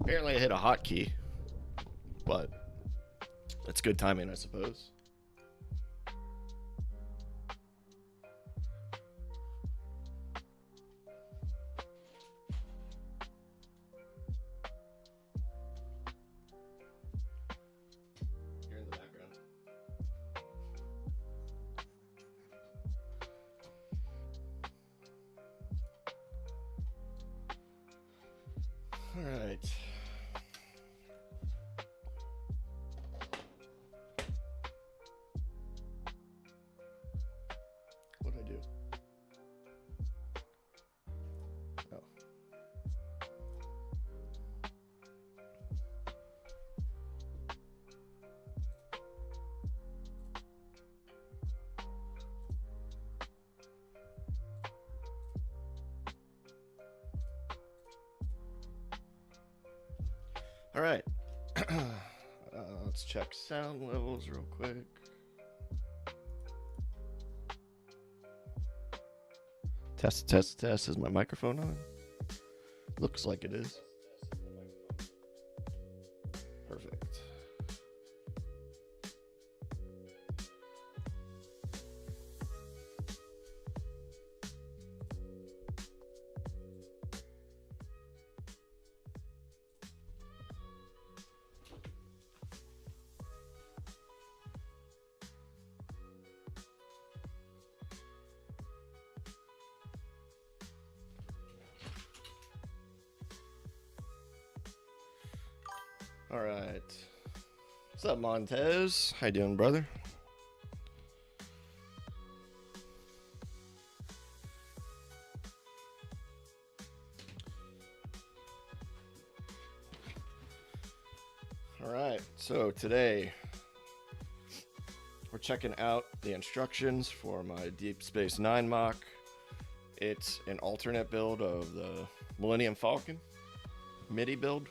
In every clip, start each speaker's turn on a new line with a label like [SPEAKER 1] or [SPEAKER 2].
[SPEAKER 1] Apparently I hit a hotkey, but it's good timing, I suppose. You're in the background. All right. What'd I do? Oh. All right. Let's check sound levels real quick. Test, test, test. Is my microphone on? Looks like it is. Perfect. All right. What's up, Montez? How you doing, brother? All right. So today we're checking out the instructions for my Deep Space Nine MOC. It's an alternate build of the Millennium Falcon MIDI build.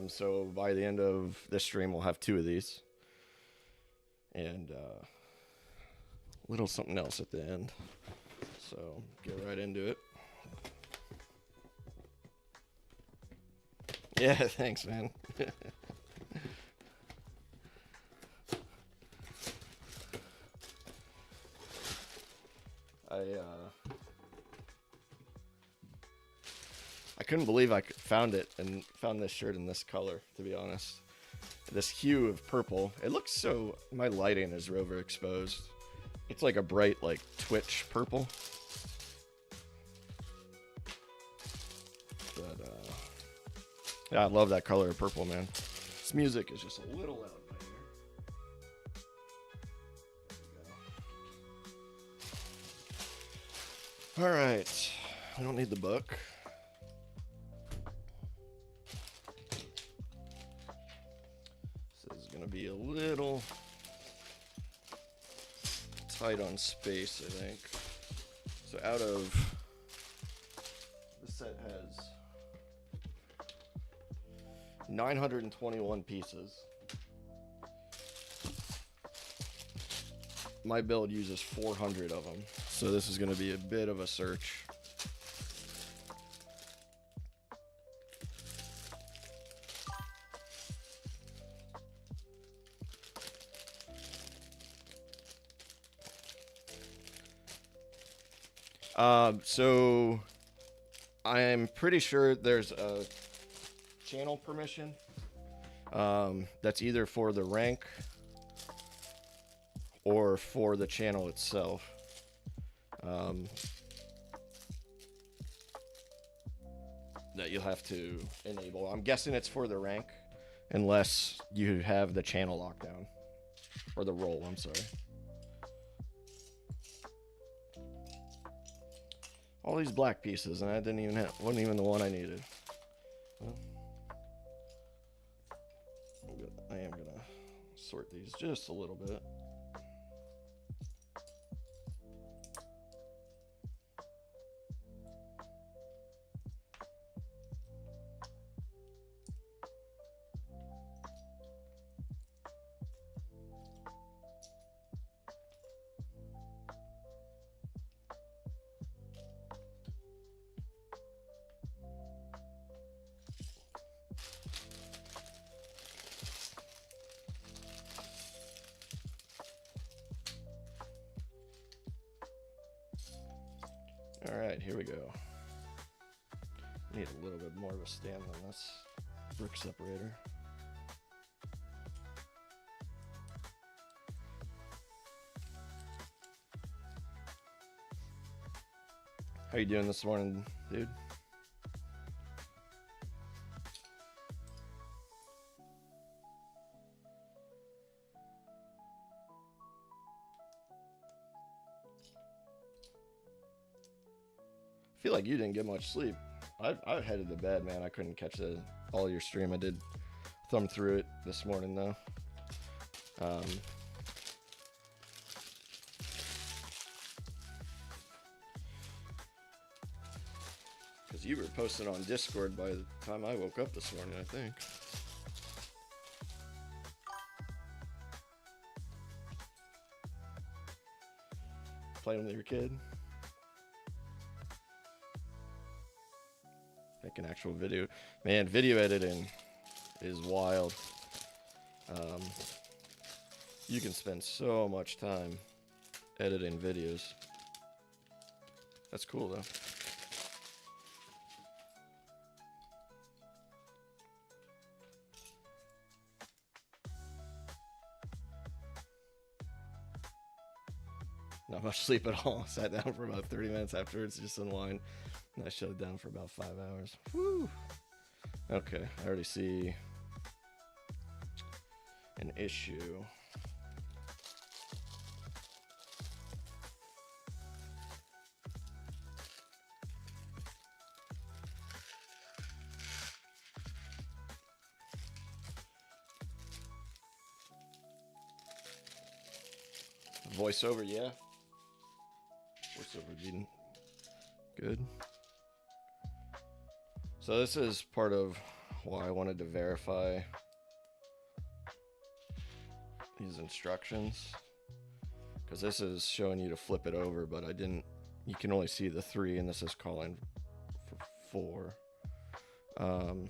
[SPEAKER 1] So by the end of this stream, we'll have 2 of these. And a little something else at the end. So get right into it. Yeah, thanks, man. I couldn't believe I found it and found this shirt in this color, to be honest. This hue of purple. It looks so... My lighting is overexposed. It's like a bright, like, Twitch purple. But, yeah, I love that color of purple, man. This music is just a little loud by here. All right. I don't need the book. This is going to be a little tight on space, I think. So out of... This set has 921 pieces. My build uses 400 of them, so this is going to be a bit of a search. So I'm pretty sure there's a channel permission that's either for the rank or for the channel itself. That you'll have to enable. I'm guessing it's for the rank unless you have the channel lockdown or the role, I'm sorry. All these black pieces, and I didn't even have, wasn't even the one I needed. Well, I am gonna sort these just a little bit. All right, here we go. Need a little bit more of a stand on this brick separator. How you doing this morning, dude? I feel like you didn't get much sleep. I headed to bed, man. I couldn't catch all your stream. I did thumb through it this morning, though. Because you were posting on Discord by the time I woke up this morning, I think. Playing with your kid. Make an actual video. Man, video editing is wild. You can spend so much time editing videos. That's cool, though. Not much sleep at all. Sat down for about 30 minutes afterwards, just unwind. And I shut it down for about 5 hours. Woo! Okay, I already see an issue. Voiceover, yeah. Voiceover being good. So this is part of why I wanted to verify these instructions, because this is showing you to flip it over, but I didn't. You can only see the 3, and this is calling for 4. And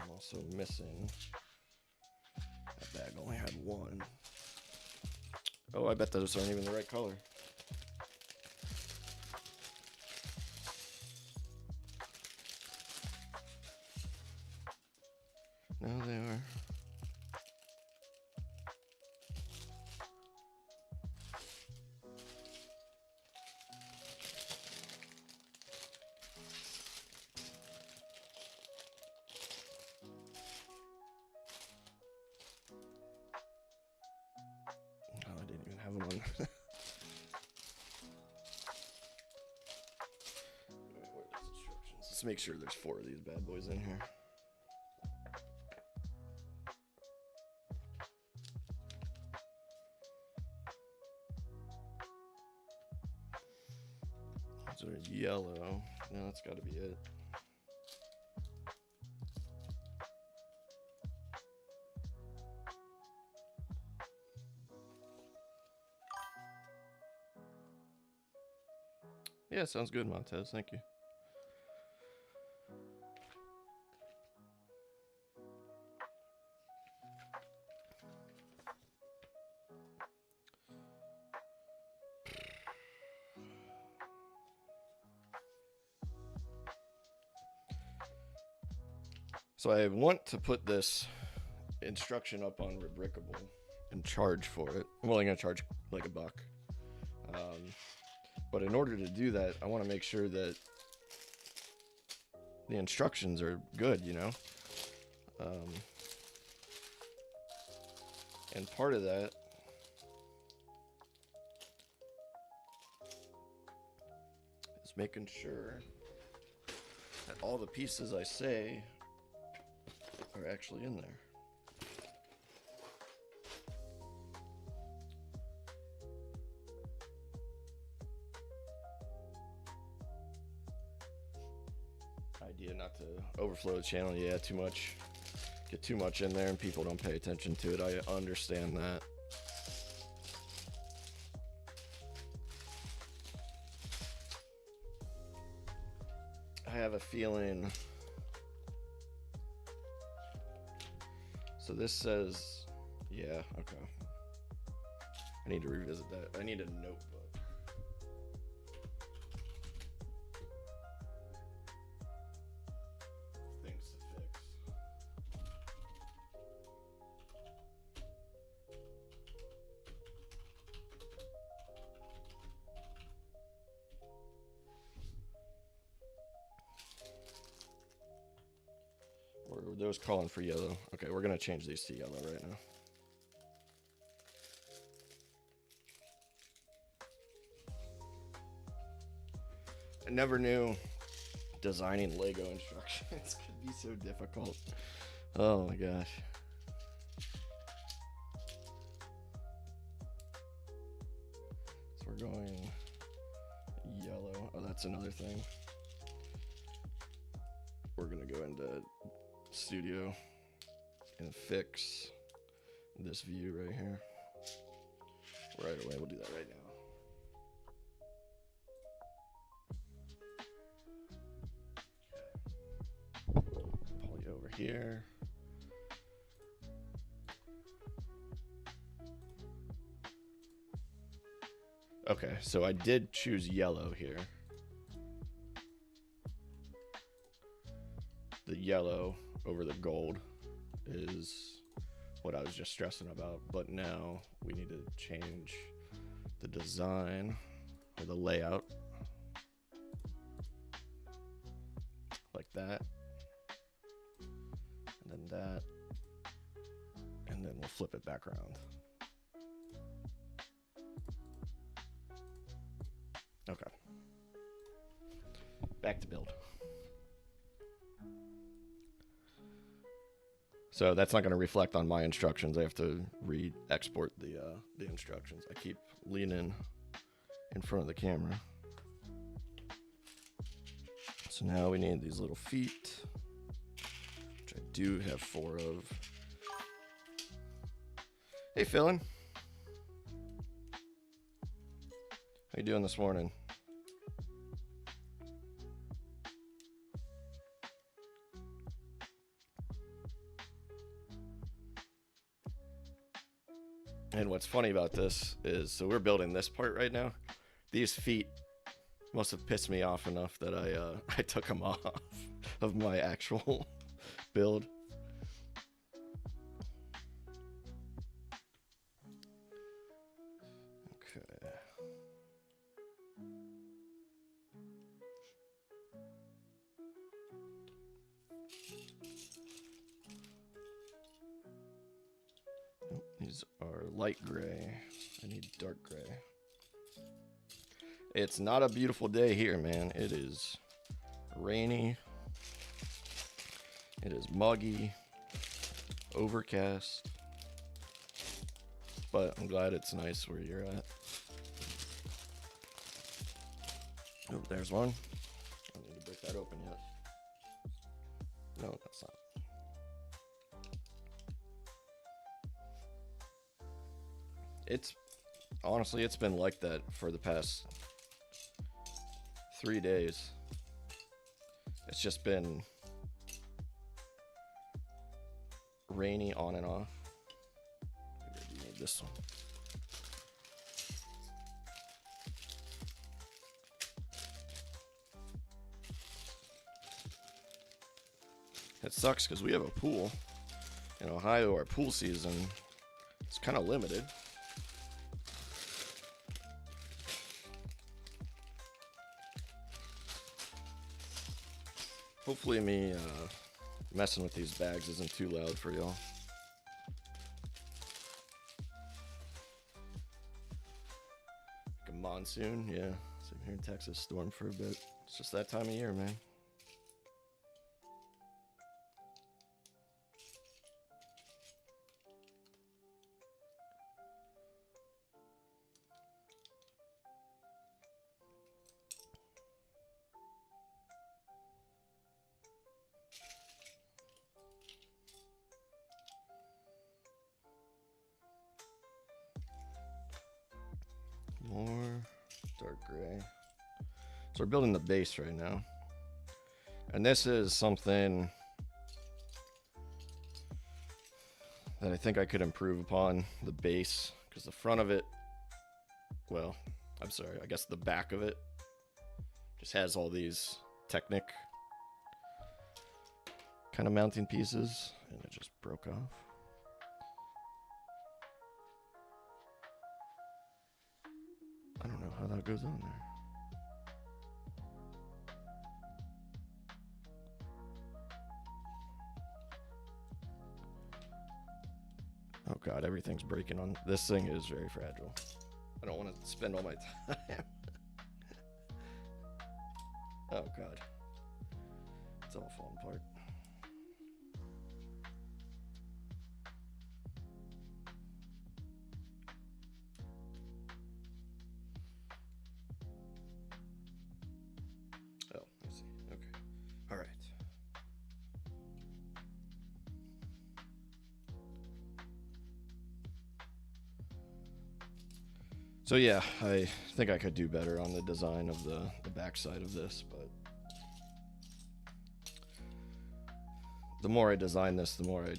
[SPEAKER 1] I'm also missing. That bag only had 1. Oh, I bet those aren't even the right color. No, they are. Oh, I didn't even have them on. Let's make sure there's 4 of these bad boys in here. Those are yellow. No, that's got to be it. Yeah, sounds good, Montez. Thank you. So I want to put this instruction up on Rubricable and charge for it. I'm only going to charge like $1. But in order to do that, I want to make sure that the instructions are good, you know? And part of that is making sure that all the pieces I say are actually in there. Idea not to overflow the channel. Yeah, too much. Get too much in there and people don't pay attention to it. I understand that. I have a feeling. So this says, yeah, okay. I need to revisit that. I need a notebook. Or were those calling for yellow? Okay, we're gonna change these to yellow right now. I never knew designing Lego instructions could be so difficult. Oh my gosh. So we're going yellow. Oh, that's another thing. We're gonna go into Studio and fix this view right here. Right away, we'll do that right now. Pull you over here. Okay, so I did choose yellow here. The yellow over the gold is what I was just stressing about, but now we need to change the design or the layout like that, and then that, and then we'll flip it back around. Okay, back to build. So that's not going to reflect on my instructions. I have to re-export the instructions. I keep leaning in front of the camera. So now we need these little feet, which I do have 4 of. Hey, Philin. How you doing this morning? And what's funny about this is, so we're building this part right now. These feet must have pissed me off enough that I took them off of my actual build. Okay. These are light gray. I need dark gray. It's not a beautiful day here, man. It is rainy. It is muggy, overcast. But I'm glad it's nice where you're at. Oh, there's one. I don't need to break that open yet. No, that's not. It's honestly, it's been like that for the past 3 days. It's just been rainy on and off. Maybe need this one. It sucks because we have a pool. In Ohio, our pool season is kind of limited. Hopefully me messing with these bags isn't too loud for y'all. Like a monsoon, yeah. Sitting here in Texas, storm for a bit. It's just that time of year, man. More dark gray. So we're building the base right now. And this is something that I think I could improve upon, the base, because the front of it, well, I'm sorry, I guess the back of it just has all these Technic kind of mounting pieces, and it just broke off. I don't know how that goes on there. Oh god, everything's breaking on this thing. Is very fragile. I don't want to spend all my time. Oh god, it's all falling apart. Oh, I see. Okay, all right. So yeah, I think I could do better on the design of the backside of this, but the more I design this, the more I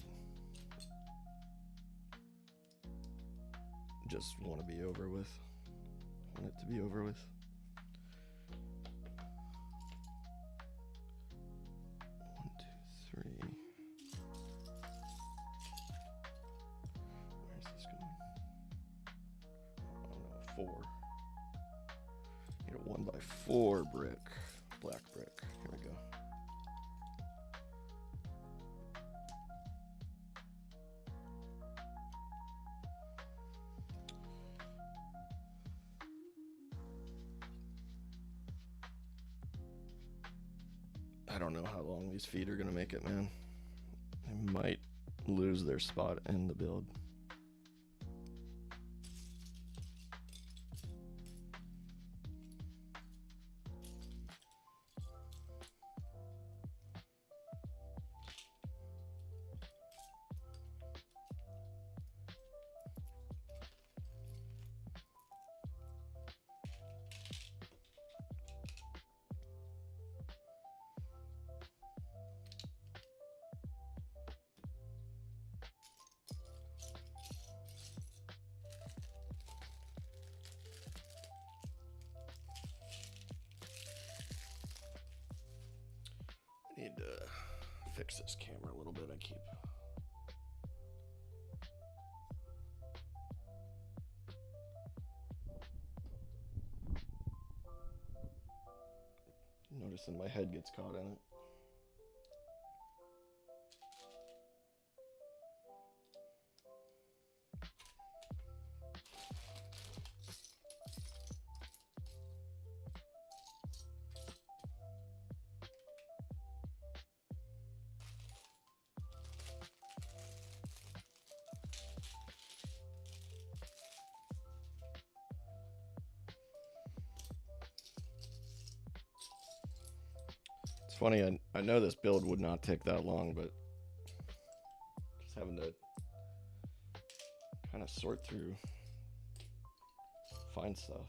[SPEAKER 1] just want to be over with. Want it to be over with. One, two, three. Where's this going? Oh no, 4. Need a 1x4 brick, black brick. Here we go. I don't know how long these feet are gonna make it, man. They might lose their spot in the build. I need to fix this camera a little bit. I keep noticing my head gets caught in it. It's funny, I know this build would not take that long, but just having to kind of sort through, find stuff.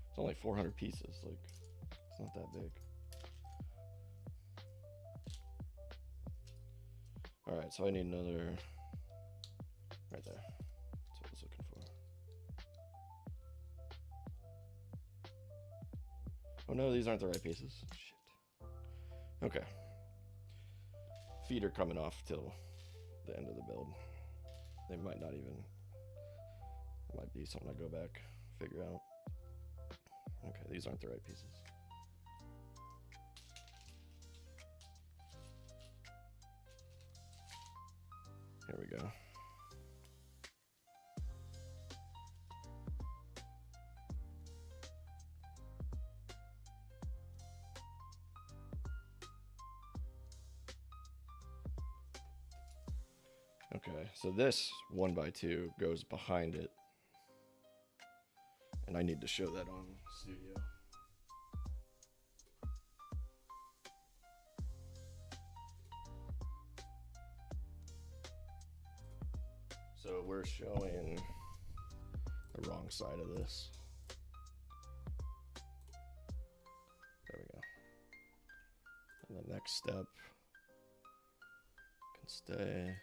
[SPEAKER 1] It's only 400 pieces, like, it's not that big. Alright, so I need another, right there. That's what I was looking for. Oh no, these aren't the right pieces. Shit. Okay. Feet are coming off till the end of the build. They might not even, it might be something I go back, figure out. Okay, these aren't the right pieces. Here we go. Okay, so this 1x2 goes behind it, and I need to show that on Studio. So we're showing the wrong side of this. There we go. And the next step can stay.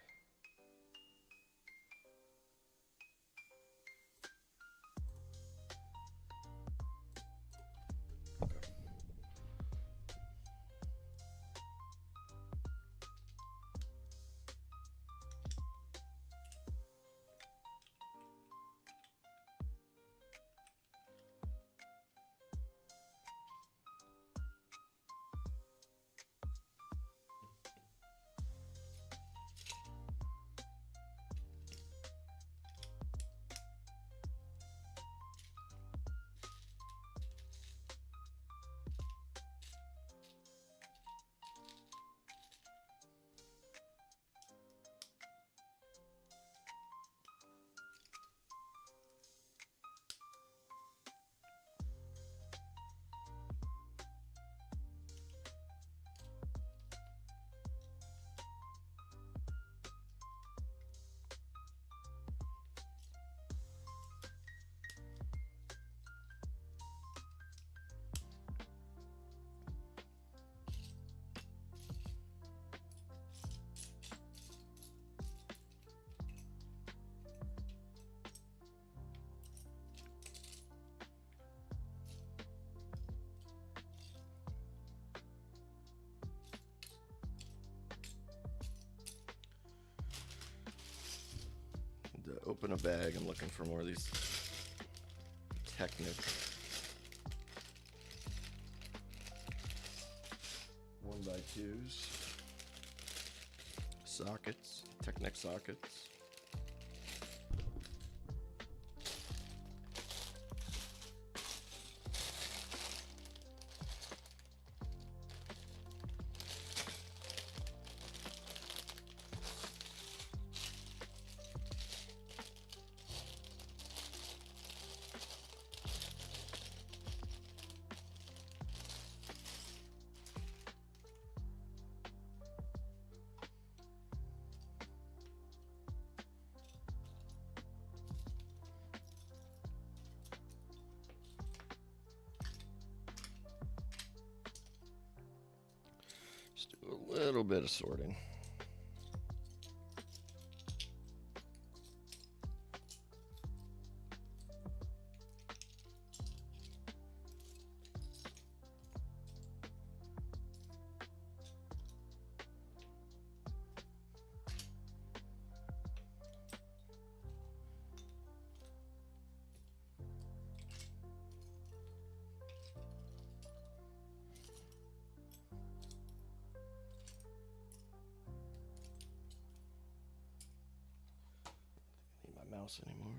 [SPEAKER 1] open a bag. I'm looking for more of these Technics 1x2s, sockets, Technic sockets. Just do a little bit of sorting. Mouse anymore.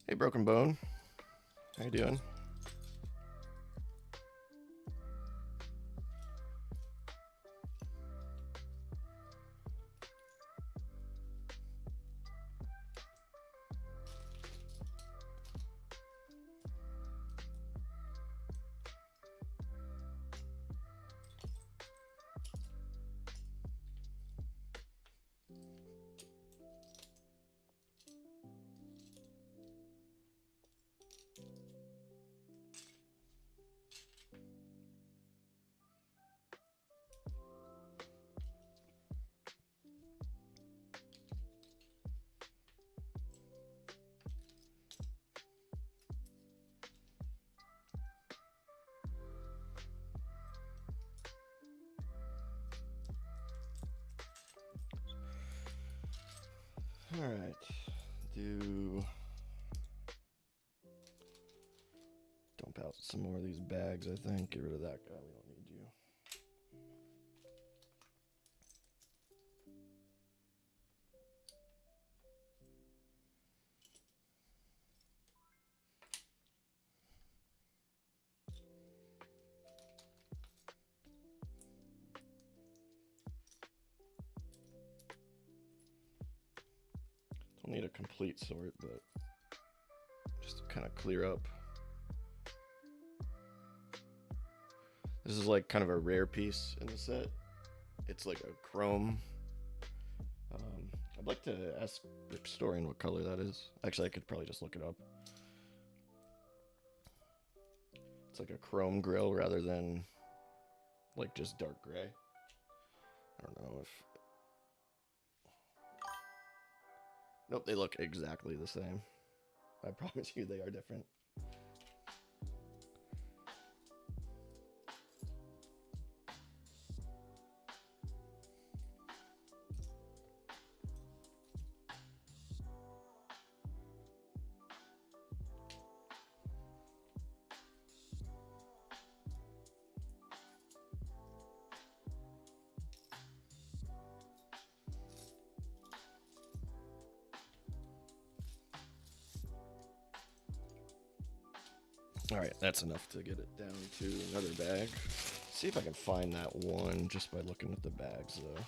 [SPEAKER 1] Hey, Broken Bone. How you doing? All right, dump out some more of these bags, I think. Get rid of that guy, we don't need you. Don't need a complete sort, but just to kind of clear up. This is like kind of a rare piece in the set. It's like a chrome. I'd like to ask the historian what color that is. Actually, I could probably just look it up. It's like a chrome grill rather than like just dark gray. I don't know if... Nope, they look exactly the same. I promise you they are different. All right, that's enough to get it down to another bag. See if I can find that one just by looking at the bags, though.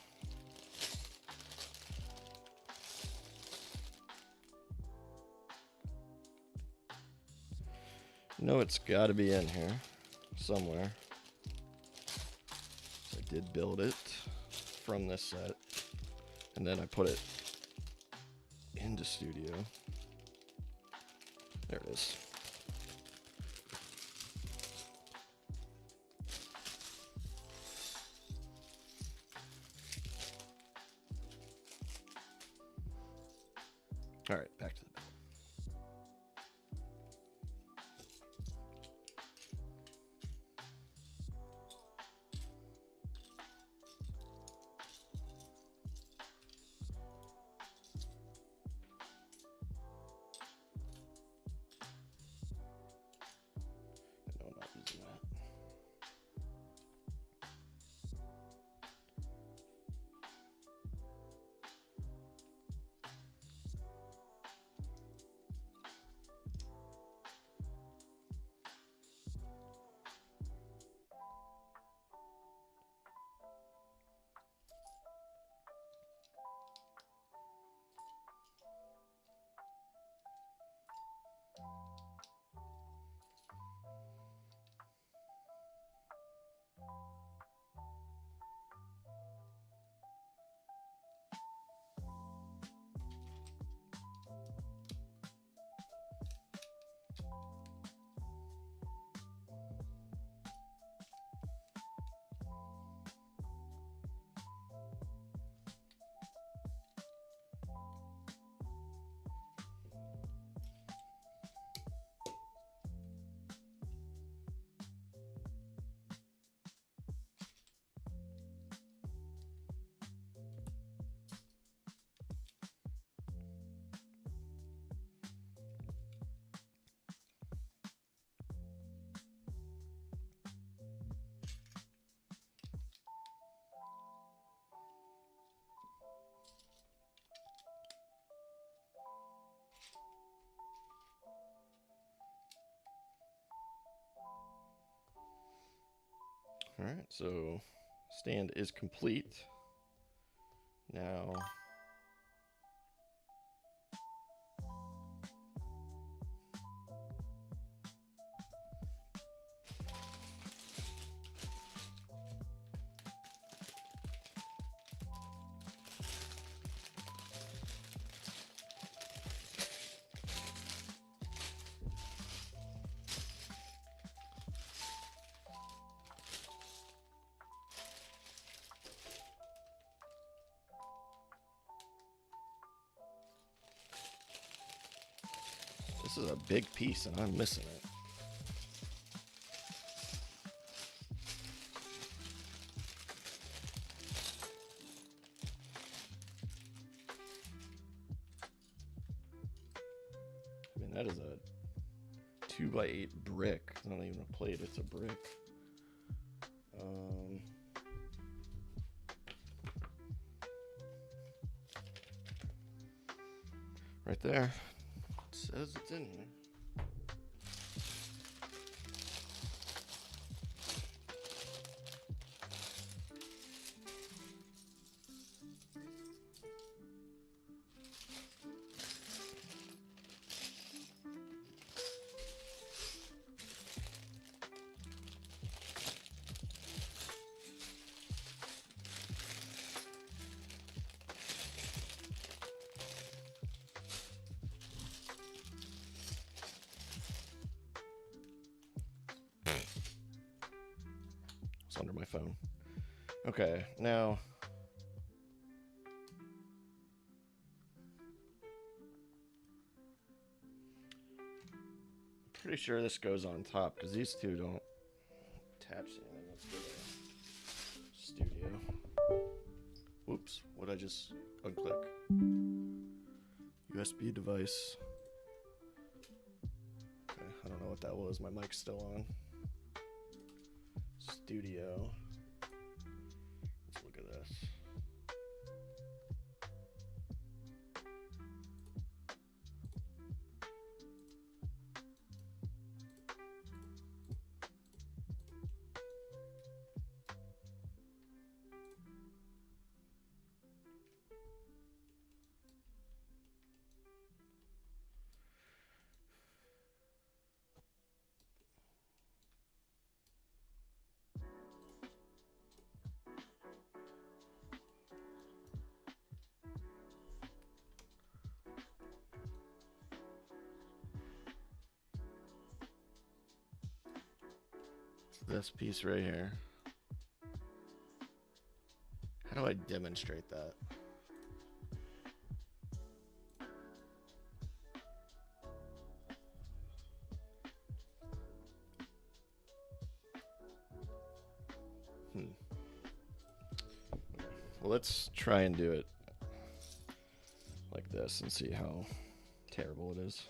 [SPEAKER 1] No, it's got to be in here somewhere. So I did build it from this set, and then I put it into Studio. There it is. All right, back to the bag. All right, so stand is complete. Now, this is a big piece and I'm missing it. I mean, that is a 2x8 brick. It's not even a plate, it's a brick. Right there. It says it's in here. It's under my phone. Okay, now I'm pretty sure this goes on top because these two don't attach to anything. Let's go to Studio. Whoops, what did I just unclick? USB device. Okay, I don't know what that was. My mic's still on. Studio. Let's look at this. This piece right here. How do I demonstrate that? Well, let's try and do it like this and see how terrible it is.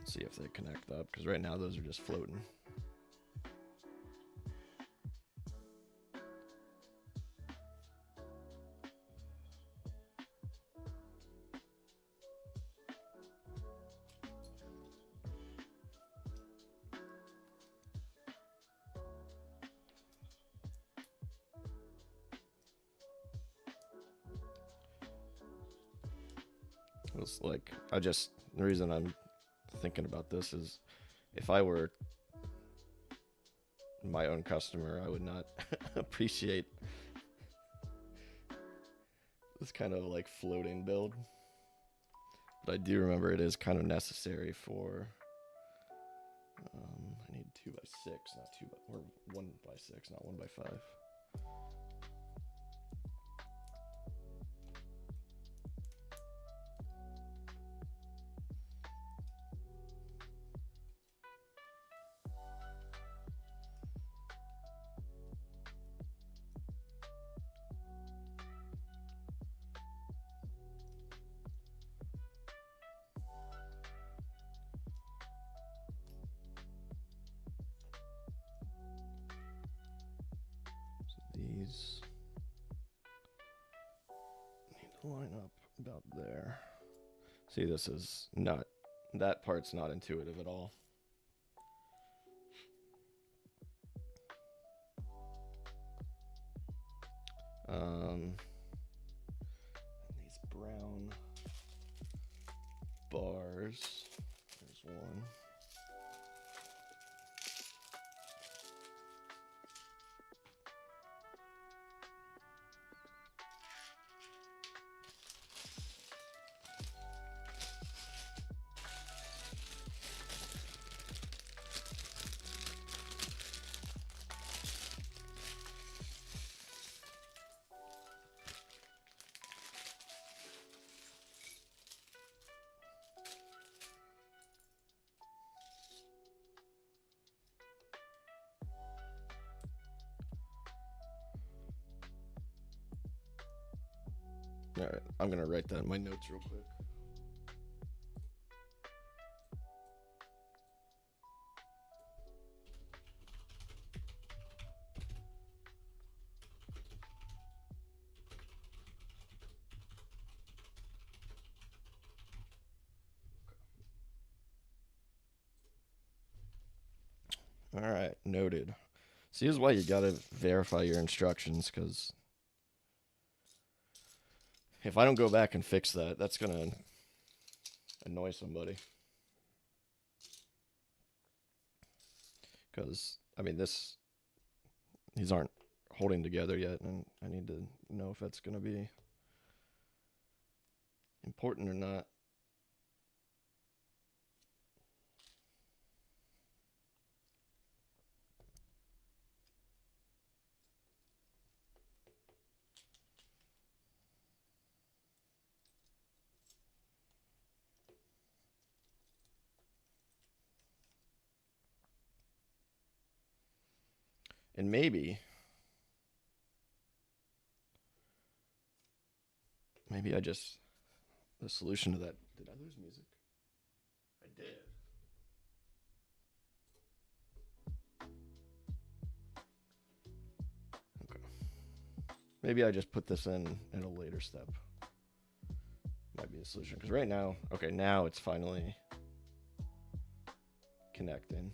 [SPEAKER 1] See if they connect up, because right now those are just floating. It's like, the reason I'm thinking about this is if I were my own customer, I would not appreciate this kind of like floating build. But I do remember it is kind of necessary for, I need 2x6, not 2 by, or 1x6, not 1x5. these need to line up about there. See, this is not, that part's not intuitive at all. These brown bars, there's one. All right, I'm gonna write that in my notes real quick. All right, noted. See, this is why you gotta verify your instructions, because if I don't go back and fix that, that's gonna annoy somebody. Because, I mean, these aren't holding together yet, and I need to know if that's gonna be important or not. And maybe I just, the solution to that, did I lose music? I did. Okay. Maybe I just put this in a later step. Might be the solution, because right now, okay, now it's finally connecting.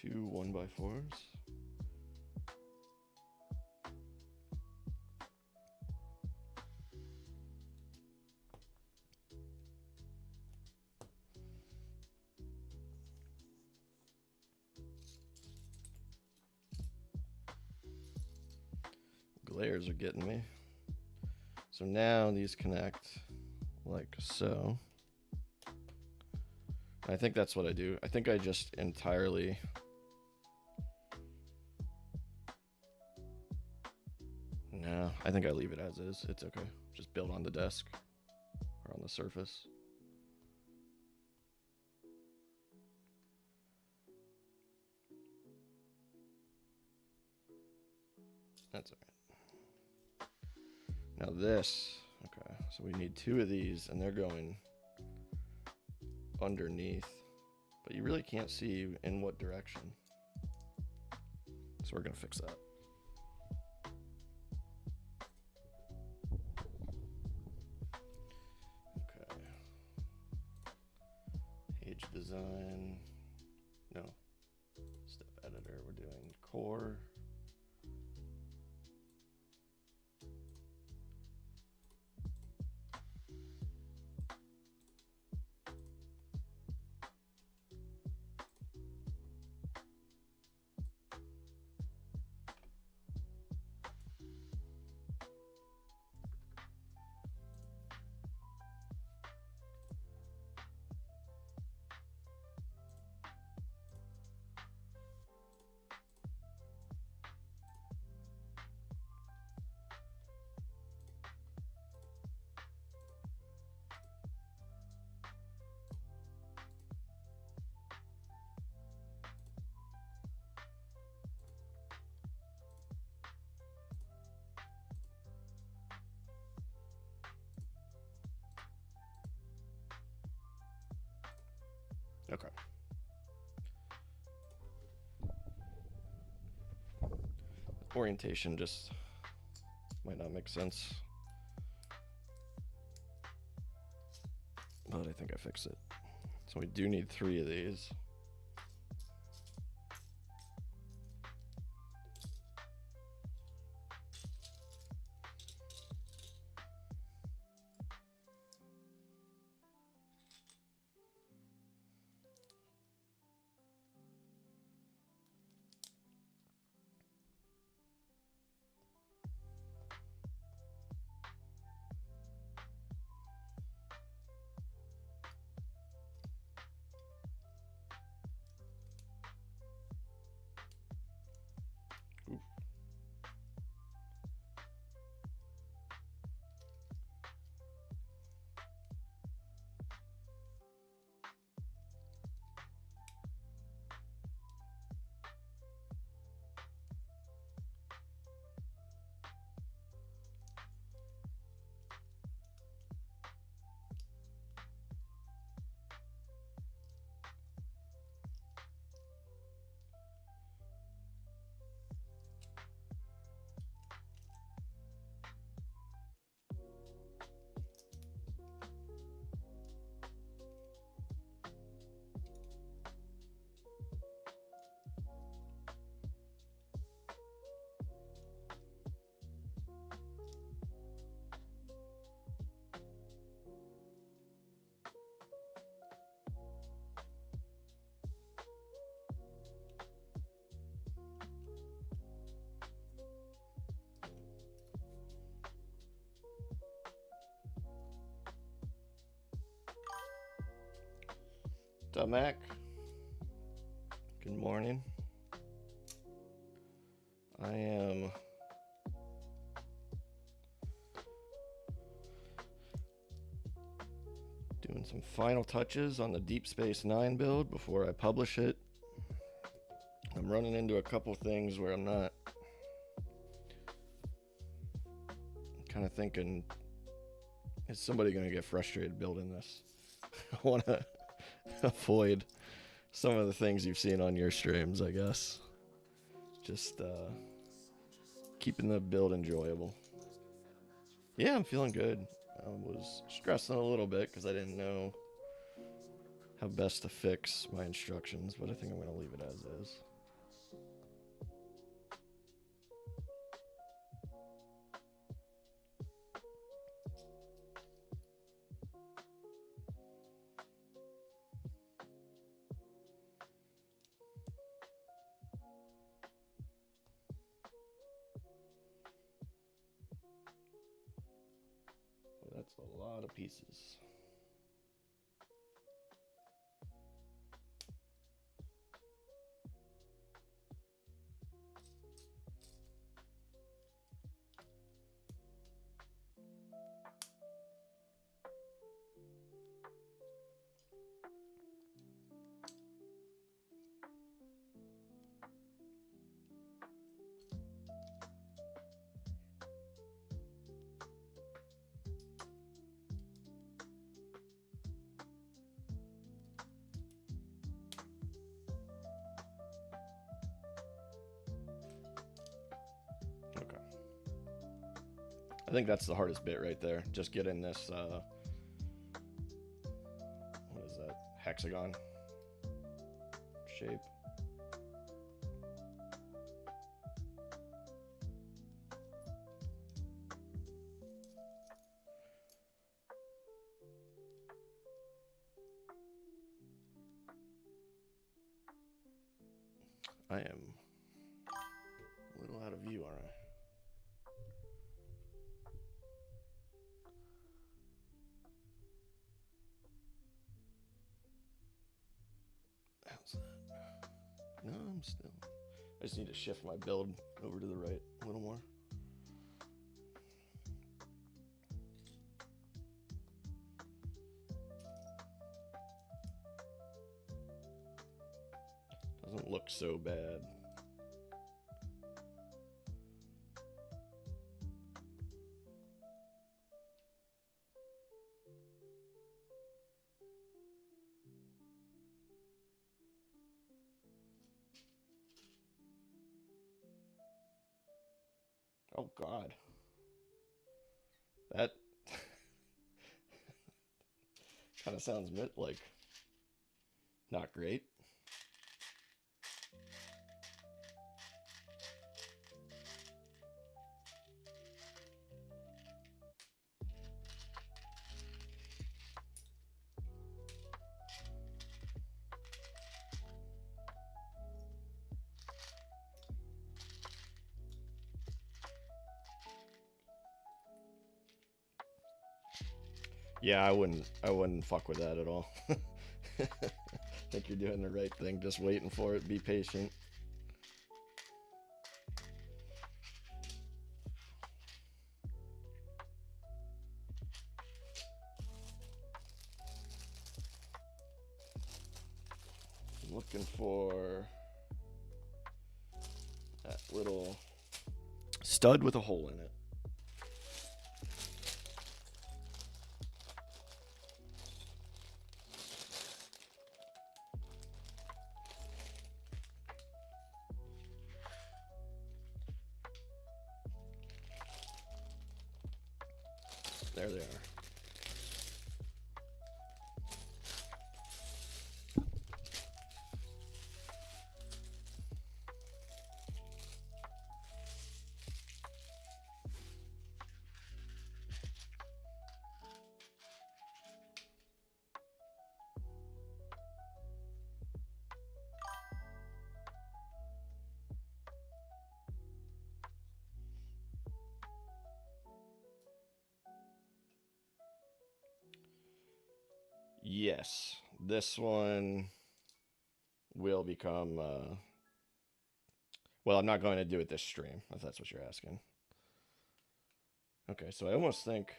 [SPEAKER 1] Two 1x4s. Glares are getting me. So now these connect like so. I think that's what I do. I think I just entirely no, I think I leave it as is. It's okay. Just build on the desk or on the surface. That's all right. Now this, okay, so we need two of these, and they're going underneath, but you really can't see in what direction. So we're gonna fix that. Okay. Page design. No. Step editor. We're doing core. Okay. Orientation just might not make sense, but I think I fixed it. So we do need 3 of these. Oof. What's up, Mac? Good morning. I am doing some final touches on the Deep Space Nine build before I publish it. I'm running into a couple things where I'm not kind of thinking, is somebody going to get frustrated building this? I want to avoid some of the things you've seen on your streams, I guess. Just keeping the build enjoyable. Yeah, I'm feeling good. I was stressing a little bit because I didn't know how best to fix my instructions, but I think I'm going to leave it as is. Well, that's a lot of pieces. Okay. I think that's the hardest bit right there. Just getting this, what is that, hexagon shape. I am a little out of view, aren't I? How's that? No, I'm still. I just need to shift my build over to the right a little more. Doesn't look so bad. Oh God, that kind of sounds like not great. Yeah, I wouldn't fuck with that at all. I think you're doing the right thing. Just waiting for it. Be patient. I'm looking for that little stud with a hole in it. There they are. Yes, this one will become. Well, I'm not going to do it this stream, if that's what you're asking. Okay, so I almost think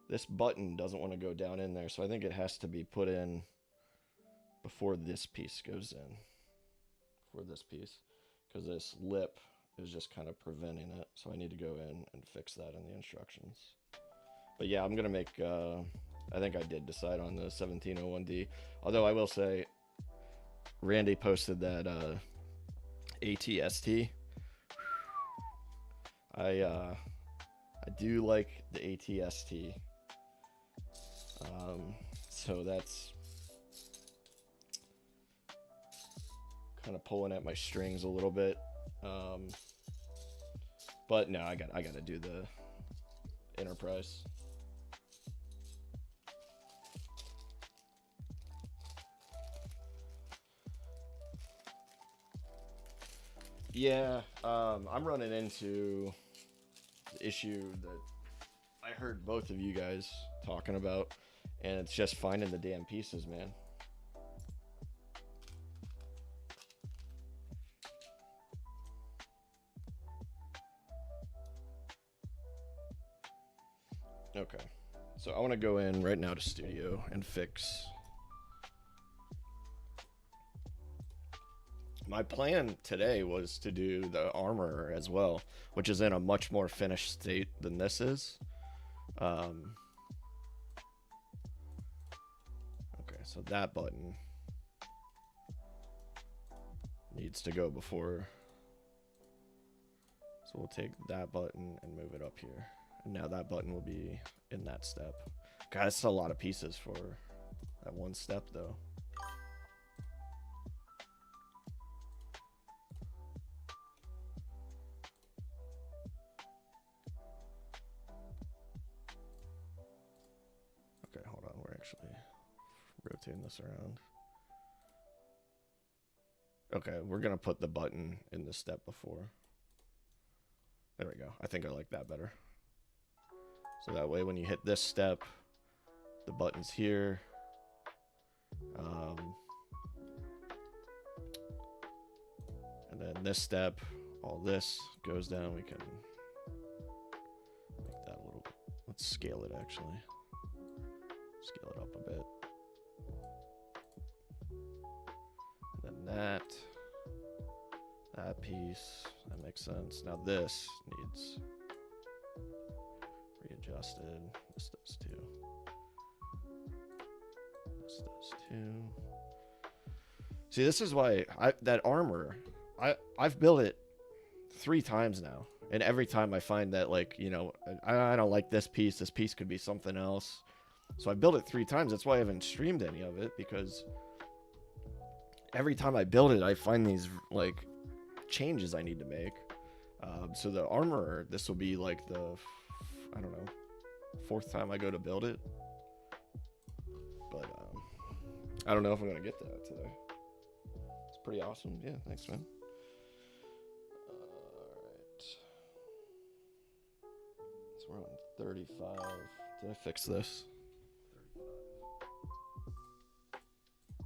[SPEAKER 1] this button doesn't want to go down in there, so I think it has to be put in before this piece goes in. Before this piece, because this lip is just kind of preventing it, so I need to go in and fix that in the instructions. But yeah, I'm gonna make. I think I did decide on the 1701D. Although I will say, Randy posted that ATST. I do like the ATST. So that's kind of pulling at my strings a little bit. But no, I got to do the Enterprise. Yeah, I'm running into the issue that I heard both of you guys talking about, and it's just finding the damn pieces, man. Okay, so I want to go in right now to Studio and fix. My plan today was to do the armor as well, which is in a much more finished state than this is. Okay, so that button needs to go before. So we'll take that button and move it up here. And now that button will be in that step. God, that's a lot of pieces for that one step, though. Okay, hold on. We're actually rotating this around. Okay, we're going to put the button in the step before. There we go. I think I like that better. So that way when you hit this step, the button's here. And then this step, all this goes down. We can make that a little bit. Let's scale it actually. Scale it up a bit. And then that piece, that makes sense. Now this needs readjusted. This does too. This does too. See, this is why that armor, I've built it 3 times now, And every time I find that, like, you know, I don't like this piece could be something else. So I built it 3 times. That's why I haven't streamed any of it, because every time I build it, I find these like changes I need to make. So the armor, this will be like the, I don't know, 4th time I go to build it. But I don't know if I'm gonna get that today. It's pretty awesome. Yeah, thanks, man. Alright. So we're on 35. Did I fix this?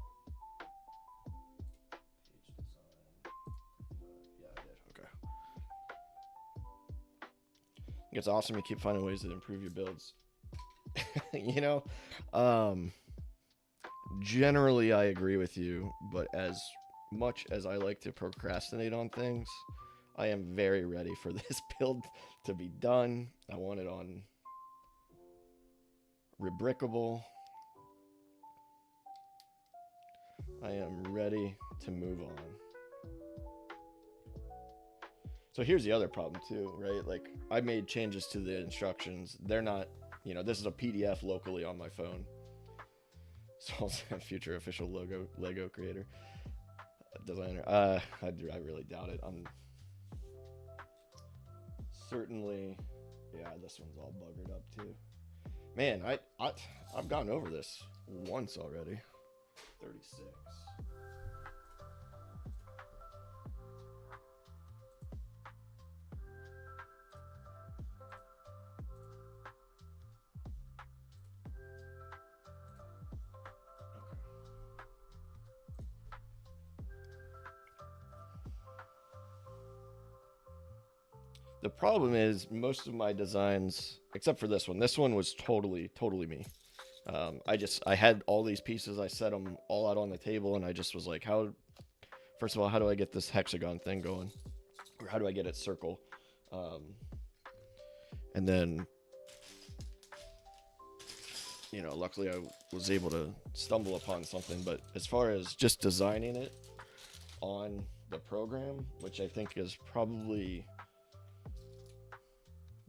[SPEAKER 1] 35. Page design. 35. Yeah, I did. Okay. I think it's awesome you keep finding ways to improve your builds. You know, generally I agree with you, but as much as I like to procrastinate on things, I am very ready for this build to be done. I want it on rebrickable. I am ready to move on. So here's the other problem too, right? Like, I made changes to the instructions. They're not, you know, this is a PDF locally on my phone. So future official Lego creator, designer. I really doubt it. I'm certainly, yeah, this one's all buggered up too. Man, I've gone over this once already. 36. The problem is most of my designs, except for this one was totally me. I had all these pieces, I set them all out on the table, and I just was like, first of all, how do I get this hexagon thing going? Or how do I get it circle? And then, you know, luckily I was able to stumble upon something. But as far as just designing it on the program, which I think is probably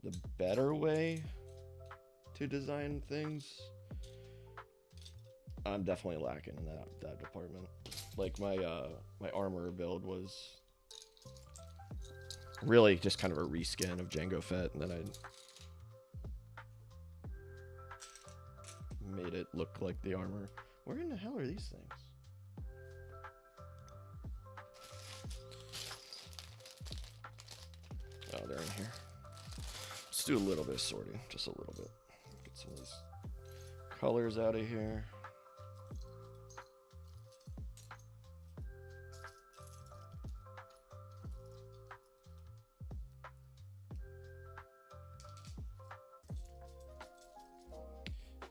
[SPEAKER 1] the better way to design things, I'm definitely lacking in that department. Like my armor build was really just kind of a reskin of Jango Fett, and then I made it look like the armor. Where in the hell are these things? Oh, they're in here. Let's do a little bit of sorting, just a little bit. Get some of these colors out of here.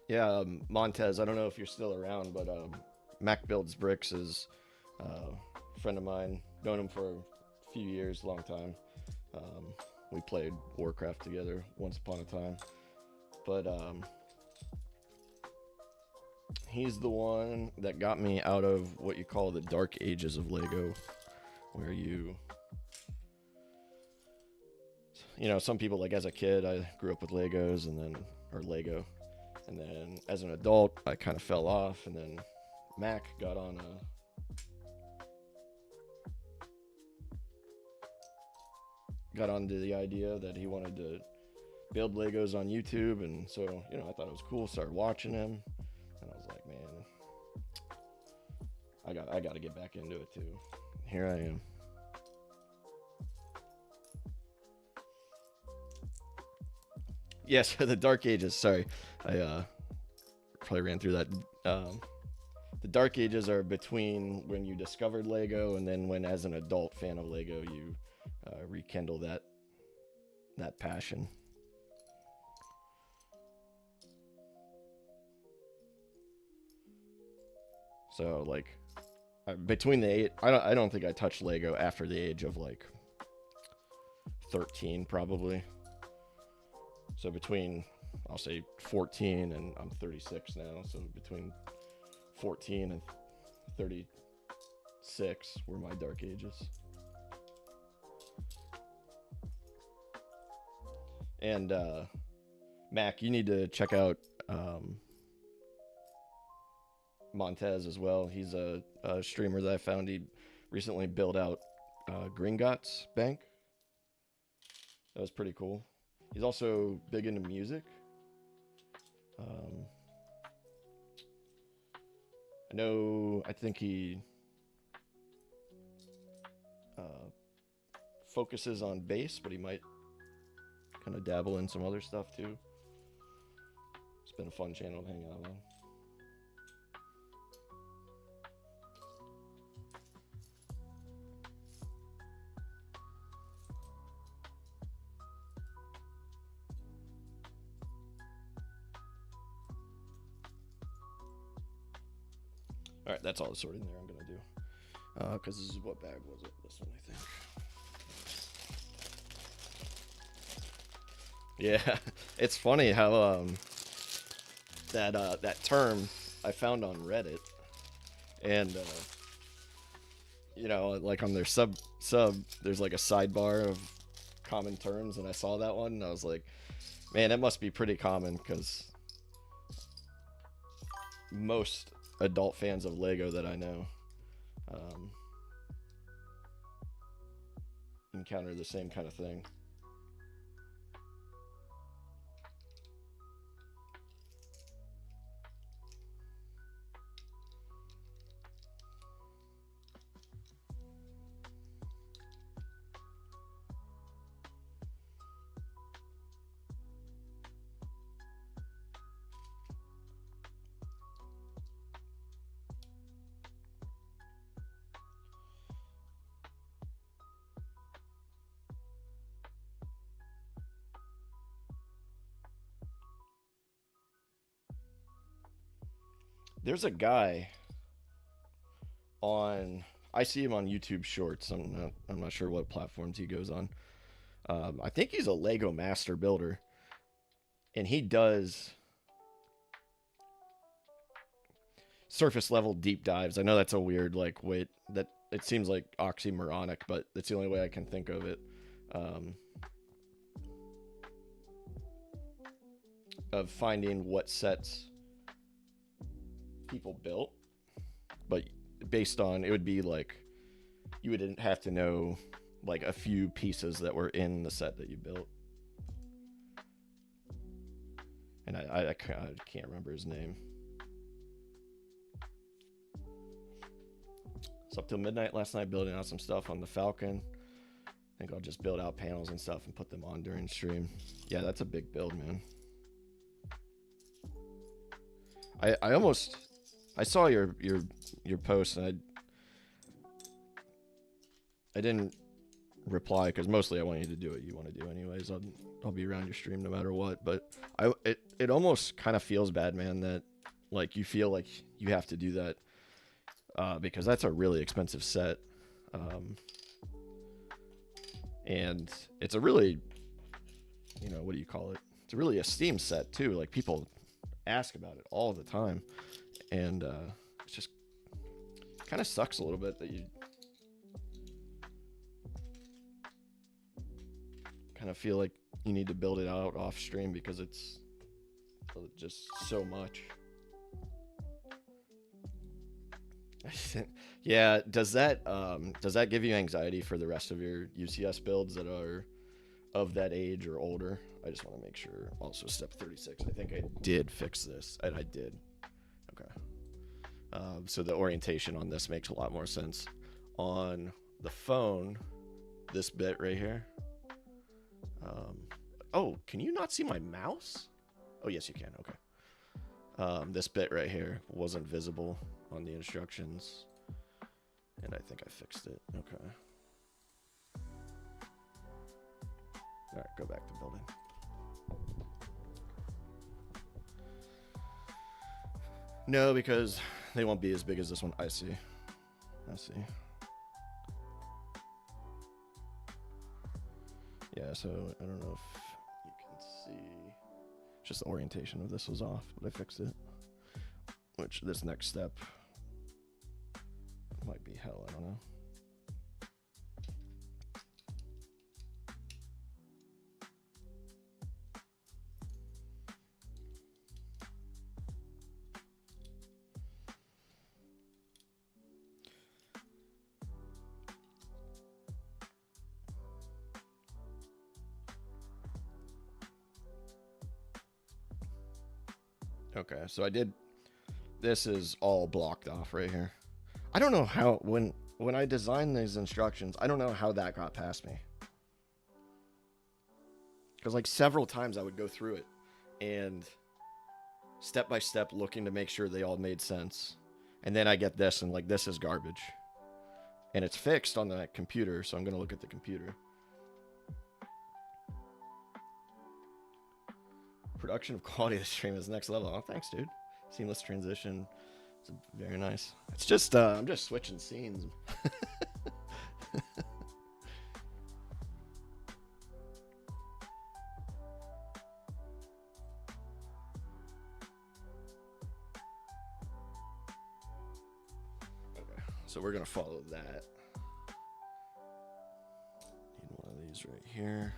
[SPEAKER 1] Yeah, Montez, I don't know if you're still around, but Mac Builds Bricks is a friend of mine. Known him for a few years, long time. We played Warcraft together once upon a time. But he's the one that got me out of what you call the dark ages of Lego, where you know, some people, like as a kid, I grew up with Legos or Lego. And then as an adult, I kind of fell off, and then Mac got onto the idea that he wanted to build Legos on YouTube, and so, you know, I thought it was cool, started watching him, and I was like, man, I got to get back into it too. Here I am. Yes, the Dark Ages. Sorry, I probably ran through that. The Dark Ages are between when you discovered Lego and then when, as an adult fan of Lego, you rekindle that passion. So, like, between I don't think I touched Lego after the age of like 13, probably. So between, I'll say 14, and I'm 36 now, so between 14 and 36 were my dark ages. And Mac, you need to check out Montez as well. He's a streamer that I found. He recently built out Gringotts Bank. That was pretty cool. He's also big into music. I think he focuses on bass, but he might kind of dabble in some other stuff too. It's been a fun channel to hang out on. All right, that's all the sorting there I'm gonna do. Because this is what bag was it? This one, I think. Yeah, it's funny how that term I found on Reddit, and you know, like on their sub, there's like a sidebar of common terms, and I saw that one, and I was like, man, it must be pretty common because most adult fans of Lego that I know encounter the same kind of thing. There's a guy on, I see him on YouTube Shorts. I'm not sure what platforms he goes on. I think he's a Lego master builder, and he does surface level deep dives. I know that's a weird like way that it seems like oxymoronic, but that's the only way I can think of it. Of finding what sets people built, but based on, it would be like you wouldn't have to know like a few pieces that were in the set that you built. And I can't remember his name. So up till midnight last night building out some stuff on the Falcon. I think I'll just build out panels and stuff and put them on during stream. Yeah, that's a big build, man. I saw your post, and I didn't reply because mostly I want you to do what you want to do anyways. I'll be around your stream no matter what, but it almost kind of feels bad, man, that like you feel like you have to do that because that's a really expensive set, and it's a really, you know, what do you call it? It's a really esteemed set too. Like people ask about it all the time, and it's just kind of sucks a little bit that you kind of feel like you need to build it out off stream because it's just so much. Yeah, does that give you anxiety for the rest of your UCS builds that are of that age or older? I just want to make sure. Also, step 36. I think I did fix this, and I did. Okay. So the orientation on this makes a lot more sense. On the phone, this bit right here. Oh, can you not see my mouse? Oh, yes, you can. Okay. This bit right here wasn't visible on the instructions, and I think I fixed it. Okay. All right, go back to building. No, because they won't be as big as this one. I see. Yeah, so I don't know if you can see. Just the orientation of this was off, but I fixed it. Which this next step might be hell, I don't know. Okay, so I did. This is all blocked off right here. I don't know how when I designed these instructions, I don't know how that got past me. Because like several times I would go through it and step by step looking to make sure they all made sense. And then I get this and like this is garbage. And it's fixed on the computer, so I'm going to look at the computer. Production of quality of the stream is next level. Oh, thanks, dude. Seamless transition. It's very nice. It's just I'm just switching scenes. Okay, so we're gonna follow that. Need one of these right here.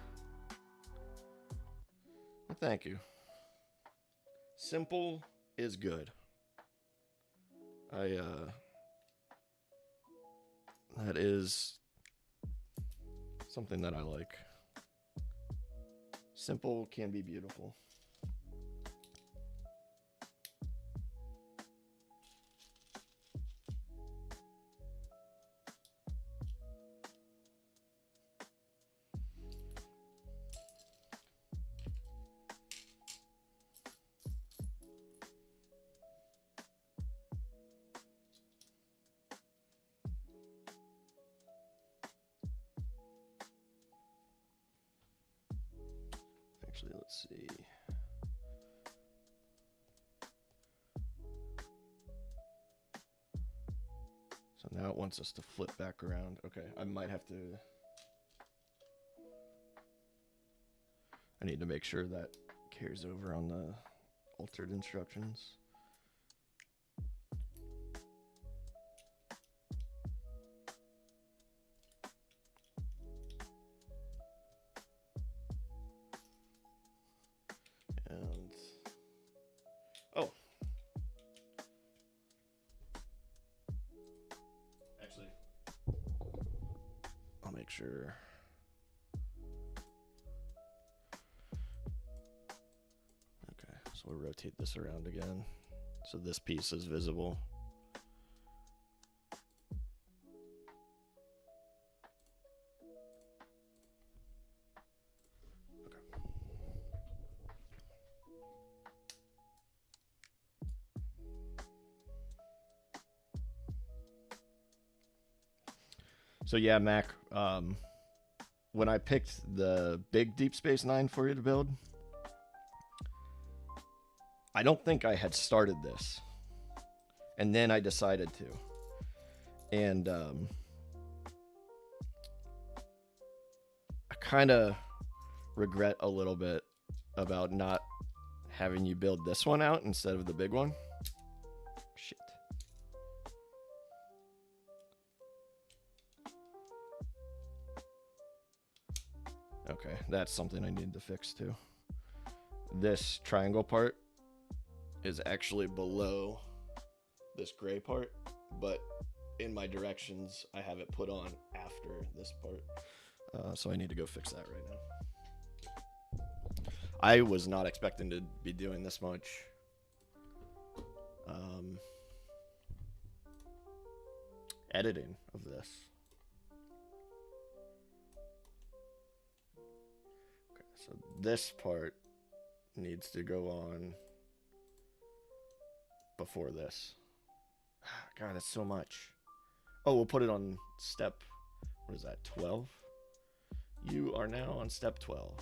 [SPEAKER 1] Well, thank you. Simple is good. That is something that I like. Simple can be beautiful. Actually, let's see. So now it wants us to flip back around. Okay, I might have to... I need to make sure that carries over on the altered instructions. And... oh. Actually, I'll make sure... so we'll rotate this around again. So this piece is visible. Okay. So yeah, Mac, when I picked the big Deep Space Nine for you to build, I don't think I had started this, and then I decided to, and I kind of regret a little bit about not having you build this one out instead of the big one. Shit. Okay, that's something I need to fix too. This triangle part is actually below this gray part, but in my directions I have it put on after this part, so I need to go fix that right now. I was not expecting to be doing this much editing of this. Okay, so this part needs to go on before this. God, that's so much. Oh, we'll put it on step, what is that, 12? You are now on step 12.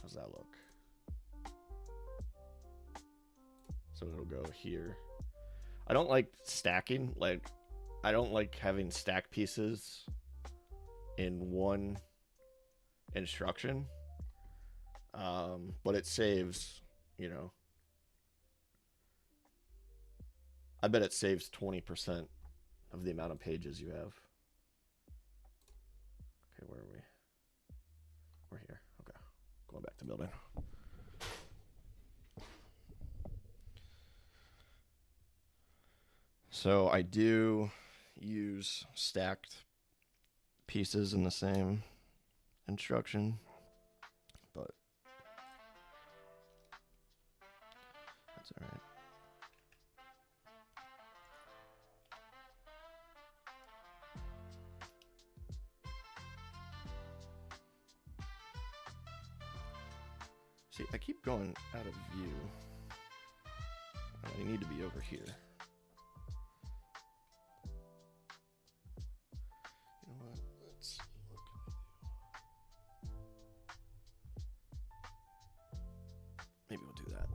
[SPEAKER 1] How's that look? So it'll go here. I don't like stacking. Like, I don't like having stacked pieces in one instruction. But it saves, you know, I bet it saves 20% of the amount of pages you have. Okay, where are we? We're here. Okay, going back to building. So I do use stacked pieces in the same instruction, but See, I keep going out of view. I need to be over here. You know what? Let's look. Maybe we'll do that.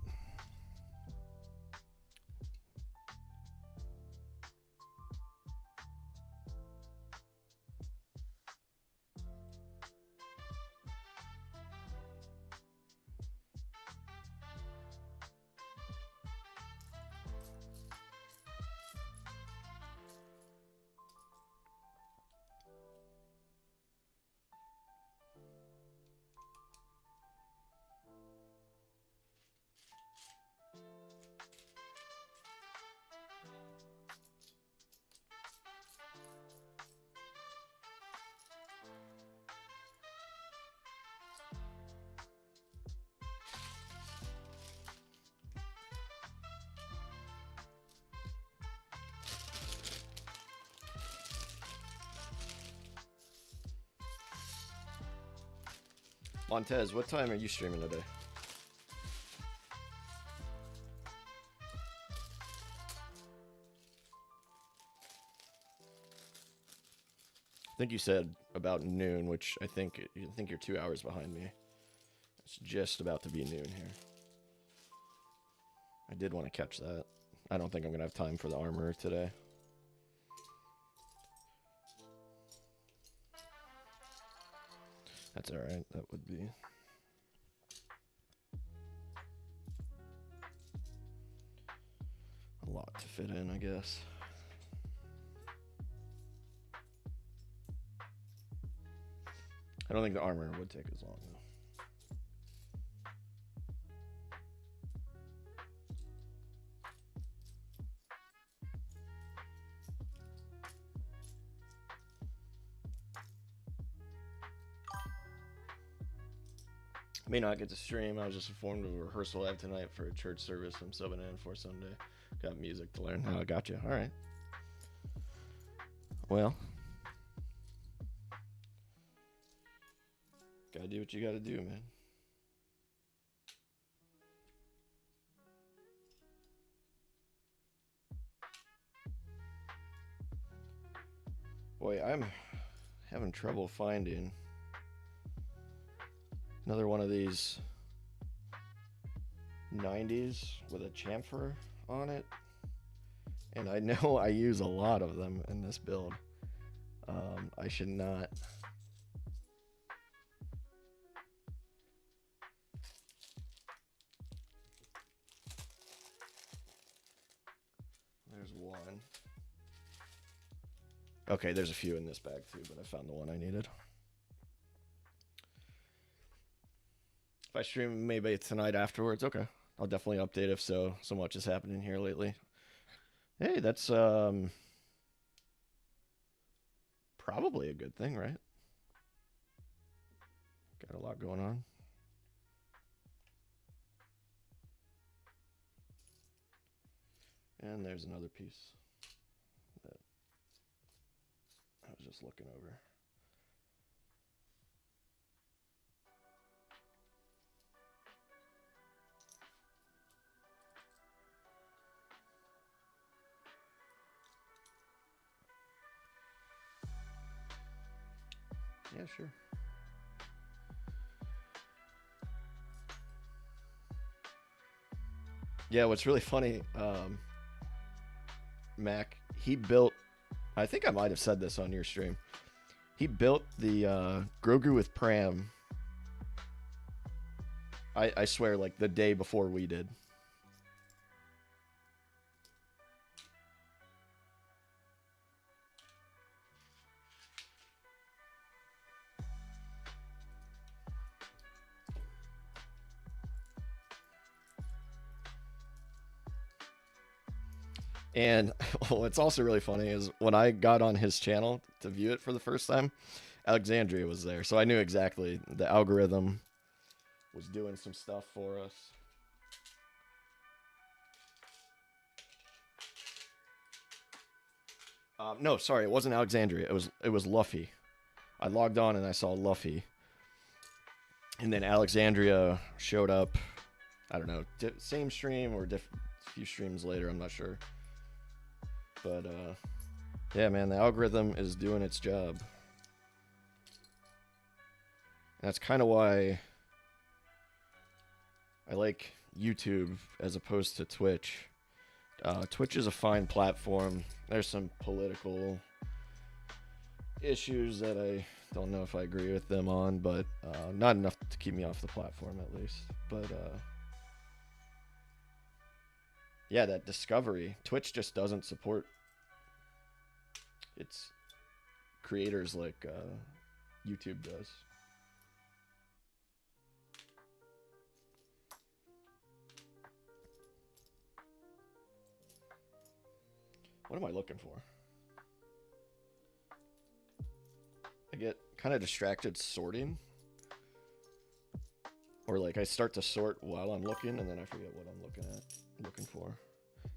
[SPEAKER 1] Montez, what time are you streaming today? I think you said about noon, which I think you're 2 hours behind me. It's just about to be noon here. I did want to catch that. I don't think I'm gonna have time for the armor today. That's all right. That would be. A lot to fit in, I guess. I don't think the armor would take as long, though. May not get to stream. I was just informed of a rehearsal I have tonight for a church service I'm subbing in for Sunday. Got music to learn. Oh, I got you. All right. Well, gotta do what you gotta do, man. Boy, I'm having trouble finding another one of these 90s with a chamfer on it. And I know I use a lot of them in this build. I should not. There's one. Okay, there's a few in this bag too, but I found the one I needed. If I stream maybe tonight afterwards, okay. I'll definitely update if so much is happening here lately. Hey, that's probably a good thing, right? Got a lot going on. And there's another piece that I was just looking over. Yeah, sure. Yeah, what's really funny, Mac, he built, I think I might have said this on your stream, he built the Grogu with Pram, I swear, like the day before we did. And what's also really funny is when I got on his channel to view it for the first time, Alexandria was there. So I knew exactly the algorithm was doing some stuff for us. No, sorry, it wasn't Alexandria. It was Luffy. I logged on and I saw Luffy. And then Alexandria showed up. I don't know, same stream or few streams later. I'm not sure. But yeah, man, the algorithm is doing its job. And that's kind of why I like YouTube as opposed to Twitch. Twitch is a fine platform. There's some political issues that I don't know if I agree with them on, but not enough to keep me off the platform at least. But yeah, that discovery, Twitch just doesn't support its creators like YouTube does. What am I looking for? I get kind of distracted sorting. Or like I start to sort while I'm looking and then I forget what I'm looking for.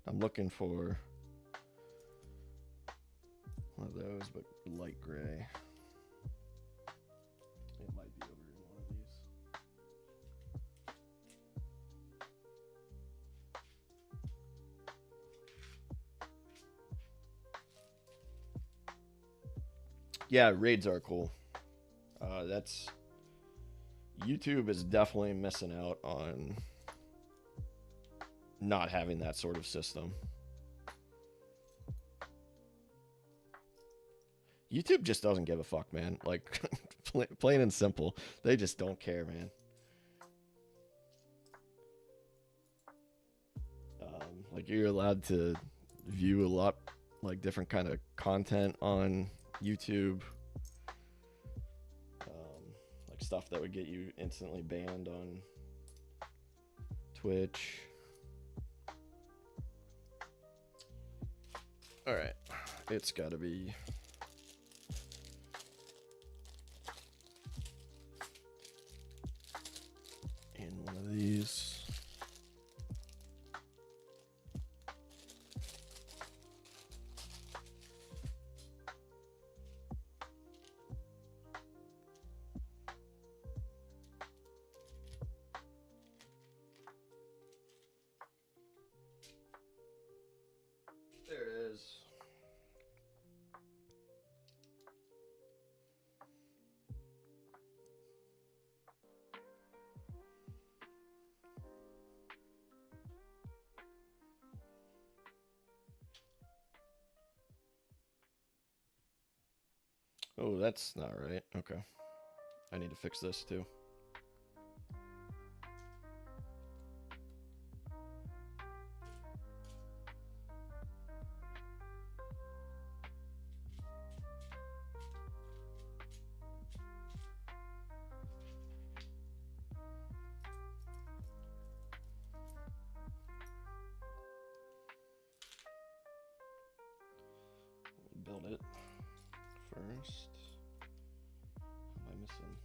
[SPEAKER 1] I'm looking for one of those, but light gray. It might be over in one of these. Yeah, raids are cool. That's YouTube is definitely missing out on not having that sort of system. YouTube just doesn't give a fuck, man. Like, plain and simple. They just don't care, man. Like, you're allowed to view a lot, like, different kind of content on YouTube. Like, stuff that would get you instantly banned on Twitch. Alright. It's gotta be... in one of these. There it is. Oh, that's not right. Okay. I need to fix this too. Build it first. What am I missing?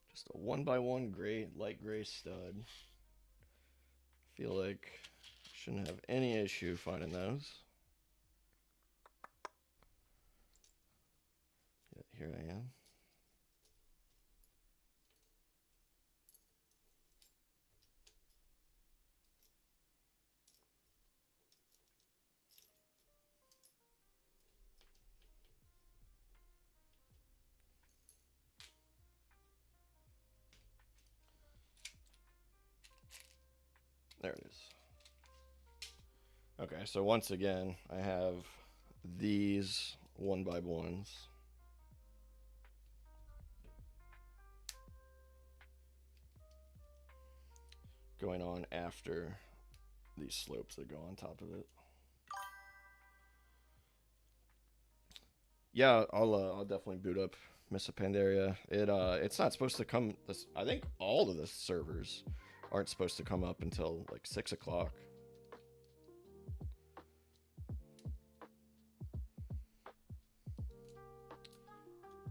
[SPEAKER 1] Just a 1x1 gray, light gray stud. Feel like shouldn't have any issue finding those. Yeah, here I am. There it is. Okay, so once again, I have these 1x1s. Going on after these slopes that go on top of it. Yeah, I'll definitely boot up Missa Pandaria. It's not supposed to come. I think all of the servers aren't supposed to come up until like 6 o'clock.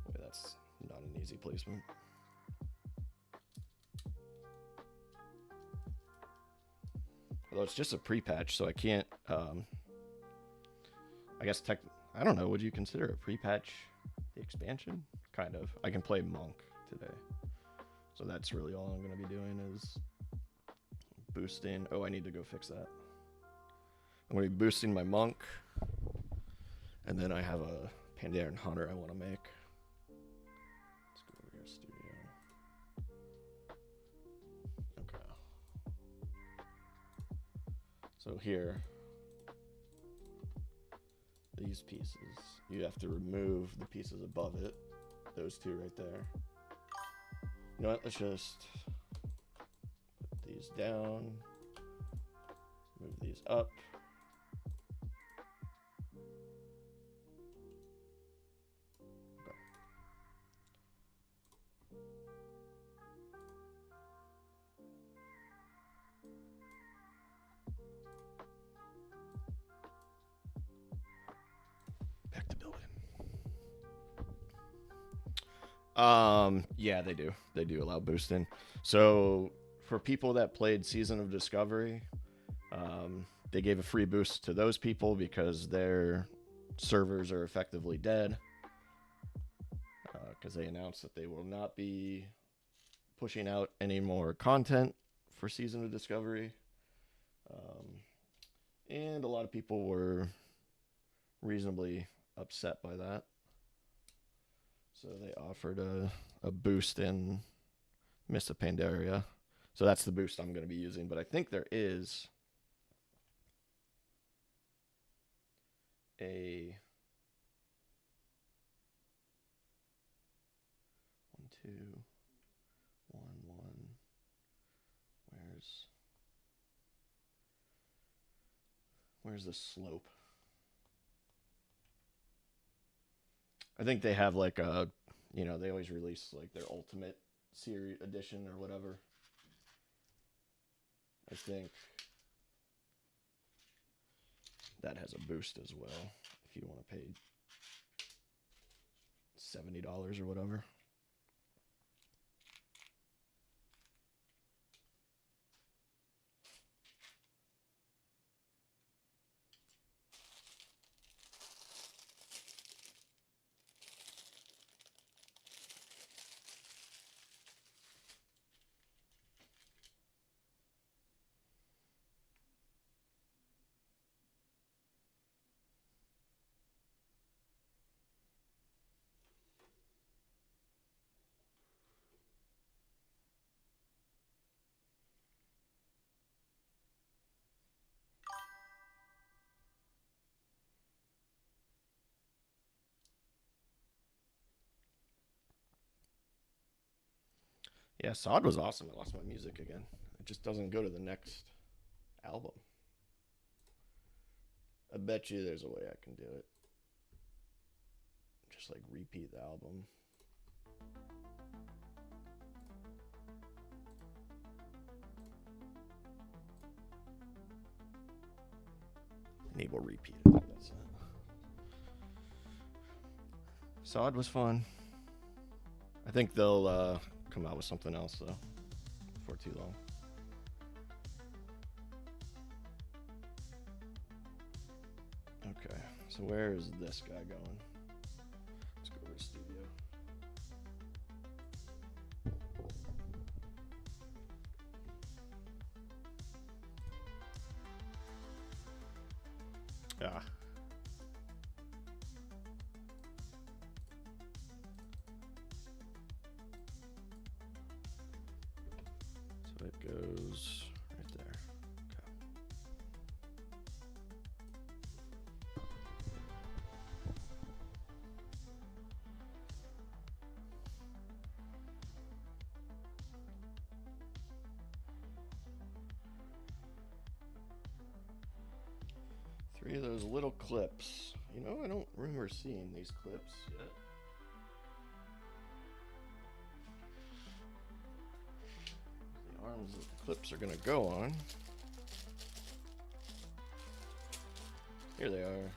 [SPEAKER 1] Wait, that's not a Easy placement. Although it's just a pre-patch, so I can't, I guess I don't know, would you consider a pre-patch the expansion? Kind of. I can play Monk today. So that's really all I'm going to be doing is boosting. Oh, I need to go fix that. I'm going to be boosting my Monk. And then I have a Pandaren Hunter I want to make. Let's go over here, studio. Okay. So here, these pieces, you have to remove the pieces above it. Those two right there. You know what? Let's just put these down. Move these up. Okay. Back to building. Yeah, they do. They do allow boosting. So for people that played Season of Discovery, they gave a free boost to those people because their servers are effectively dead. Because they announced that they will not be pushing out any more content for Season of Discovery. And a lot of people were reasonably upset by that. So they offered a boost in Mists of Pandaria. So that's the boost I'm going to be using. But I think there is a 1, 2, 1, 1. Where's the slope? I think they have like a, you know, they always release like their ultimate series edition or whatever. I think that has a boost as well if you want to pay $70 or whatever. Yeah, Sod was awesome. I lost my music again. It just doesn't go to the next album. I bet you there's a way I can do it. Just like repeat the album. Enable repeat. I think that's it. Sod was fun. I think they'll come out with something else though before too long. Okay, so where is this guy going? Let's go over to studio. Ah. So it goes right there. Okay. Three of those little clips. You know, I don't remember seeing these clips yet. The arms that the clips are going to go on. Here they are.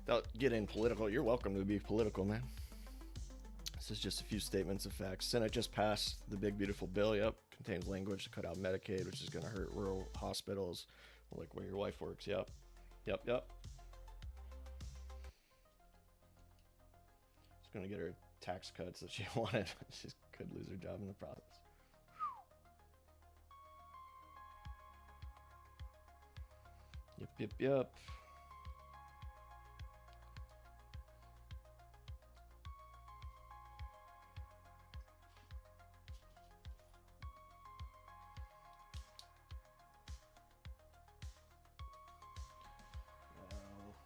[SPEAKER 1] without getting political, you're welcome to be political, man. This is just a few statements of facts. Senate just passed the big beautiful bill. Yep, contains language to cut out Medicaid, which is going to hurt rural hospitals, like where your wife works. Yep. It's going to get her tax cuts that she wanted. She could lose her job in the process. Yep.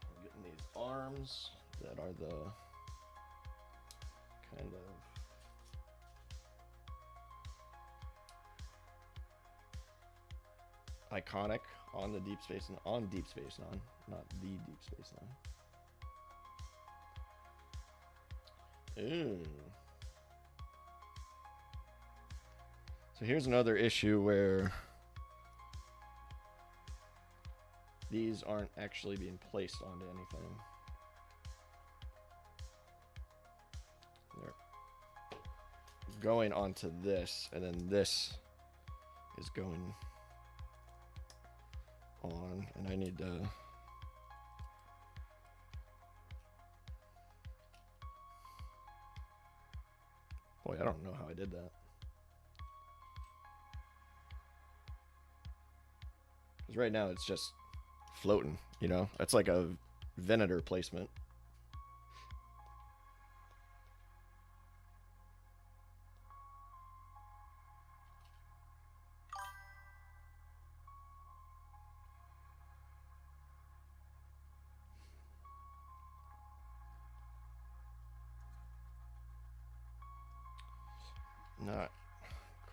[SPEAKER 1] We're getting these arms that are the kind of iconic on the Deep Space Nine, not the Deep Space Nine. Ooh. So here's another issue where these aren't actually being placed onto anything. They're going onto this, and then this is going on, and I need to boy, I don't know how I did that, because right now it's just floating, you know. That's like a Venator placement. Not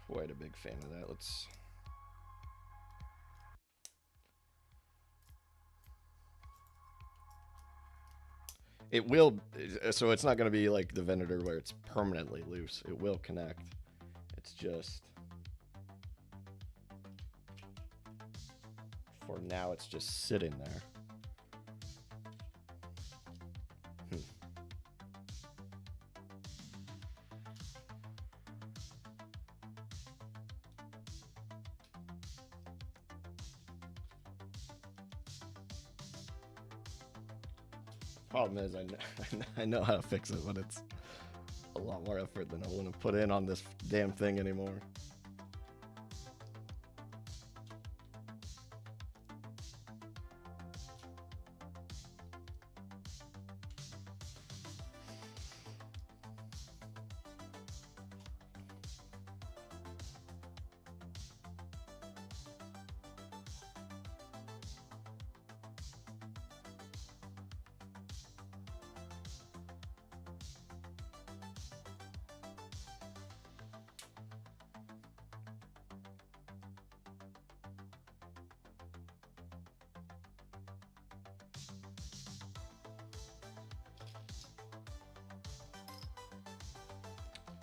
[SPEAKER 1] quite a big fan of that. Let's it will, so it's not going to be like the Venator where it's permanently loose. It will connect. It's just for now it's just sitting there. Problem is, I know how to fix it, but it's a lot more effort than I want to put in on this damn thing anymore.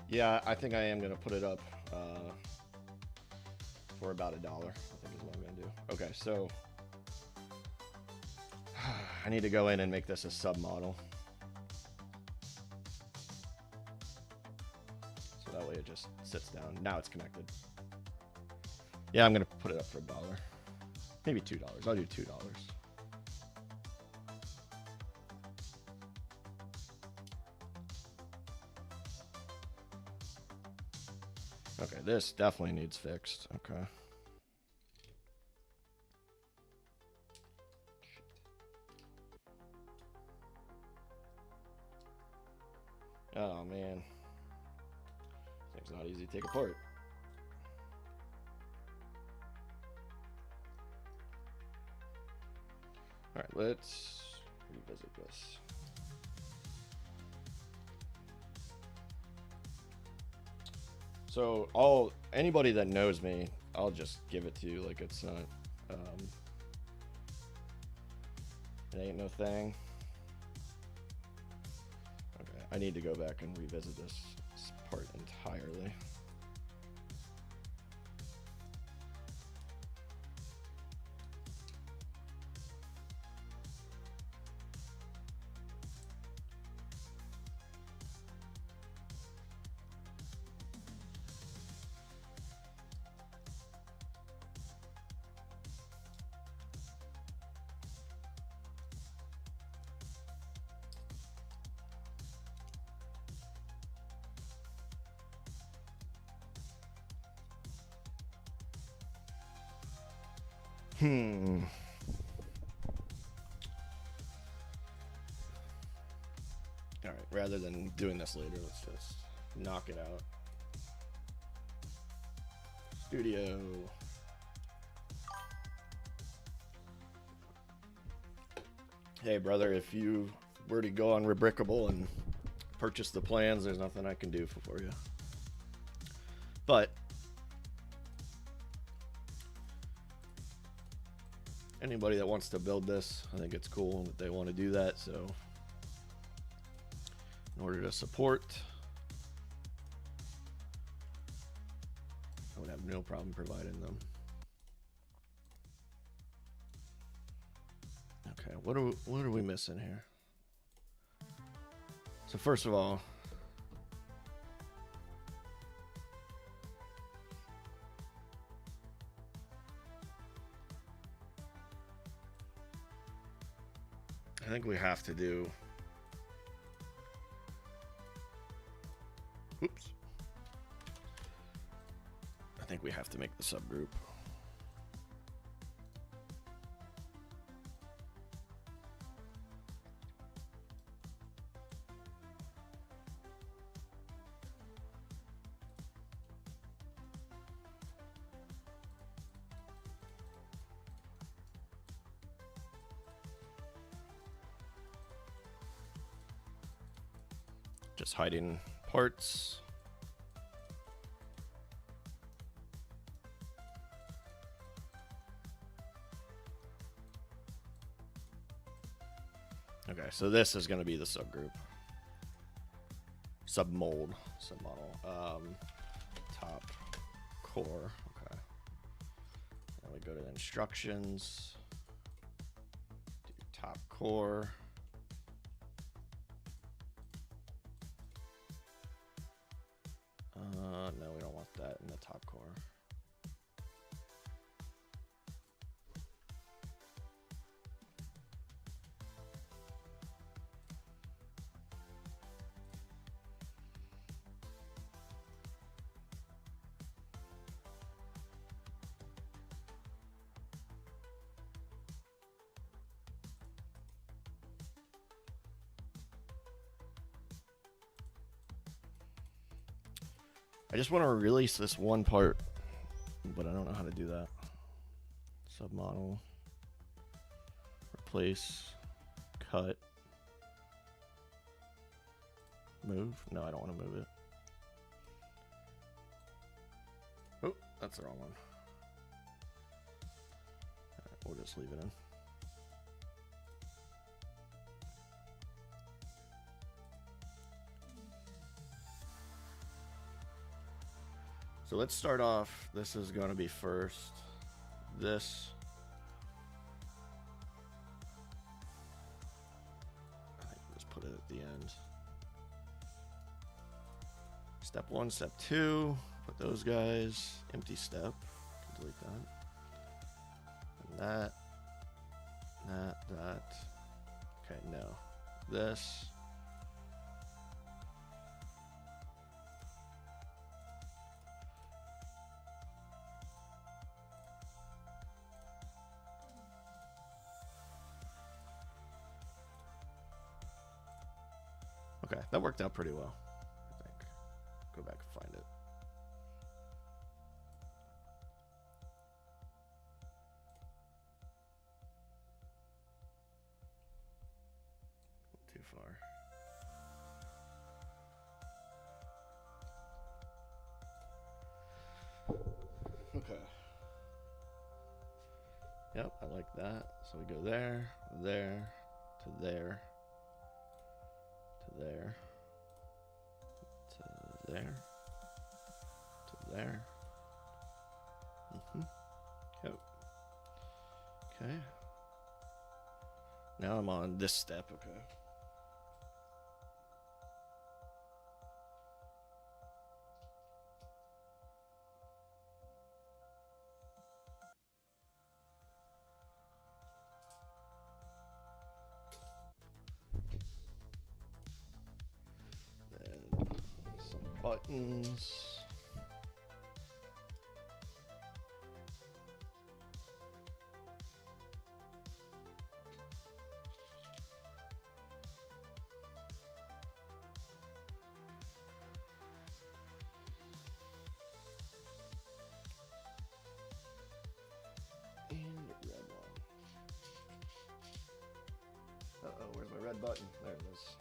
[SPEAKER 1] Yeah, I think I am going to put it up for about $1, I think is what I'm going to do. Okay, so I need to go in and make this a submodel. So that way it just sits down. Now it's connected. Yeah, I'm going to put it up for $1. Maybe $2. I'll do $2. Okay, this definitely needs fixed. Okay. Oh, man. Thing's not easy to take apart. All right, let's revisit this. So anybody that knows me, I'll just give it to you like it's not, it ain't no thing. Okay, I need to go back and revisit this part entirely. Hmm. All right, rather than doing this later, let's just knock it out. Studio. Hey, brother, if you were to go on Rebrickable and purchase the plans, there's nothing I can do for you. But anybody that wants to build this, I think it's cool that they want to do that. So in order to support, I would have no problem providing them. Okay, what are we missing here? So first of all, I think we have to do. Oops. I think we have to make the subgroup. Just hiding parts. Okay, so this is going to be the subgroup. Submold, submodel. Top core. Okay. Now we go to the instructions. Do top core. No, we don't want that in the top core. I just want to release this one part, but I don't know how to do that. Submodel, replace, cut, move. No, I don't want to move it. Oh, that's the wrong one. All right, we'll just leave it in. So let's start off. This is going to be first. This. I think we'll just put it at the end. Step 1, step 2. Put those guys. Empty step. Delete that. And that. That. Okay, no. This. Okay, that worked out pretty well, I think. Go back and find it. Too far. Okay. Yep, I like that. So we go there, there, to there. There, to there, to there. Yep. Okay. Now I'm on this step. Okay. Buttons. red button. There it is.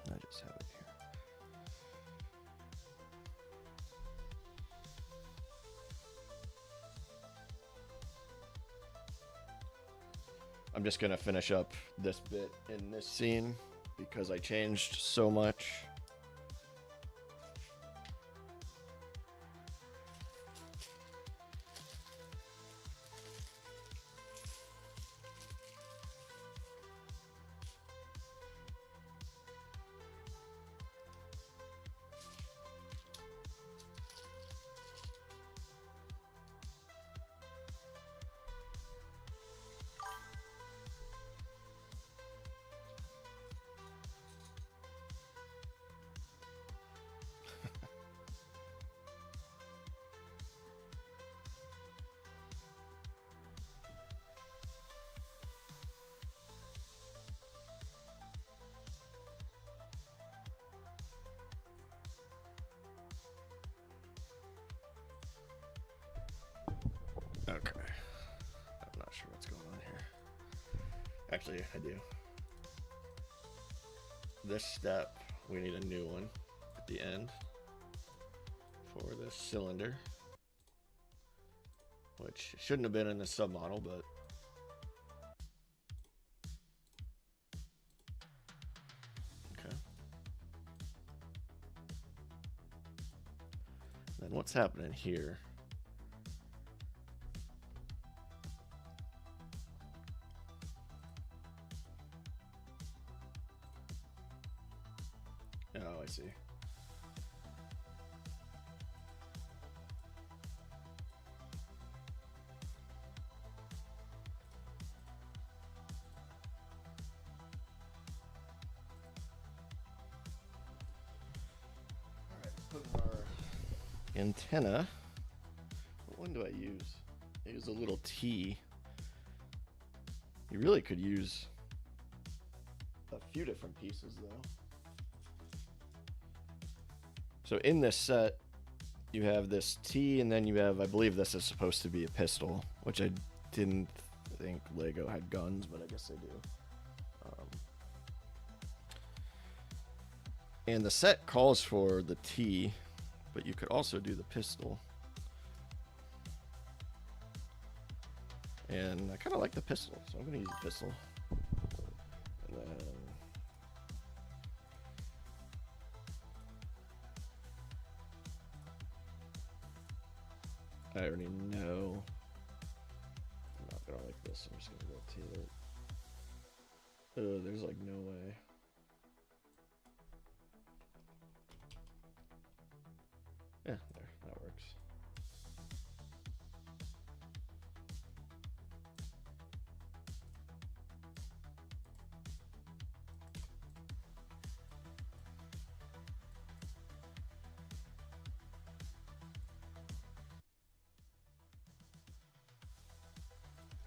[SPEAKER 1] I just have it here. I'm just gonna finish up this bit in this scene because I changed so much. Okay. I'm not sure what's going on here. Actually, I do. This step, we need a new one at the end for this cylinder, which shouldn't have been in the submodel, but okay. Then what's happening here? Oh, I see. Antenna. What one do I use? I use a little T. You really could use a few different pieces though. So in this set, you have this T, and then you have, I believe this is supposed to be a pistol, which I didn't think Lego had guns, but I guess they do. And the set calls for the T, but you could also do the pistol. And I kind of like the pistol, so I'm going to use the pistol. And then I already know I'm not going to like this, so I'm just going to go to it. Oh, there's like no way. Yeah, there, that works.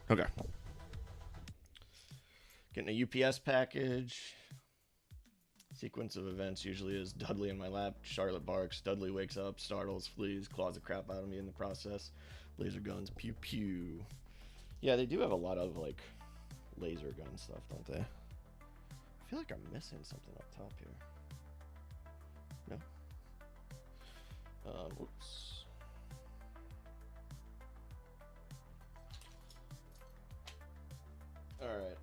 [SPEAKER 1] Okay. Getting a UPS package. Sequence of events usually is Dudley in my lap, Charlotte barks, Dudley wakes up, startles, flees, claws the crap out of me in the process. Laser guns, pew pew. Yeah, they do have a lot of like laser gun stuff, don't they? I feel like I'm missing something up top here. No? Oops. Alright.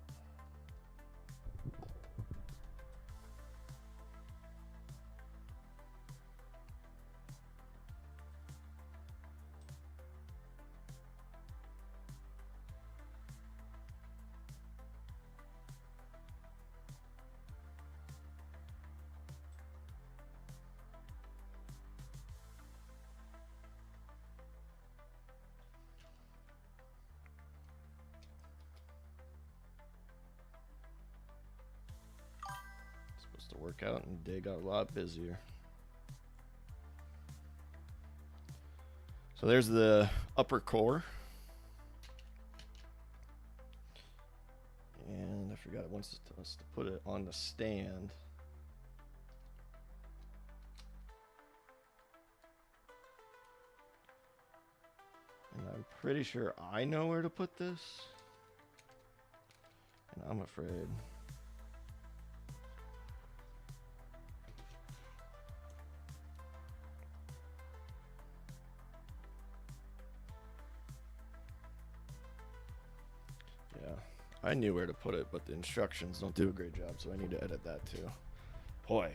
[SPEAKER 1] Supposed to work out, and day got a lot busier. So there's the upper core. And I forgot it wants us to put it on the stand. And I'm pretty sure I know where to put this. And I'm afraid I knew where to put it, but the instructions don't do a great job, so I need to edit that too. Boy.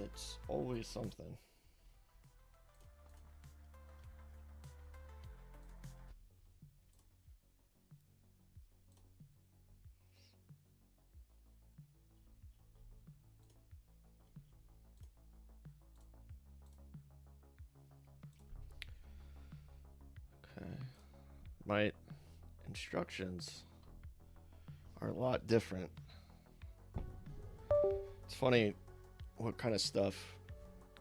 [SPEAKER 1] It's always something. Okay. My instructions are a lot different. It's funny what kind of stuff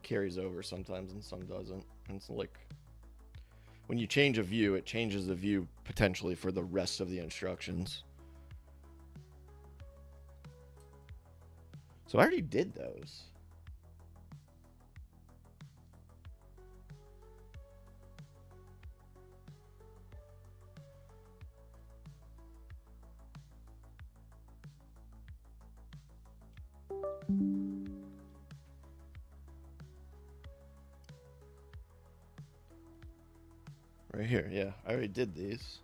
[SPEAKER 1] carries over sometimes and some doesn't. And it's like when you change a view, it changes the view potentially for the rest of the instructions. So I already did those. Right here, yeah, I already did these.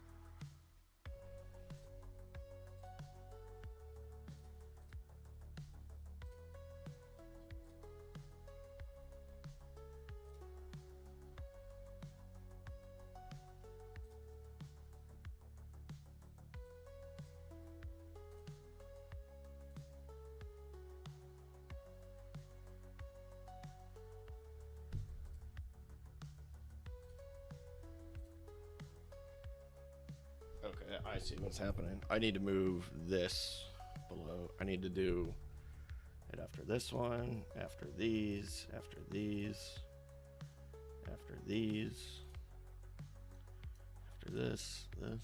[SPEAKER 1] Okay, I see what's happening. I need to move this below. I need to do it after this one, after these, after these, after these, after this, and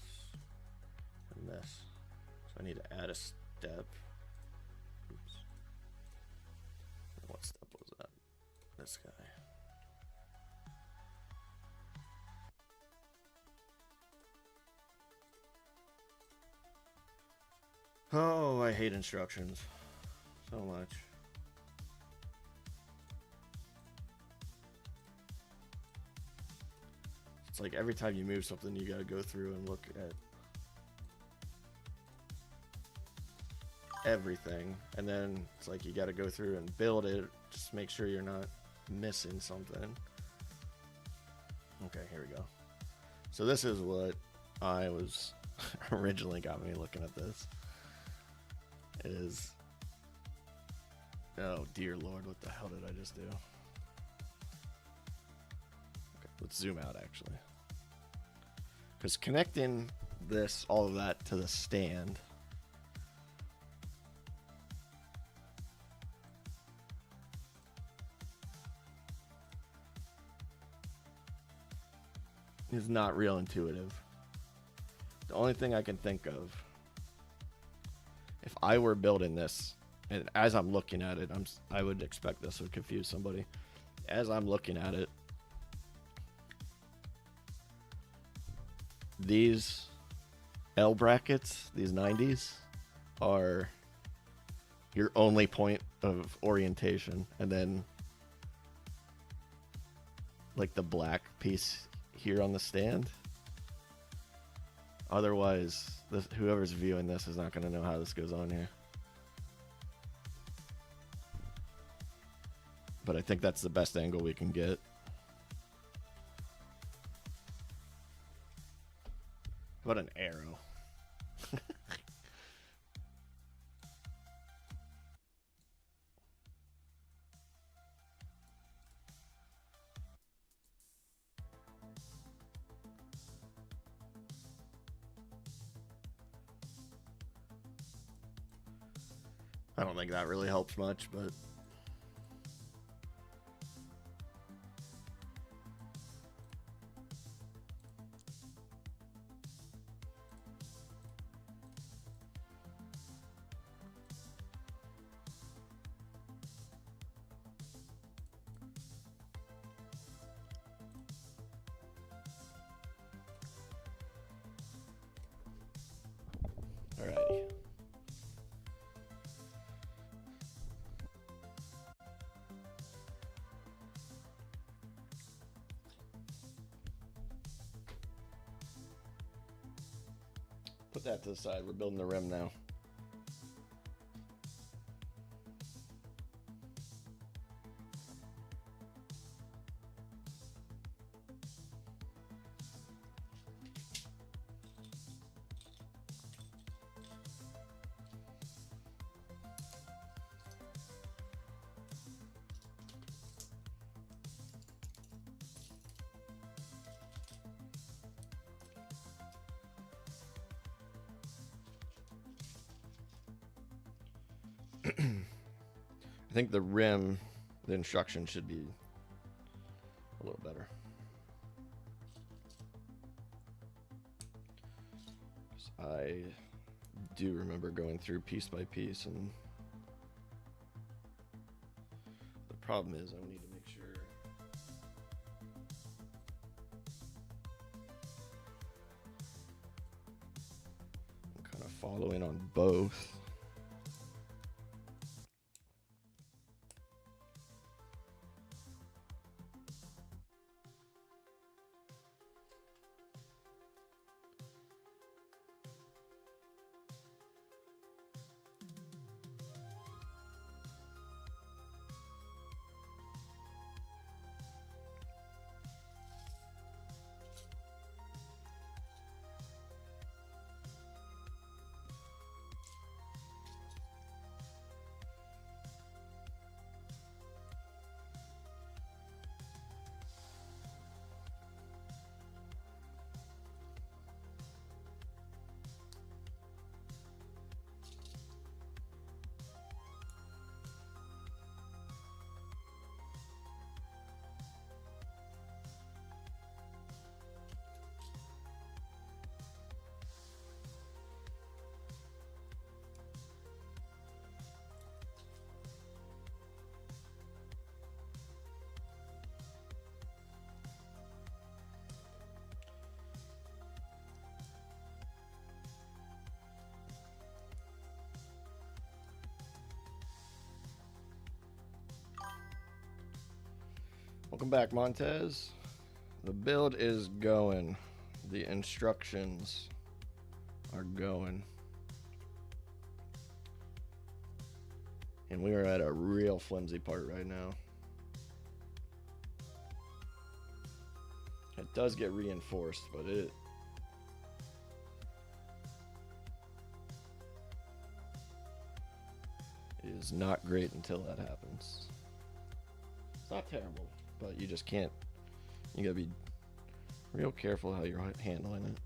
[SPEAKER 1] this. So I need to add a step. Oops. What step was that? This guy. Oh, I hate instructions so much. It's like every time you move something, you gotta go through and look at everything. And then it's like you gotta go through and build it, just make sure you're not missing something. Okay, here we go. So this is what I was originally got me looking at this. Is, oh dear Lord, what the hell did I just do? Okay, let's zoom out actually. Because connecting this, all of that to the stand is not real intuitive. The only thing I can think of, if I were building this, and as I'm looking at it, I would expect this would confuse somebody. As I'm looking at it, these L brackets, these 90s, are your only point of orientation. And then like the black piece here on the stand. Otherwise, whoever's viewing this is not going to know how this goes on here. But I think that's the best angle we can get. What an arrow. I don't think that really helps much, but alrighty. put that to the side. We're building the rim now. I think the rim, the instruction should be a little better. I do remember going through piece by piece, and the problem is I need to make sure I'm kind of following on both. Welcome back, Montez. The build is going. The instructions are going. And we are at a real flimsy part right now. It does get reinforced, but it is not great until that happens. It's not terrible, but you just can't. You gotta be real careful how you're handling it.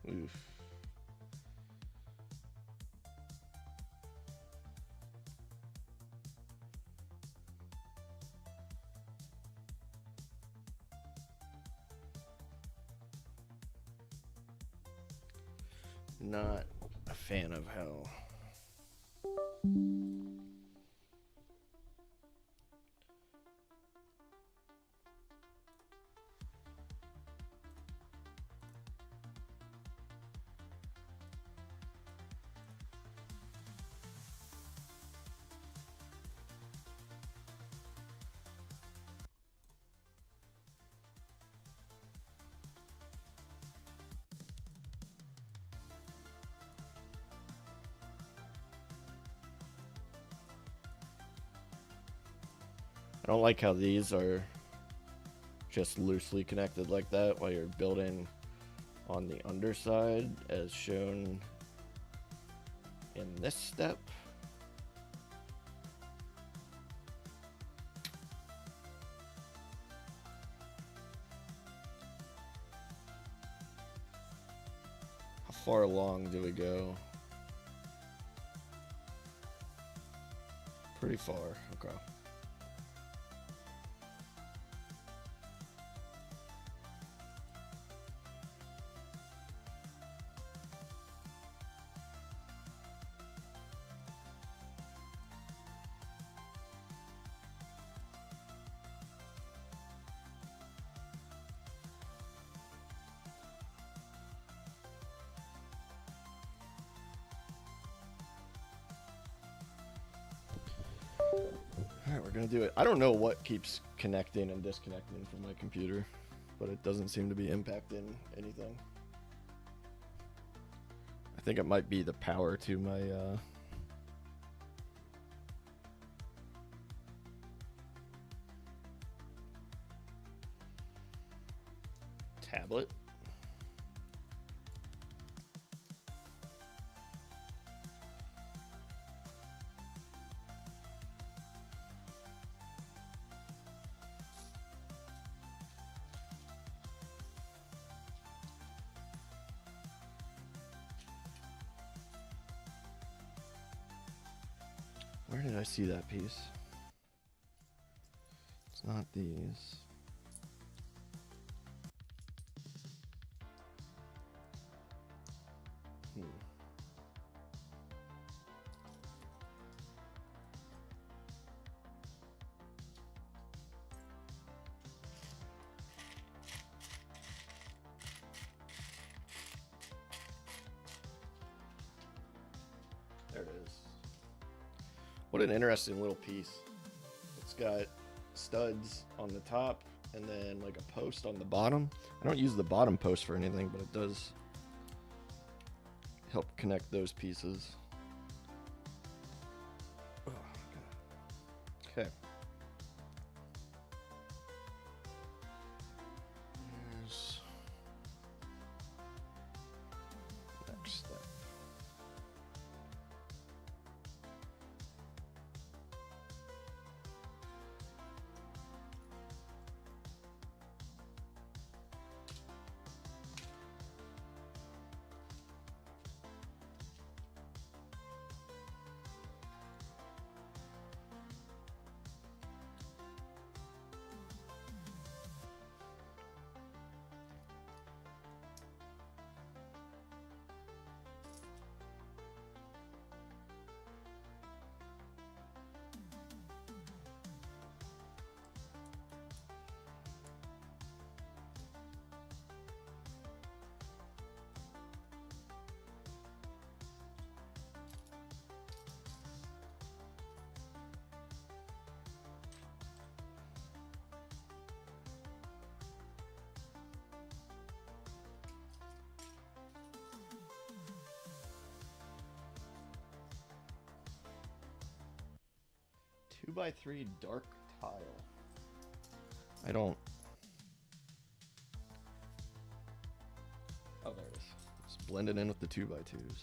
[SPEAKER 1] Oof. Not a fan of how don't like how these are just loosely connected like that while you're building on the underside as shown in this step. How far along do we go? Pretty far, okay. Alright, we're gonna do it. I don't know what keeps connecting and disconnecting from my computer, but it doesn't seem to be impacting anything. I think it might be the power to my tablet. Where did I see that piece? It's not these. There it is. What an interesting little piece. It's got studs on the top and then like a post on the bottom. I don't use the bottom post for anything, but it does help connect those pieces. Okay. Here's next step. Two by 3 dark tile. I don't. Oh, there it is. Just blend it in with the 2 by 2s.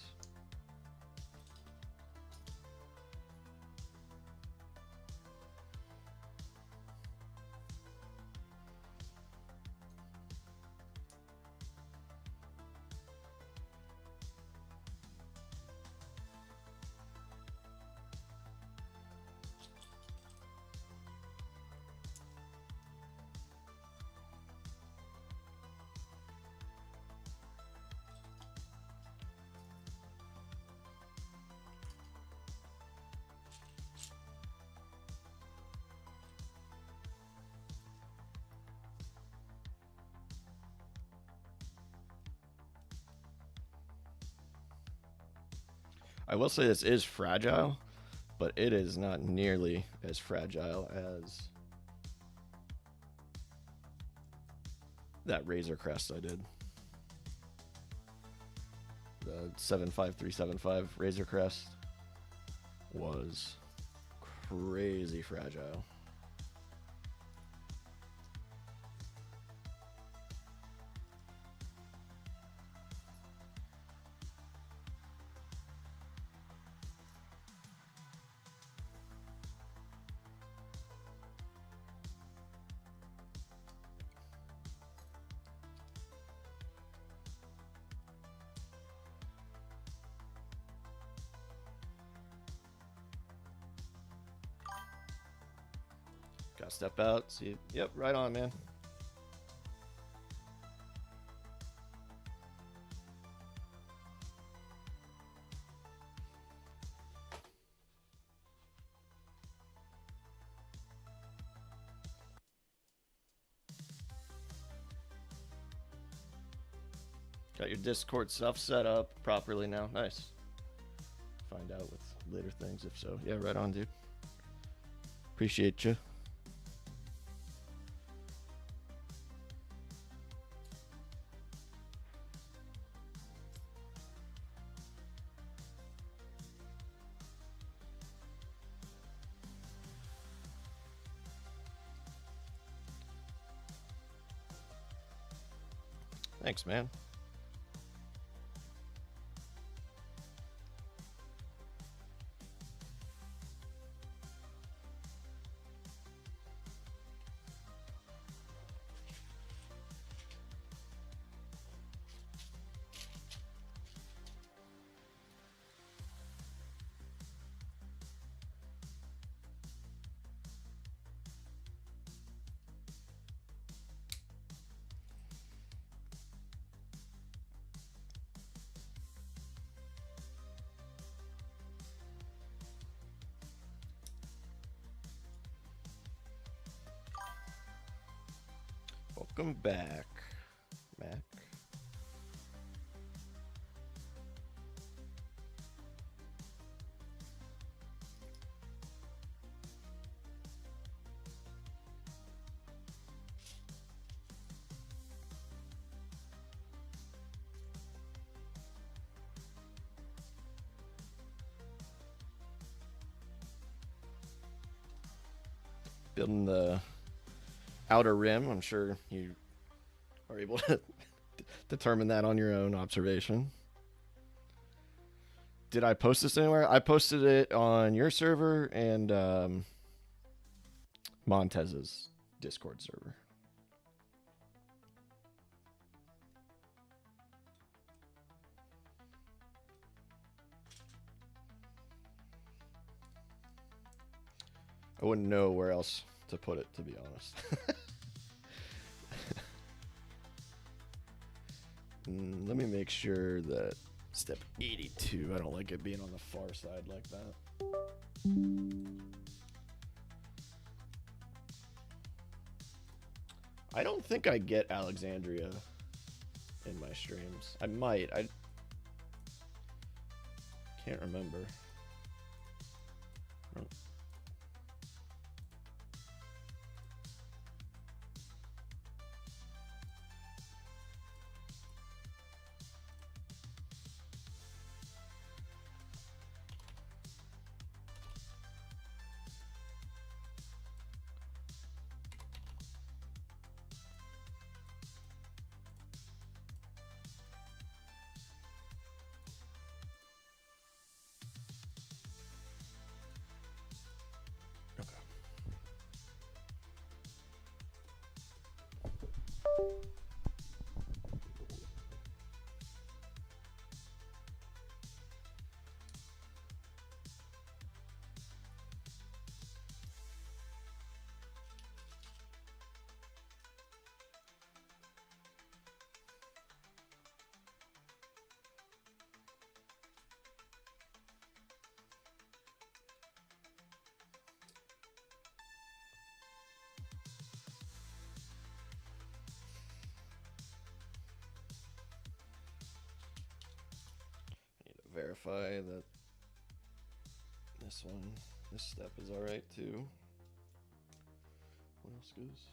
[SPEAKER 1] I will say this is fragile, but it is not nearly as fragile as that Razor Crest I did. The 75375 Razor Crest was crazy fragile. Gotta step out. See. Yep, right on, man. Got your Discord stuff set up properly now. Nice. Find out with later things if so. Yeah, right on, dude. Appreciate you. Thanks, man. Welcome back, Mac. Building the outer rim. I'm sure you are able to determine that on your own observation. Did I post this anywhere? I posted it on your server and Montez's Discord server. I wouldn't know where else to put it, to be honest. Let me make sure that step 82, I don't like it being on the far side like that. I don't think I get Alexandria in my streams. I might. I can't remember. Verify that this step is all right too. What else goes?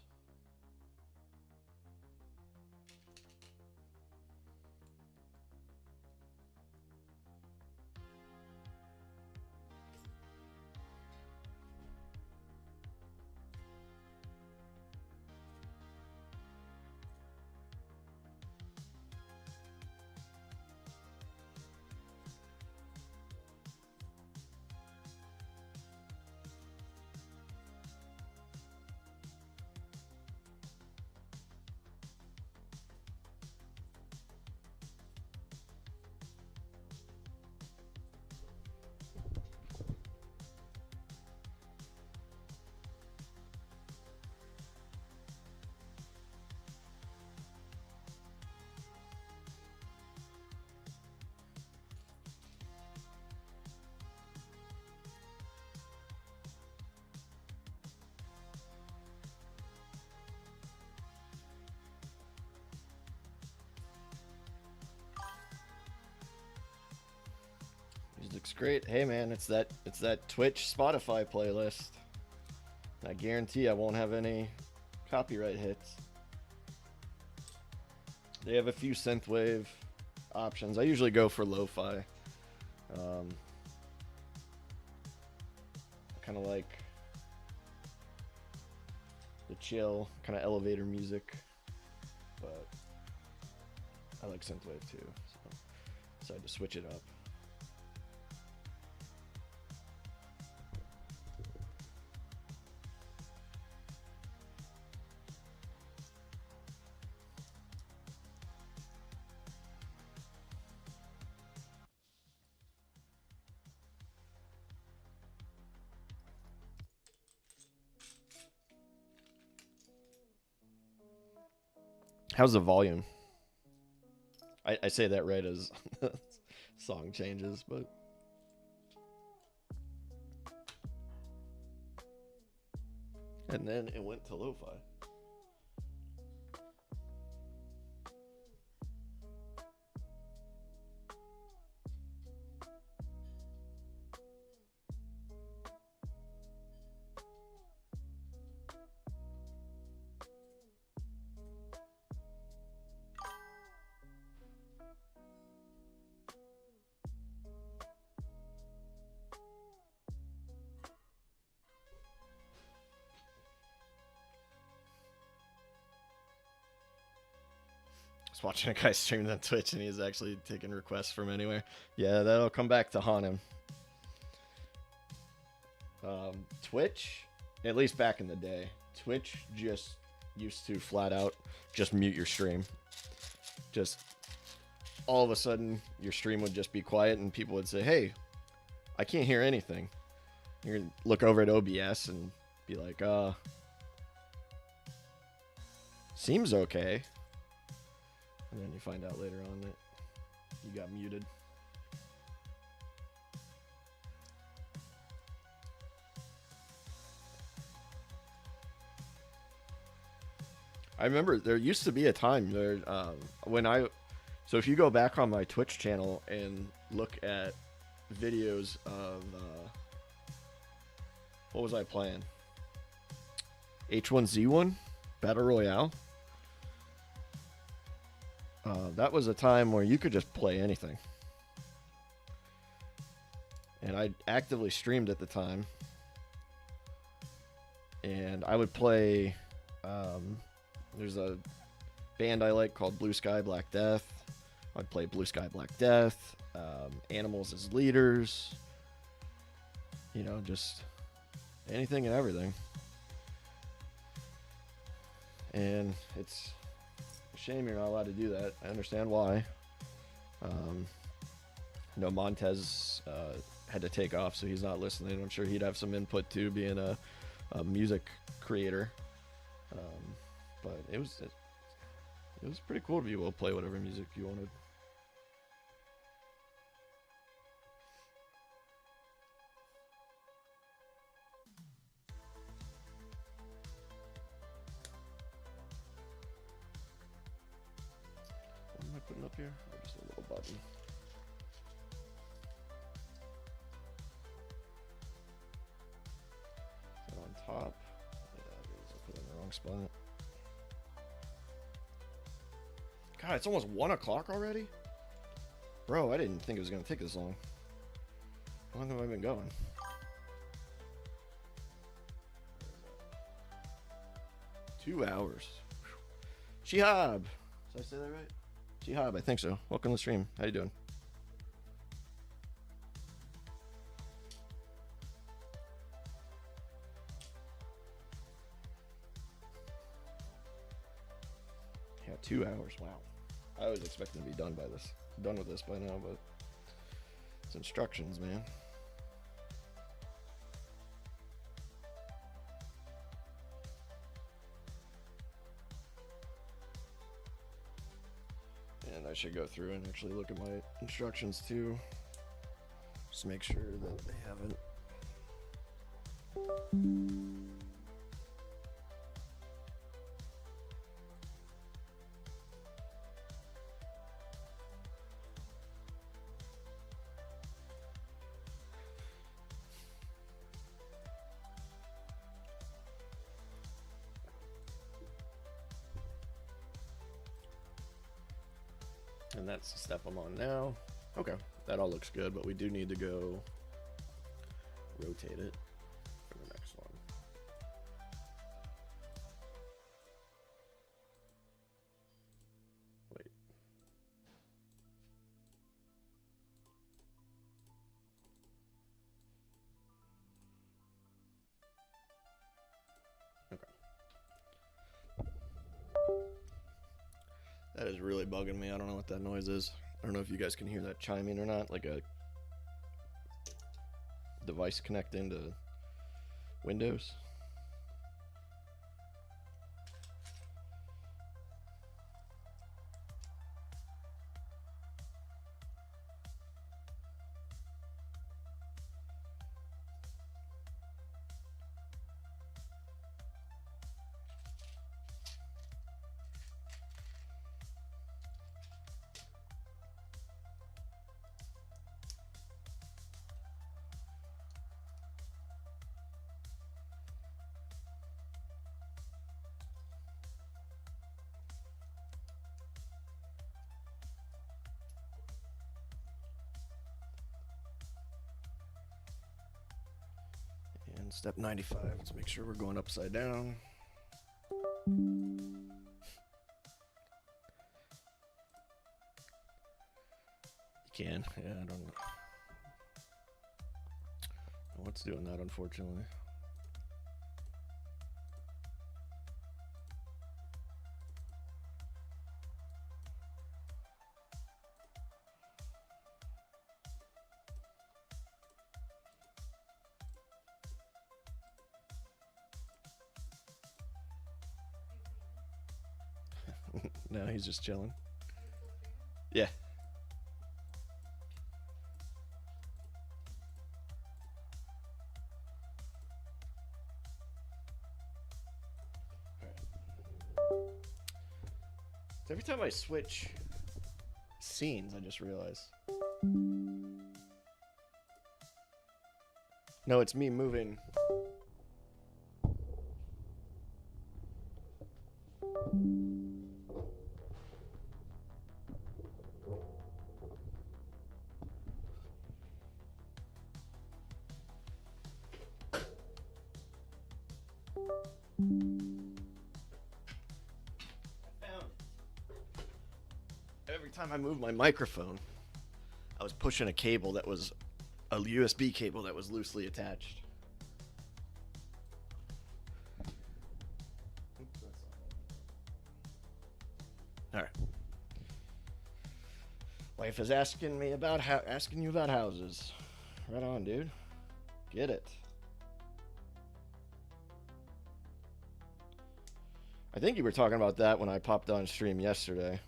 [SPEAKER 1] Music's great. Hey man, it's that Twitch Spotify playlist. I guarantee I won't have any copyright hits. They have a few synthwave options. I usually go for lo-fi. Kind of like the chill, kind of elevator music, but I like synthwave too, so decided to switch it up. How's the volume? I say that right as song changes, but and then it went to lo-fi. Watching a guy streaming on Twitch and he's actually taking requests from anywhere. Yeah, that'll come back to haunt him. Twitch, at least back in the day, Twitch just used to flat out just mute your stream. Just all of a sudden your stream would just be quiet and people would say, hey, I can't hear anything. You're gonna look over at OBS and be like, seems okay. And then you find out later on that you got muted. I remember there used to be a time there so if you go back on my Twitch channel and look at videos of what was I playing? H1Z1 Battle Royale. That was a time where you could just play anything. And I actively streamed at the time. And I would play, there's a band I like called Blue Sky Black Death. I'd play Blue Sky Black Death, Animals as Leaders, you know, just anything and everything. And it's shame you're not allowed to do that. I understand why. No, Montez had to take off, so he's not listening. I'm sure he'd have some input too, being a music creator. But it was pretty cool to be able to play whatever music you wanted. Putting up here, or just a little button. Is that on top? Yeah, I put it in the wrong spot. God, it's almost 1 o'clock already? Bro, I didn't think it was gonna take this long. How long have I been going? Two hours. Shihab! Did I say that right? Jihab, I think so. Welcome to the stream. How you doing? Yeah, 2 hours. Wow. I was expecting to be done with this by now, but it's instructions, man. I should go through and actually look at my instructions too. Just make sure that they haven't. And that's the step I'm on now. Okay, that all looks good, but we do need to go rotate it for the next one. Wait. Okay. That is really bugging me. I don't know what that noise is. I don't know if you guys can hear that chiming or not, like a device connecting to Windows. And step 95, let's make sure we're going upside down. You can, yeah, I don't know what's doing that, unfortunately. No, he's just chilling. Yeah. Every time I switch scenes, I just realize. No, it's me moving. Every time I moved my microphone, I was pushing a cable that was a USB cable that was loosely attached. All right. Wife is asking you about houses. Right on, dude. Get it. I think you were talking about that when I popped on stream yesterday.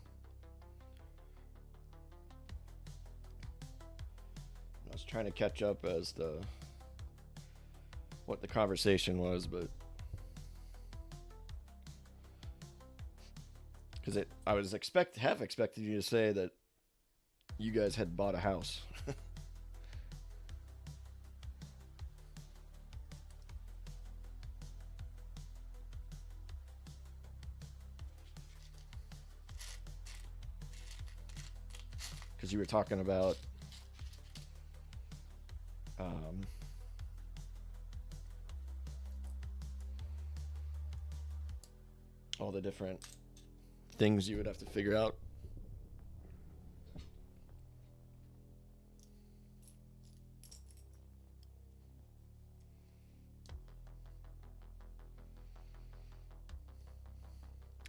[SPEAKER 1] I was trying to catch up as to what the conversation was, but because I was half expected you to say that you guys had bought a house. Because you were talking about all the different things you would have to figure out.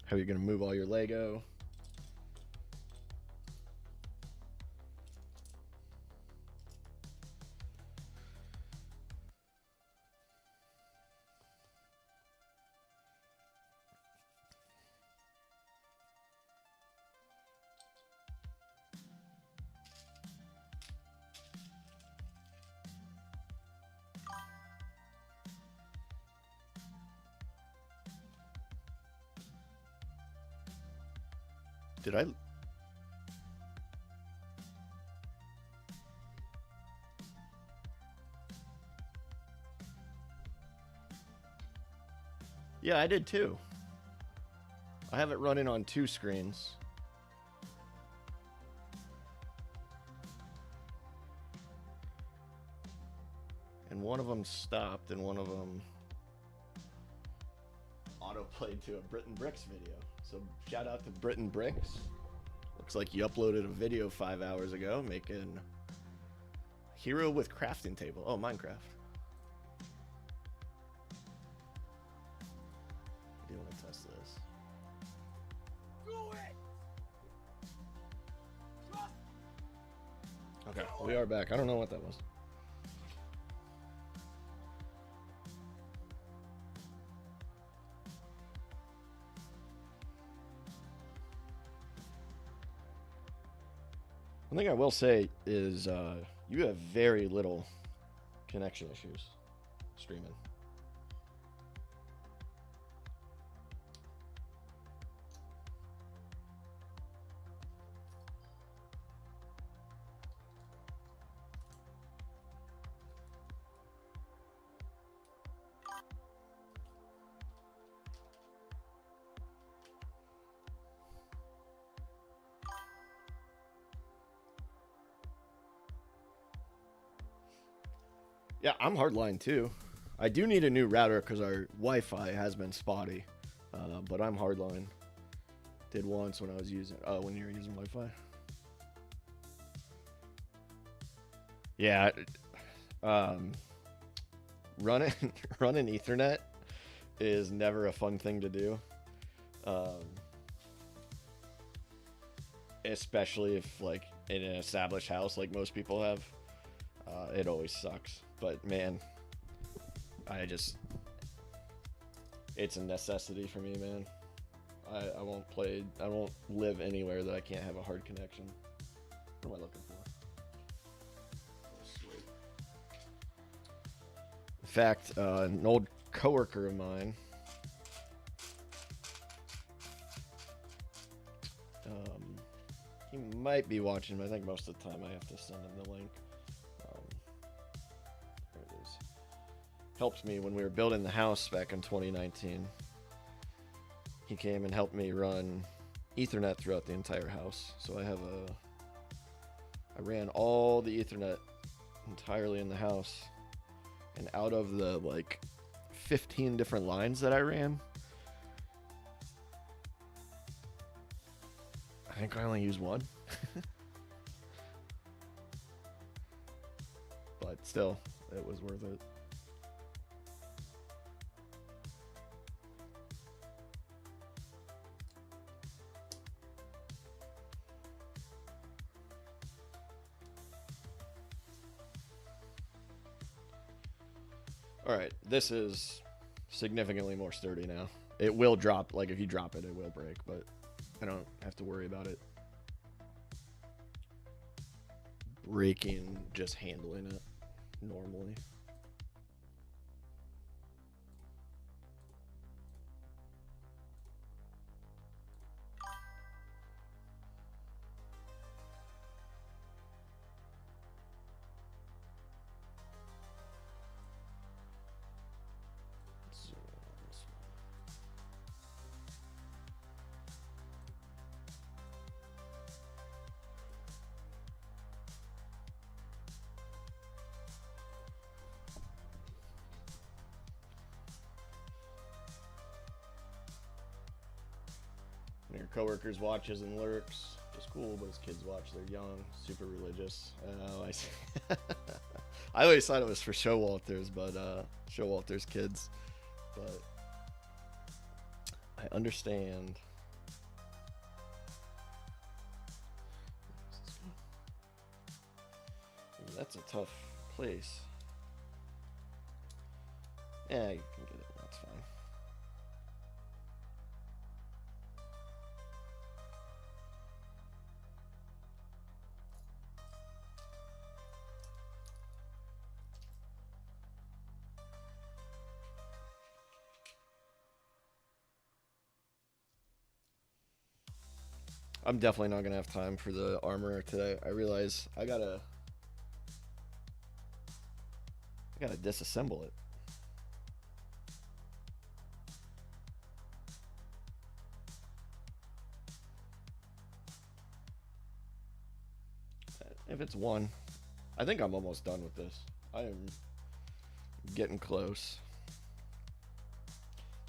[SPEAKER 1] How you're going to move all your Lego. Did I? Yeah, I did too. I have it running on 2 screens. and one of them stopped, and one of them auto-played to a Britain Bricks video. So shout out to Britain Bricks. Looks like you uploaded a video 5 hours ago making hero with crafting table. Oh, Minecraft. I do want to test this. Okay, we are back. I don't know what that was. One thing I will say is you have very little connection issues streaming. Yeah, I'm hardline too. I do need a new router because our Wi-Fi has been spotty, but I'm hardline. Did once when I was using when you were using Wi-Fi. Yeah, running running Ethernet is never a fun thing to do, especially if like in an established house like most people have. It always sucks. But man, it's a necessity for me, man. I won't live anywhere that I can't have a hard connection. What am I looking for? Oh, sweet. In fact, an old coworker of mine, he might be watching, but I think most of the time I have to send him the link. Helped me when we were building the house back in 2019. He came and helped me run Ethernet throughout the entire house. So I ran all the Ethernet entirely in the house. And out of the like 15 different lines that I ran, I think I only used one. But still, it was worth it. Alright, this is significantly more sturdy now. It will drop, like if you drop it, it will break, but I don't have to worry about it breaking just handling it normally. Your coworkers watches and lurks. It's cool, but his kids watch. They're young, super religious. I always thought it was for Showalters, but Showalter's kids. But I understand. That's a tough place. Yeah, you can get it. That's fine. I'm definitely not gonna have time for the armor today. I realize I gotta disassemble it. If it's one, I think I'm almost done with this. I am Getting close.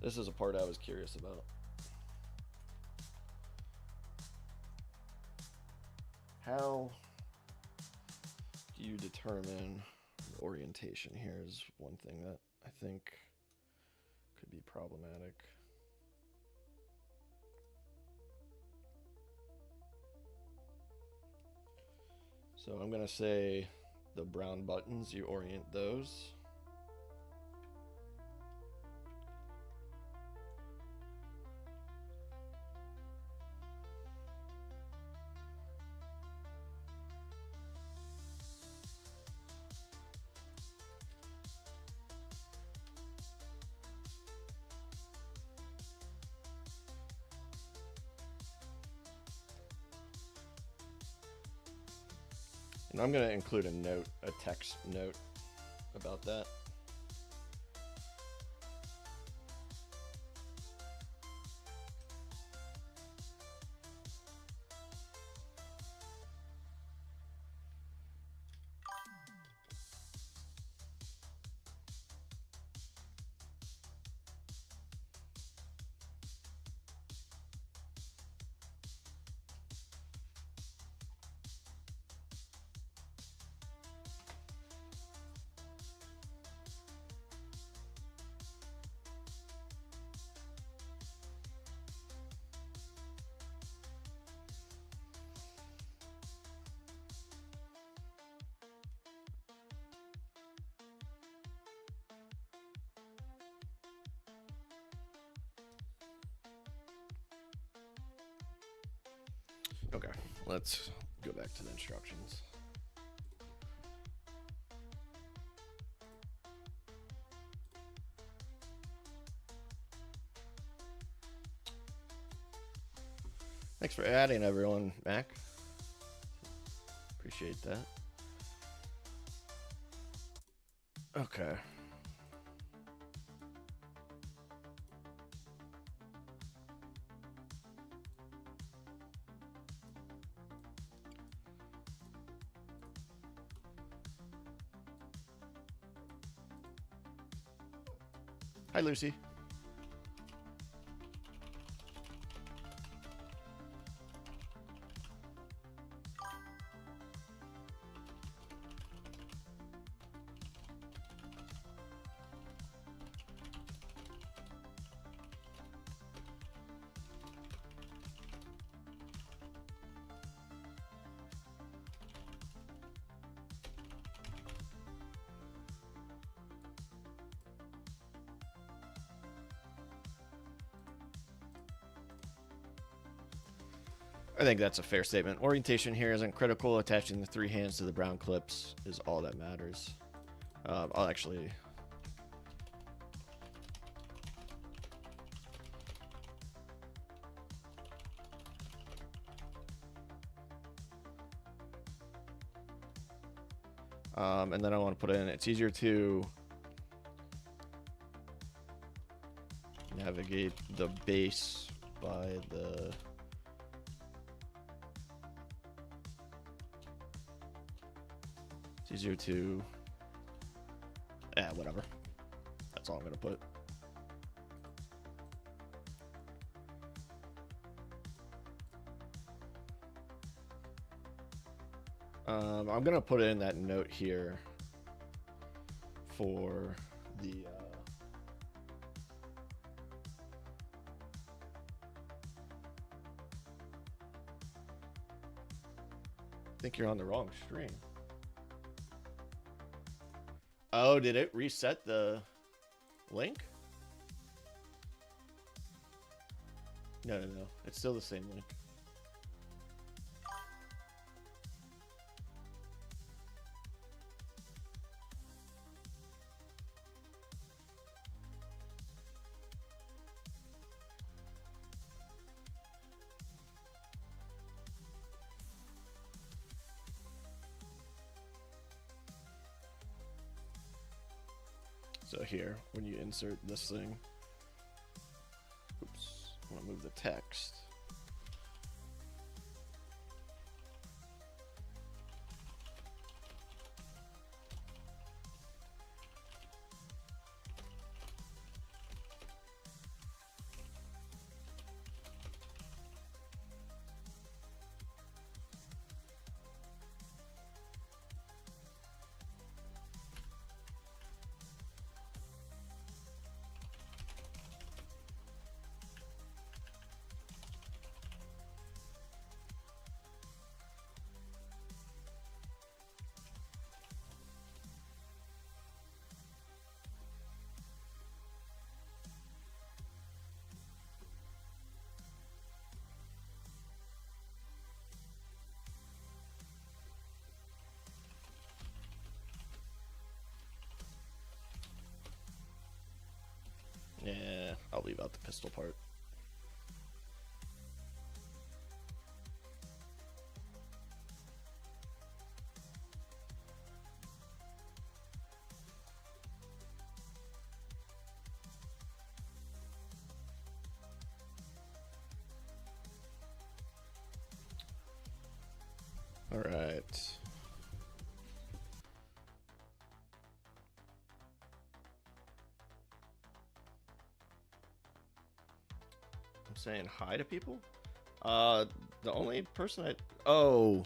[SPEAKER 1] This is a part I was curious about. How do you determine the orientation? Here is one thing that I think could be problematic. So I'm going to say the brown buttons, you orient those. And I'm going to include a note, a text note about that. Okay, let's go back to the instructions. Thanks for adding, everyone, Mac. Appreciate that. Okay. Hi, Lucy. I think that's a fair statement. Orientation here isn't critical. Attaching the 3 hands to the brown clips is all that matters. I'll actually... and then I want to put in, it's easier to navigate the base by the... It's easier to... whatever. That's all I'm going to put. I'm going to put in that note here for the... I think you're on the wrong stream. Oh, did it reset the link? No. It's still the same link. So here, when you insert this thing, oops, I want to move the text. pistol part. All right. I'm saying hi to people? The only person oh.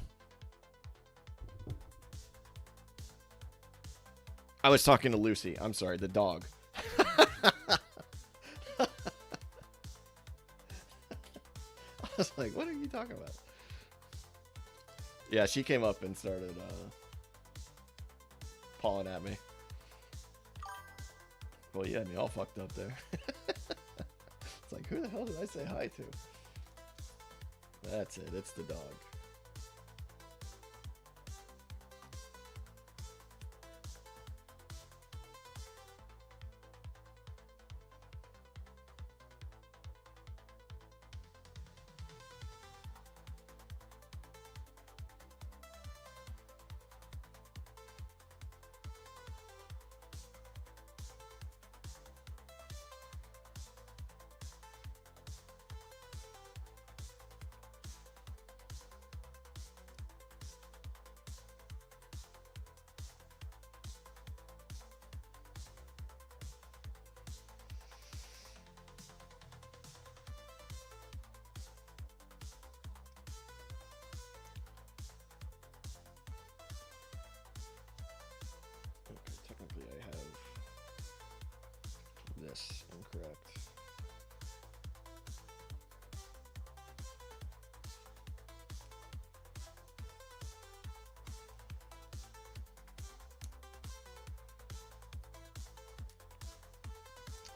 [SPEAKER 1] I was talking to Lucy. I'm sorry, the dog. I was like, what are you talking about? Yeah, she came up and started pawing at me. Well, you had me all fucked up there. It's like, who the hell did I say hi to? That's it. It's the dog. Technically, I have this incorrect.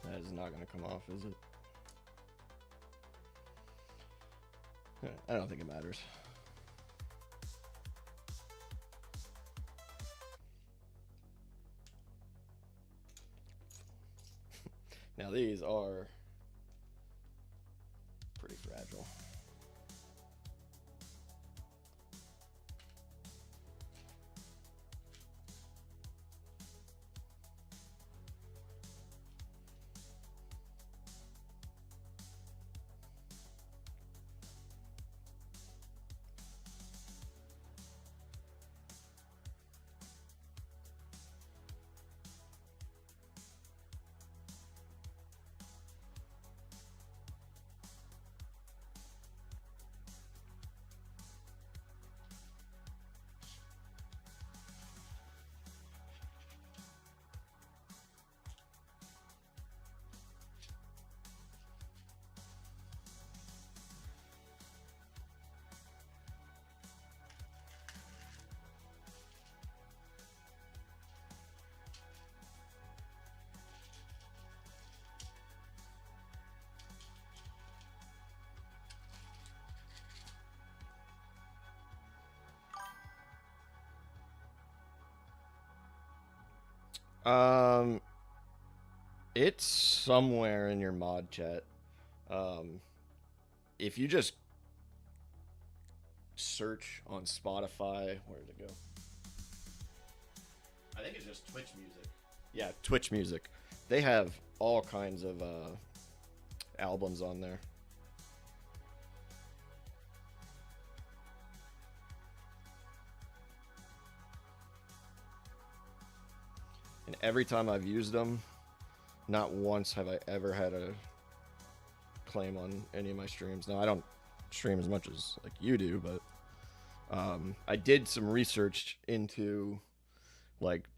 [SPEAKER 1] That is not going to come off, is it? I don't think it matters. Now these are pretty fragile. Um, it's somewhere in your mod chat. If you just search on Spotify, where did it go? I think it's just Twitch music. Yeah, Twitch music. They have all kinds of albums on there. And every time I've used them, not once have I ever had a claim on any of my streams. Now, I don't stream as much as like you do, but I did some research into, like,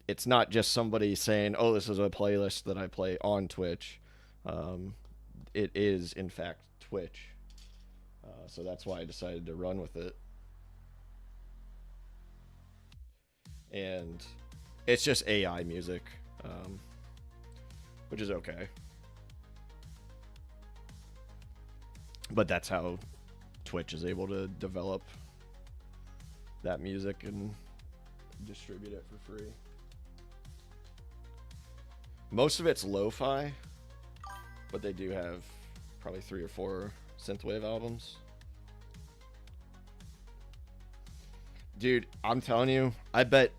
[SPEAKER 1] it's not just somebody saying, oh, this is a playlist that I play on Twitch. It is, in fact, Twitch. So that's why I decided to run with it. And it's just AI music, which is okay. But that's how Twitch is able to develop that music and distribute it for free. Most of it's lo-fi, but they do have probably 3 or 4 synthwave albums. Dude, I'm telling you, I bet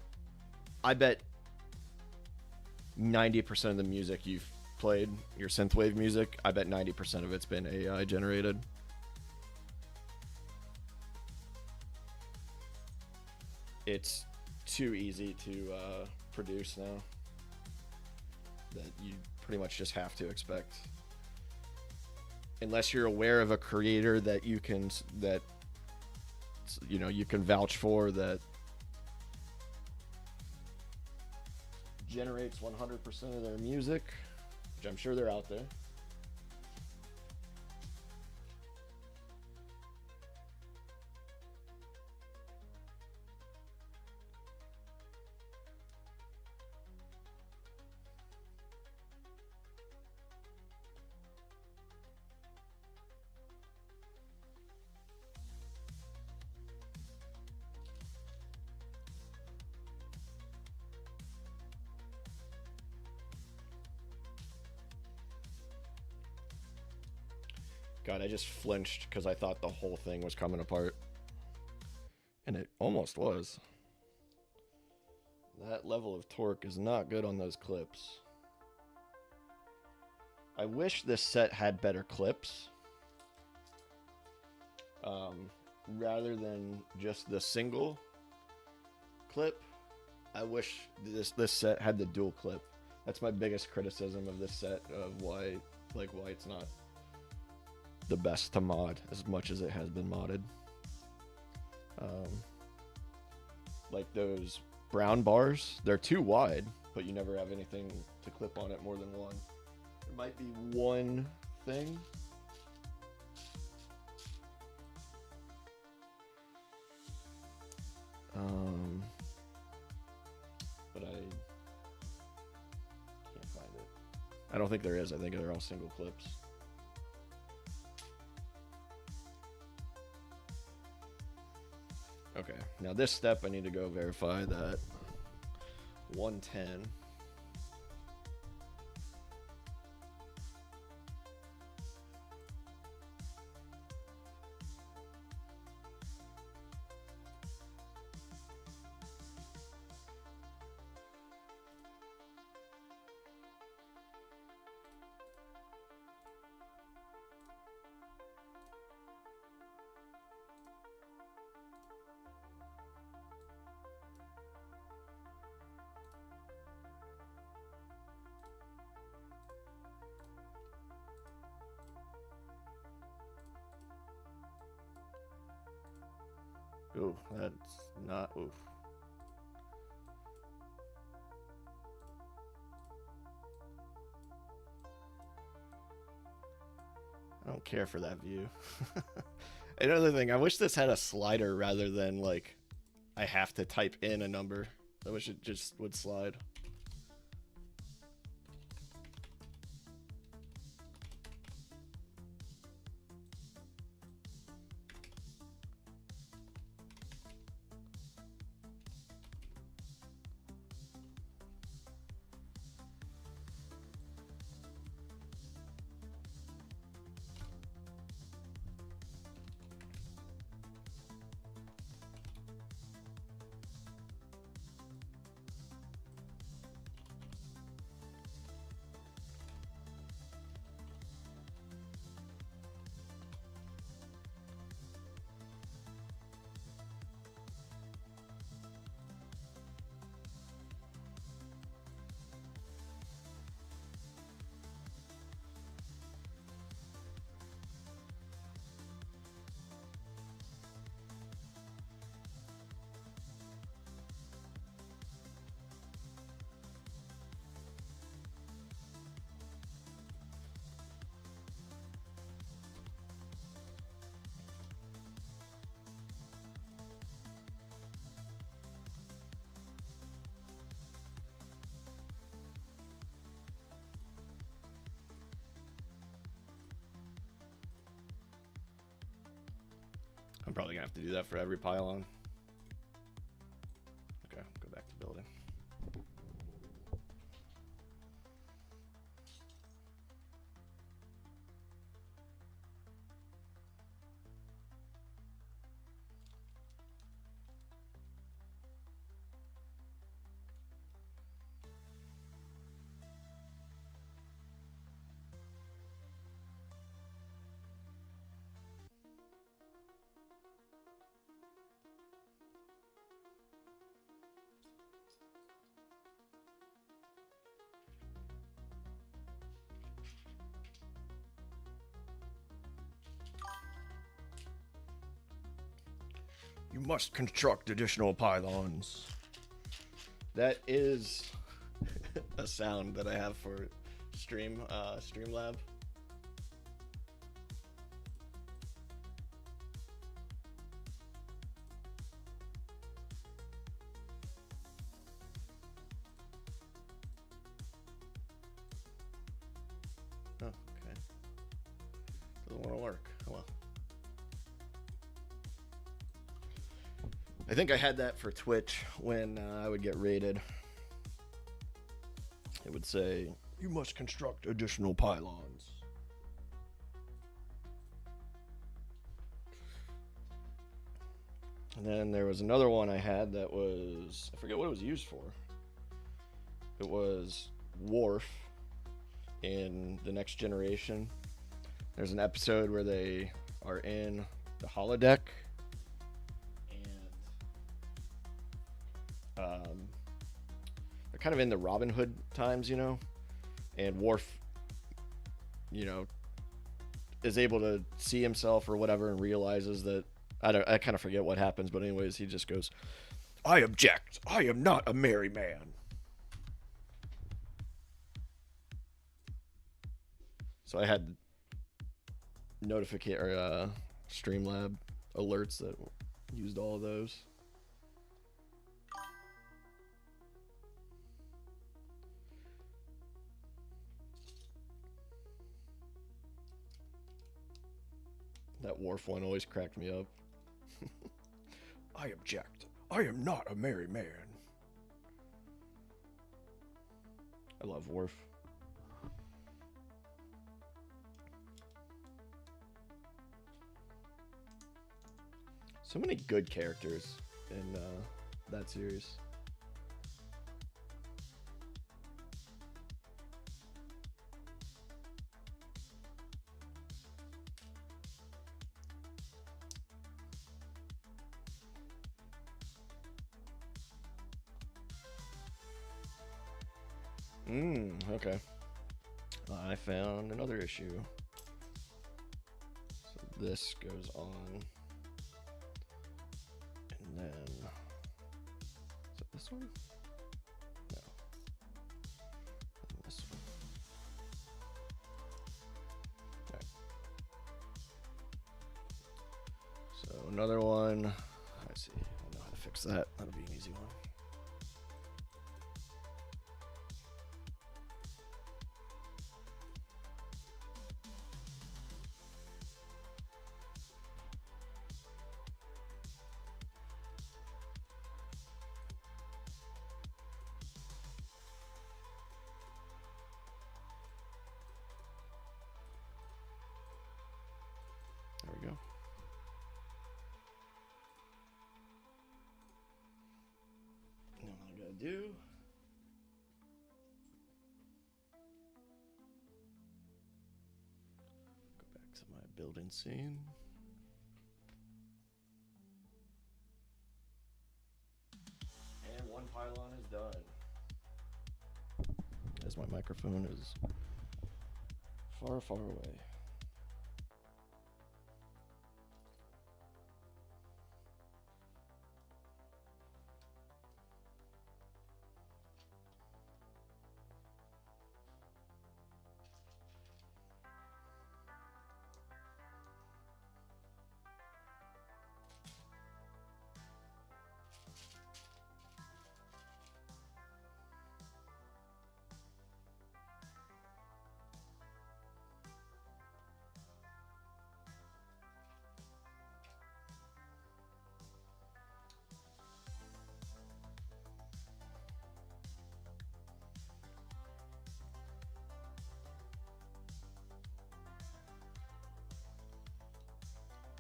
[SPEAKER 1] 90% of the music you've played, your synthwave music, I bet 90% of it's been AI generated. It's too easy to produce now that you pretty much just have to expect, unless you're aware of a creator that you can vouch for, that generates 100% of their music, which I'm sure they're out there. God, I just flinched because I thought the whole thing was coming apart. And it almost was. That level of torque is not good on those clips. I wish this set had better clips. Rather than just the single clip, I wish this set had the dual clip. That's my biggest criticism of this set, of why it's not the best to mod as much as it has been modded. Like those brown bars, they're too wide, but you never have anything to clip on it more than one. There might be one thing. But I can't find it. I don't think there is. I think they're all single clips. Okay, now this step I need to go verify that 110 Ooh, that's not, oof. I don't care for that view. Another thing, I wish this had a slider rather than like I have to type in a number. I wish it just would slide. I'm probably gonna have to do that for every pylon. Okay, go back to building. You must construct additional pylons. That is a sound that I have for Streamlab. Oh, okay. Doesn't want to work. Oh well. I think I had that for Twitch when I would get raided. It would say, you must construct additional pylons. And then there was another one I had that was, I forget what it was used for. It was Worf in The Next Generation. There's an episode where they are in the holodeck. They're kind of in the Robin Hood times, you know, and Worf, you know, is able to see himself or whatever and realizes that, I kind of forget what happens, but anyways, he just goes, I object. I am not a merry man. So I had Streamlab alerts that used all of those. That Worf one always cracked me up. I object. I am not a merry man. I love Worf. So many good characters in that series. Okay. I found another issue. So this goes on. And then... Is it this one? No. And this one. Okay. So another one. I see. I know how to fix that. That'll be an easy one. There we go. Now what I gotta do, go back to my building scene. And one pylon is done. As my microphone is far, far away.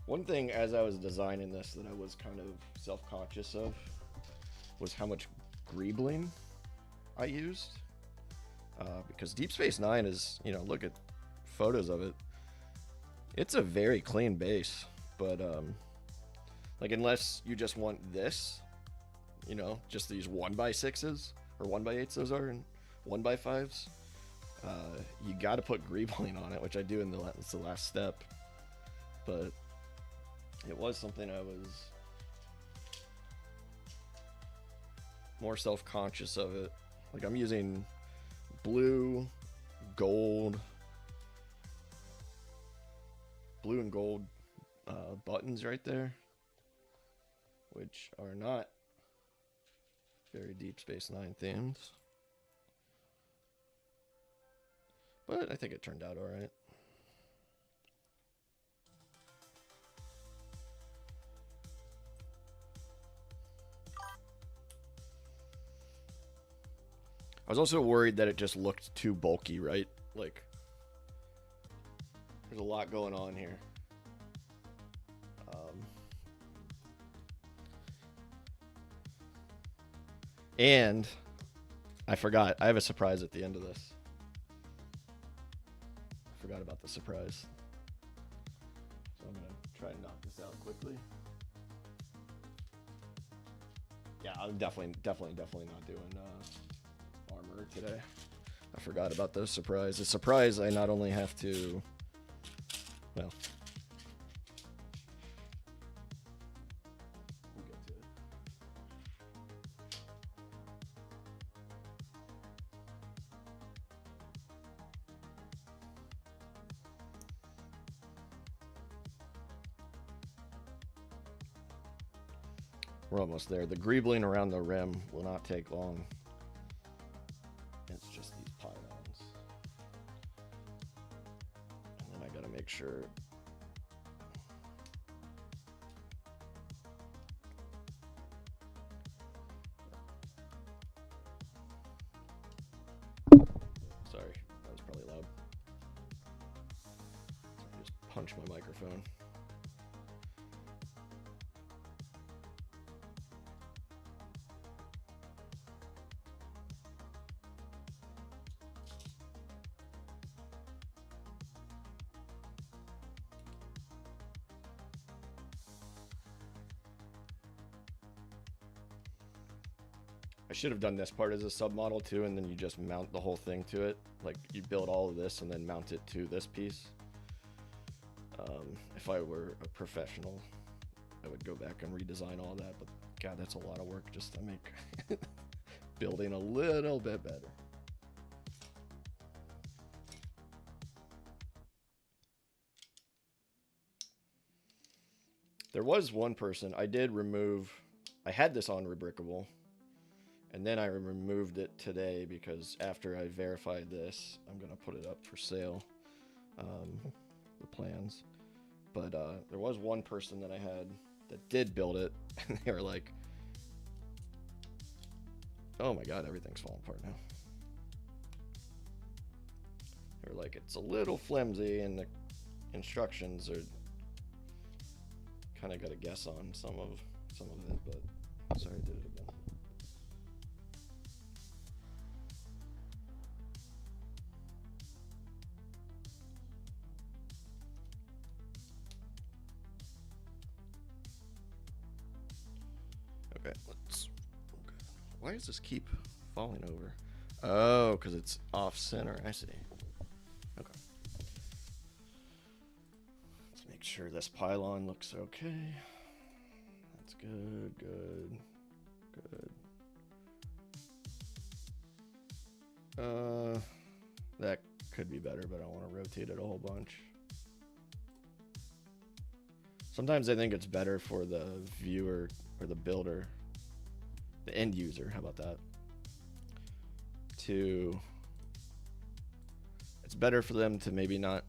[SPEAKER 1] One thing as I was designing this that I was kind of self-conscious of was how much greebling I used. Because Deep Space Nine is, you know, look at photos of it. It's a very clean base, but like unless you just want this, you know, just these 1x6s or 1x8s those are, and 1x5s, you got to put greebling on it, which I do in it's the last step. But it was something I was more self-conscious of it. Like I'm using blue, gold, blue and gold buttons right there, which are not very Deep Space Nine themed. But I think it turned out all right. I was also worried that it just looked too bulky, right? Like, there's a lot going on here. And I forgot. I have a surprise at the end of this. I forgot about the surprise. So I'm going to try and knock this out quickly. Yeah, I'm definitely not doing armor today. I forgot about the surprise. The surprise, I not only have to, well, we'll get to it. We're almost there. The greebling around the rim will not take long. It's just these pylons. And then I gotta make sure. Sorry, that was probably loud. I just punched my microphone. I should have done this part as a submodel too, and then you just mount the whole thing to it. Like you build all of this and then mount it to this piece. If I were a professional, I would go back and redesign all that, but God, that's a lot of work just to make building a little bit better. There was one person I did remove. I had this on Rebrickable, and then I removed it today because after I verified this, I'm gonna put it up for sale. The plans. But there was one person that I had that did build it, and they were like, oh my God, everything's falling apart now. They were like, it's a little flimsy, and the instructions are kind of got to guess on some of it, but sorry, I did it again. Okay, why does this keep falling over? Oh, because it's off center. I see. Okay. Let's make sure this pylon looks okay. That's good, good, good. That could be better, but I want to rotate it a whole bunch. Sometimes I think it's better for the viewer or the builder, the end user, how about that? It's better for them to maybe not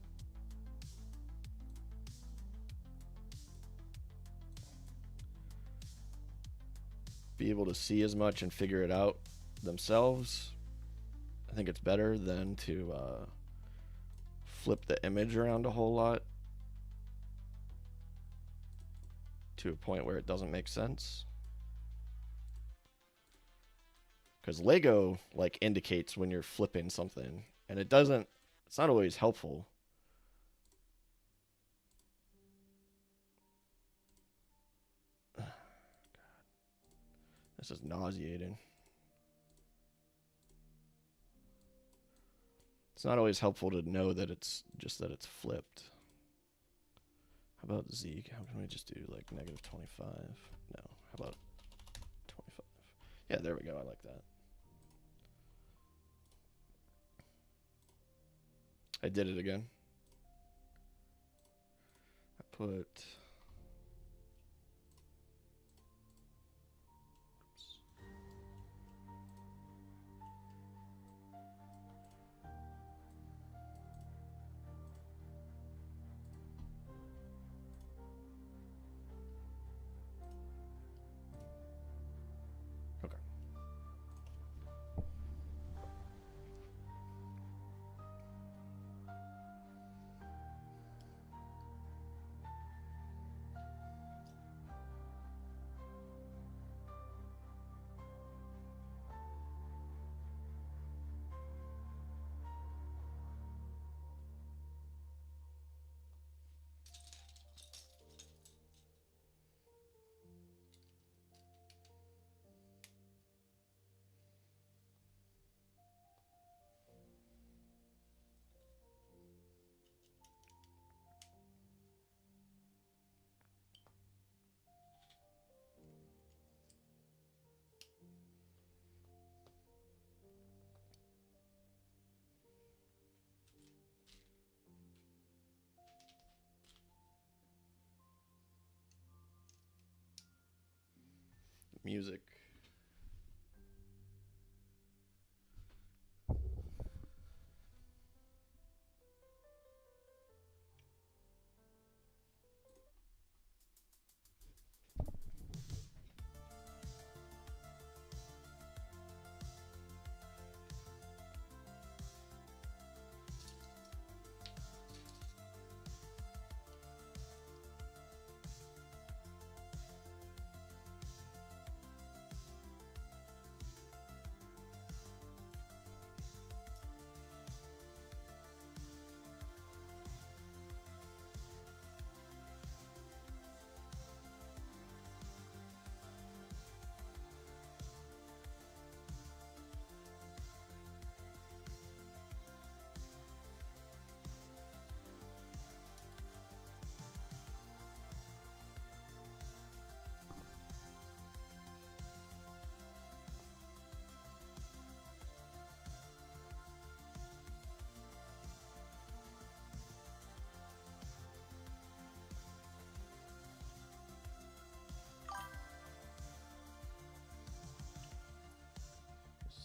[SPEAKER 1] be able to see as much and figure it out themselves. I think it's better than to flip the image around a whole lot to a point where it doesn't make sense. Because Lego like indicates when you're flipping something, and it's not always helpful. God. This is nauseating. It's not always helpful to know that it's flipped. How about Z? How can we just do like -25? No. How about 25? Yeah, there we go. I like that. I did it again. I put... Oops. Okay. Music.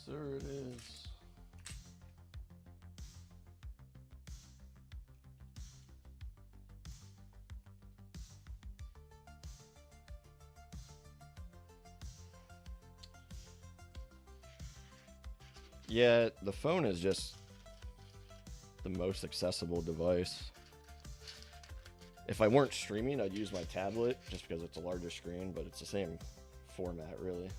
[SPEAKER 1] There it is. Yeah, the phone is just the most accessible device. If I weren't streaming, I'd use my tablet just because it's a larger screen, but it's the same format, really.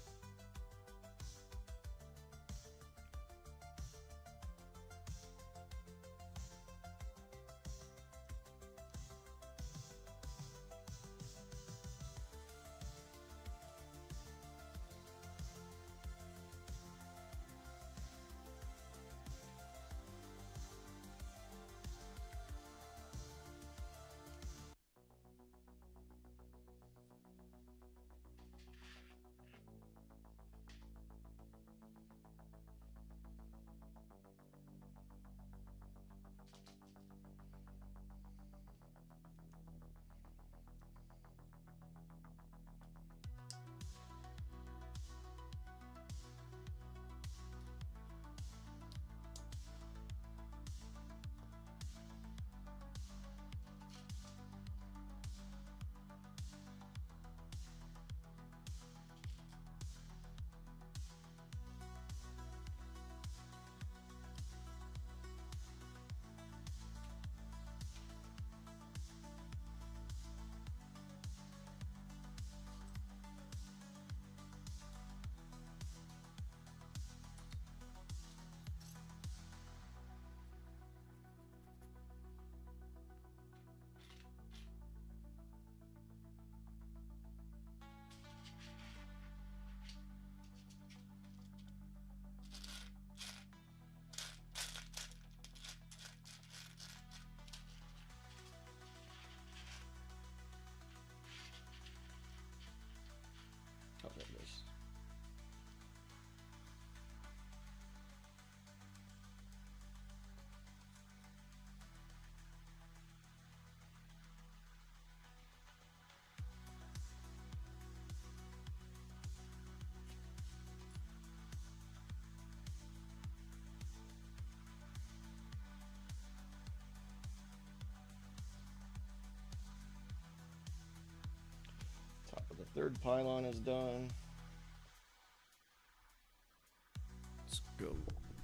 [SPEAKER 1] Oh, there it is. Third pylon is done. Let's go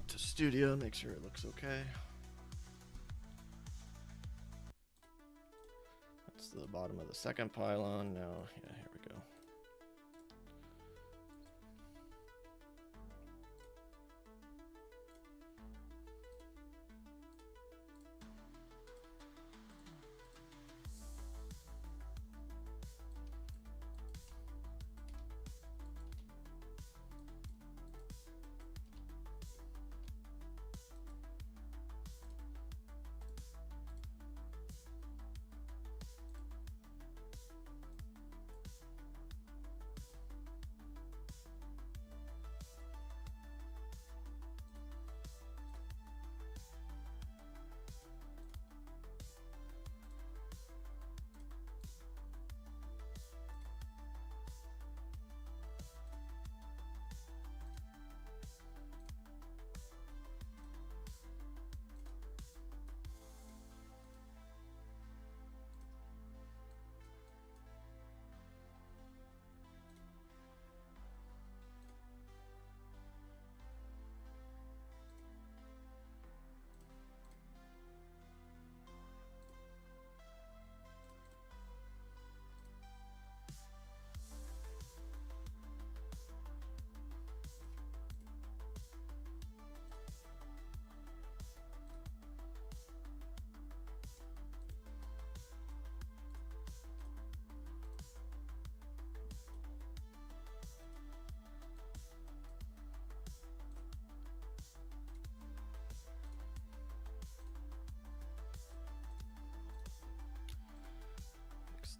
[SPEAKER 1] to Studio, make sure it looks okay. That's the bottom of the second pylon. Now, yeah, here we go.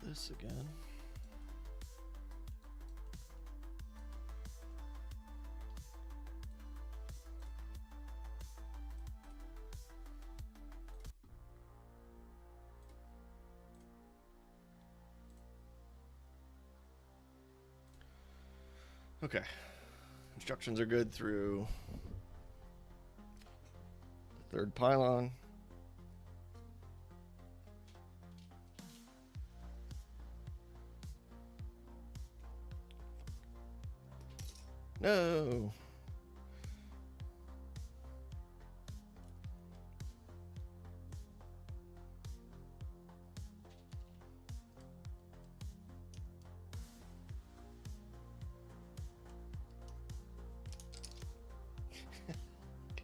[SPEAKER 1] This again. Okay, instructions are good through the third pylon. No.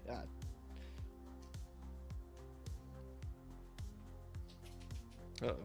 [SPEAKER 1] God. Uh-oh.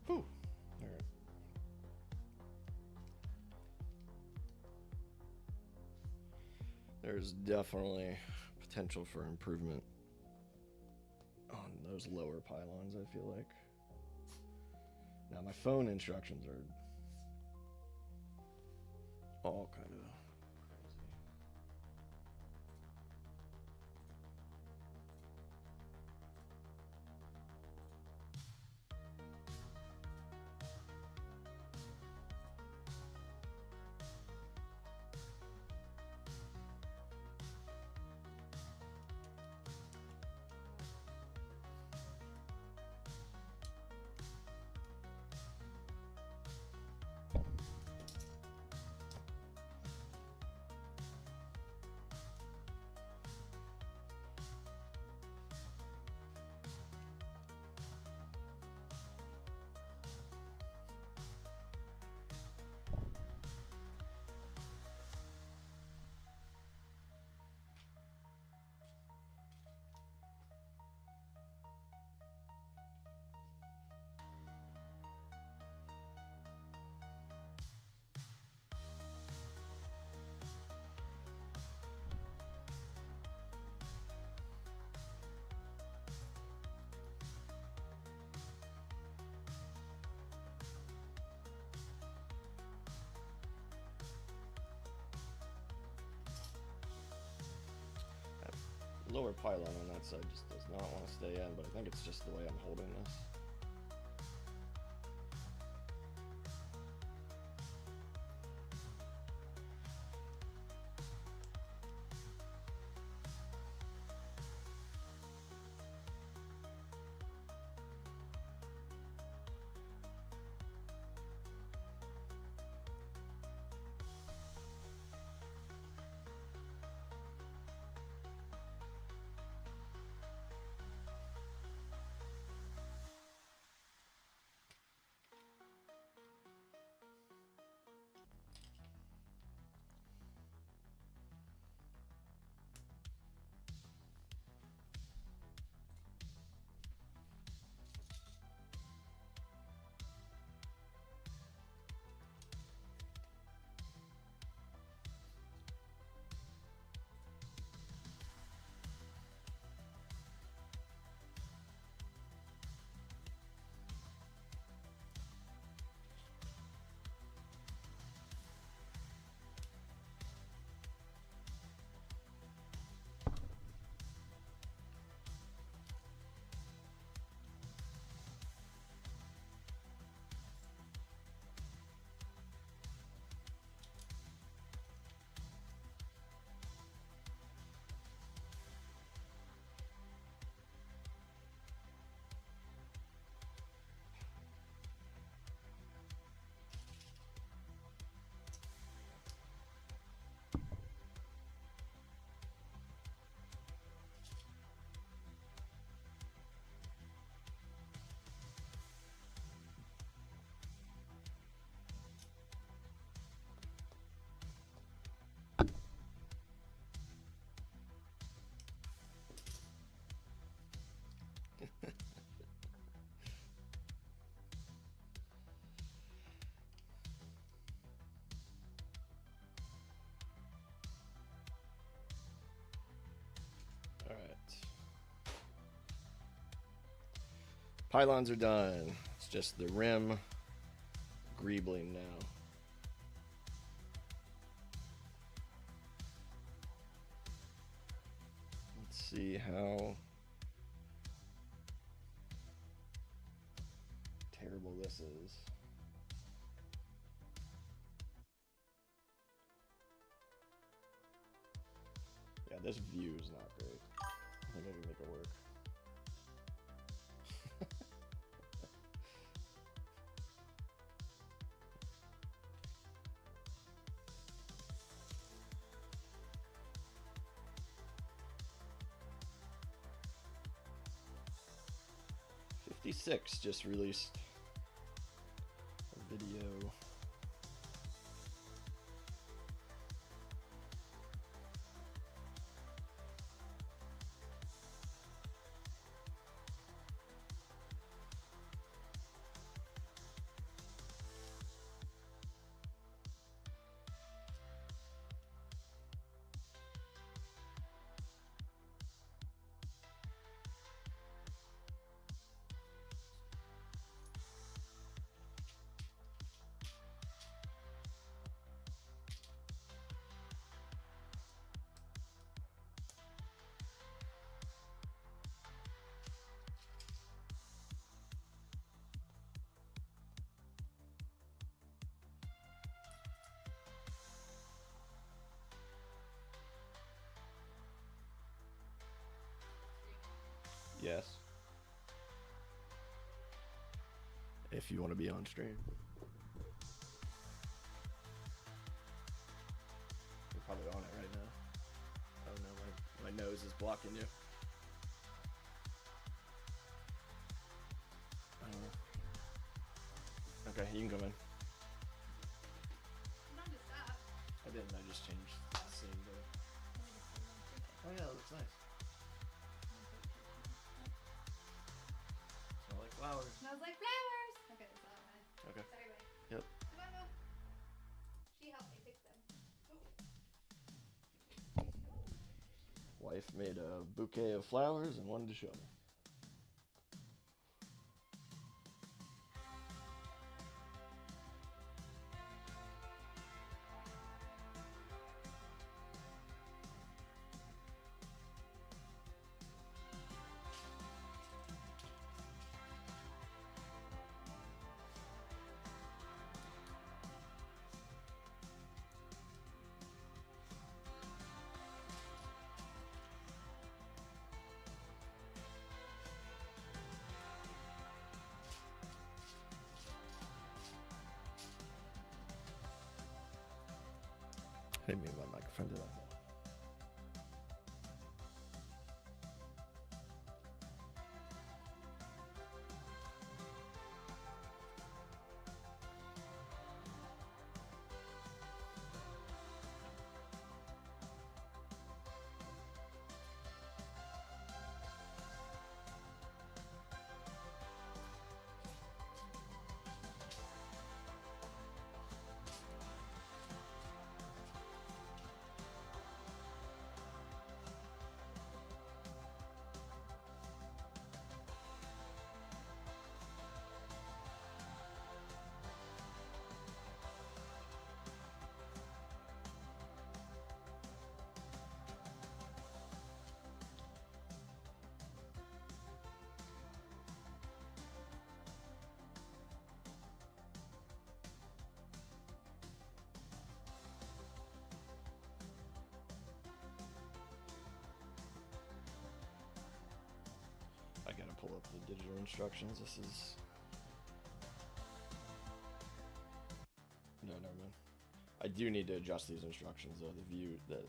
[SPEAKER 1] Whew. All right. There's definitely potential for improvement on those lower pylons, I feel like. Now my phone instructions are all kind of crazy. lower pylon on that side just does not want to stay in, but I think it's just the way I'm holding this. Pylons are done. It's just the rim greebling now. Let's see how terrible this is. Yeah, this view is not great. I think I can make it work. 56 just released a video. Yes. If you want to be on stream. You're probably on it right now. Oh no, my nose is blocking you. Okay, you can come in. I didn't, I just changed the scene to... Oh yeah, that looks nice. Smell like flowers.
[SPEAKER 2] Smells like flowers! Okay, that's all I wanted.
[SPEAKER 1] Okay.
[SPEAKER 2] Sorry, buddy.
[SPEAKER 1] Yep.
[SPEAKER 2] Come on, Mo. She helped me pick them.
[SPEAKER 1] Wife made a bouquet of flowers and wanted to show me. I didn't mean my microphone did that. I gotta pull up the digital instructions. This is... No, never mind. I do need to adjust these instructions though. The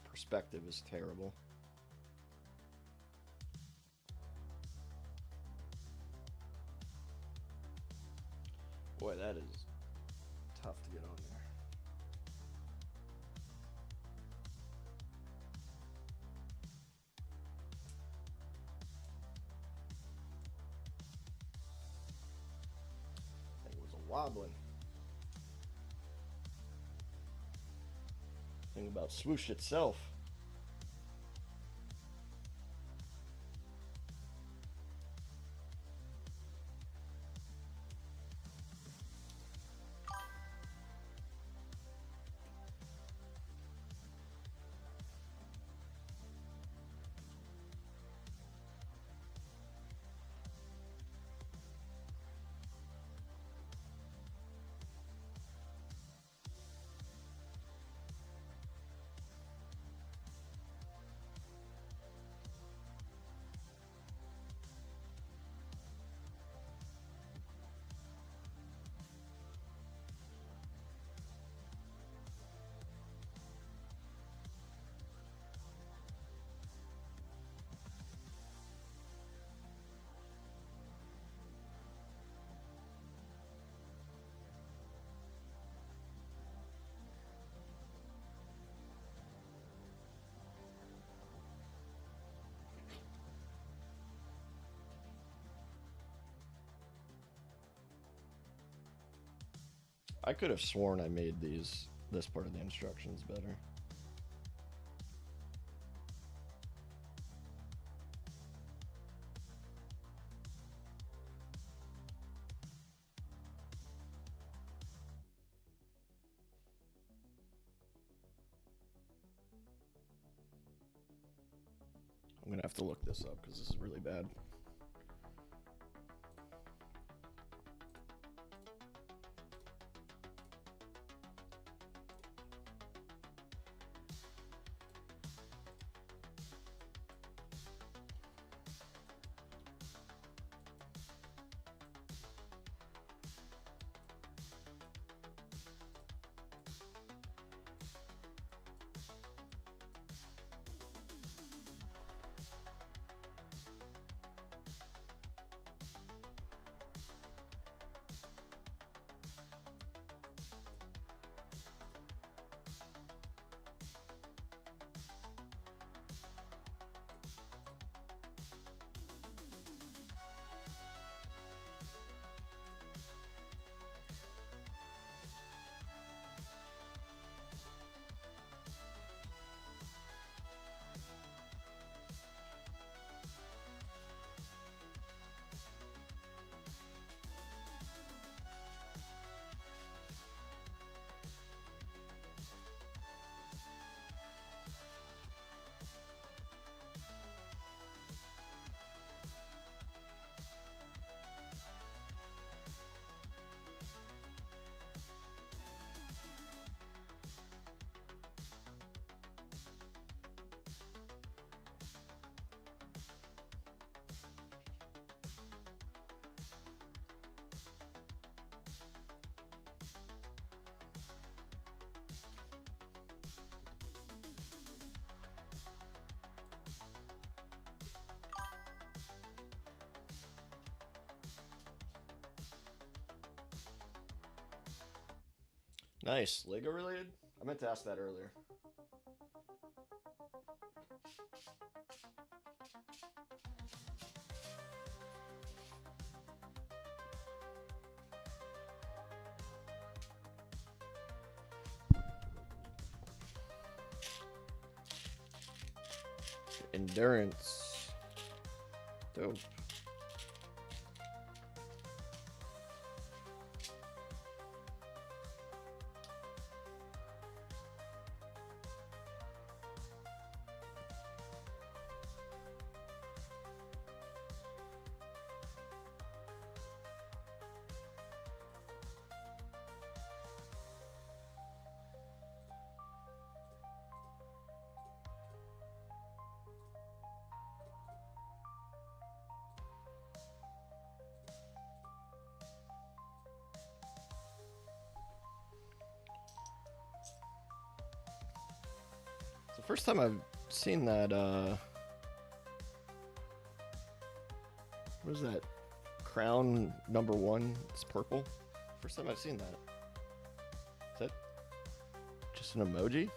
[SPEAKER 1] perspective is terrible. Boy, that is tough to get on there. Thing was a wobbling. Thing about swoosh itself. I could have sworn I made this part of the instructions better. I'm gonna have to look this up because this is really bad. Nice. Lego related? I meant to ask that earlier. Endurance. Dope. It's the first time I've seen that, what is that? Crown #1, it's purple. First time I've seen that. Is that just an emoji?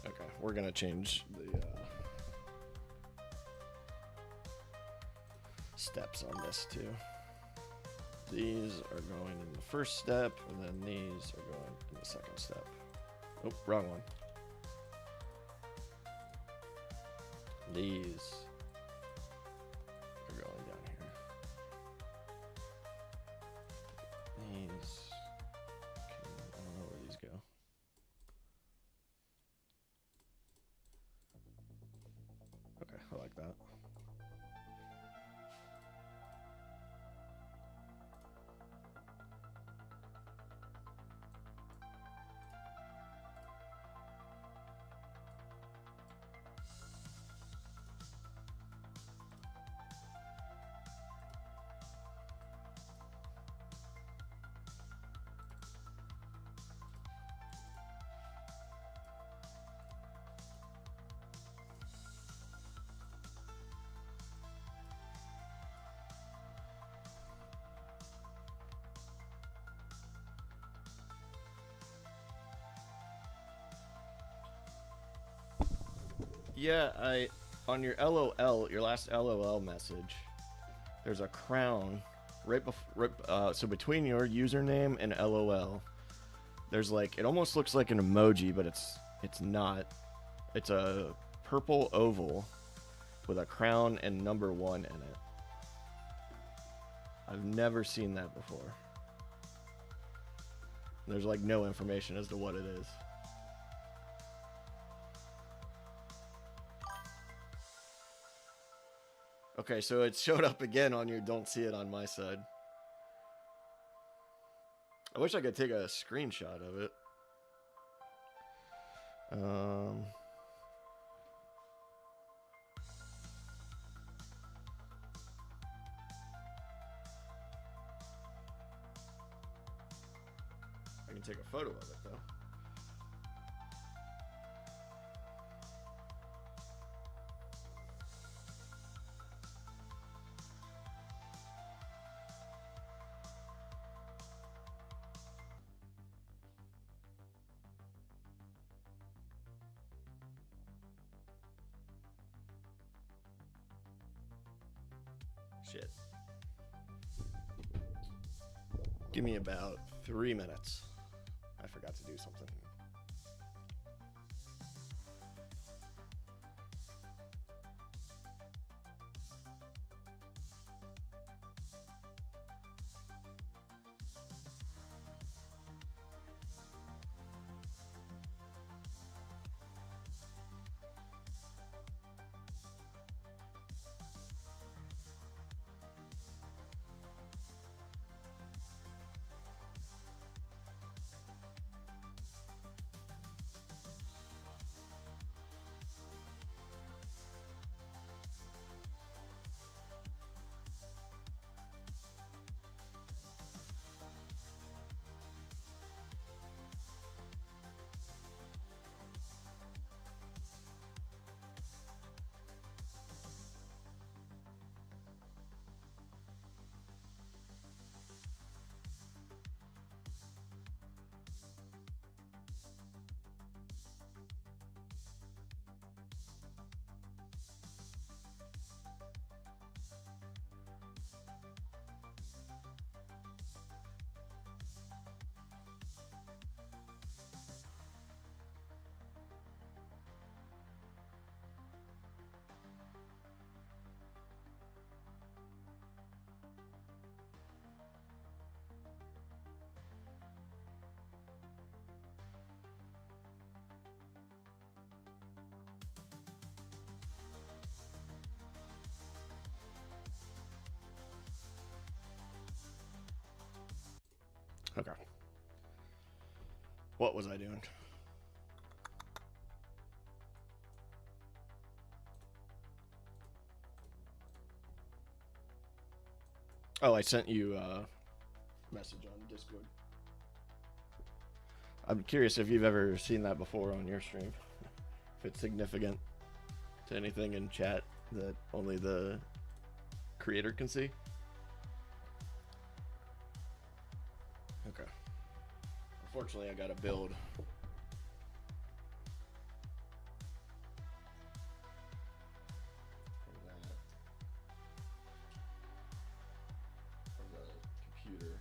[SPEAKER 1] Okay, we're gonna change the steps on this too. These are going in the first step, and then these are going in the second step. Oh, wrong one. These are going down here. These, I don't know where these go. Okay, I like that. Yeah, on your LOL, your last LOL message, there's a crown right before, so between your username and LOL, there's like, it almost looks like an emoji, but it's not. It's a purple oval with a crown and #1 in it. I've never seen that before. There's like no information as to what it is. Okay, so it showed up again on your don't see it on my side. I wish I could take a screenshot of it. I can take a photo of it though. Shit. Give me about 3 minutes. I forgot to do something. Okay. What was I doing? Oh, I sent you a message on Discord. I'm curious if you've ever seen that before on your stream. If it's significant to anything in chat that only the creator can see. Okay. Unfortunately, I got to build. From the computer.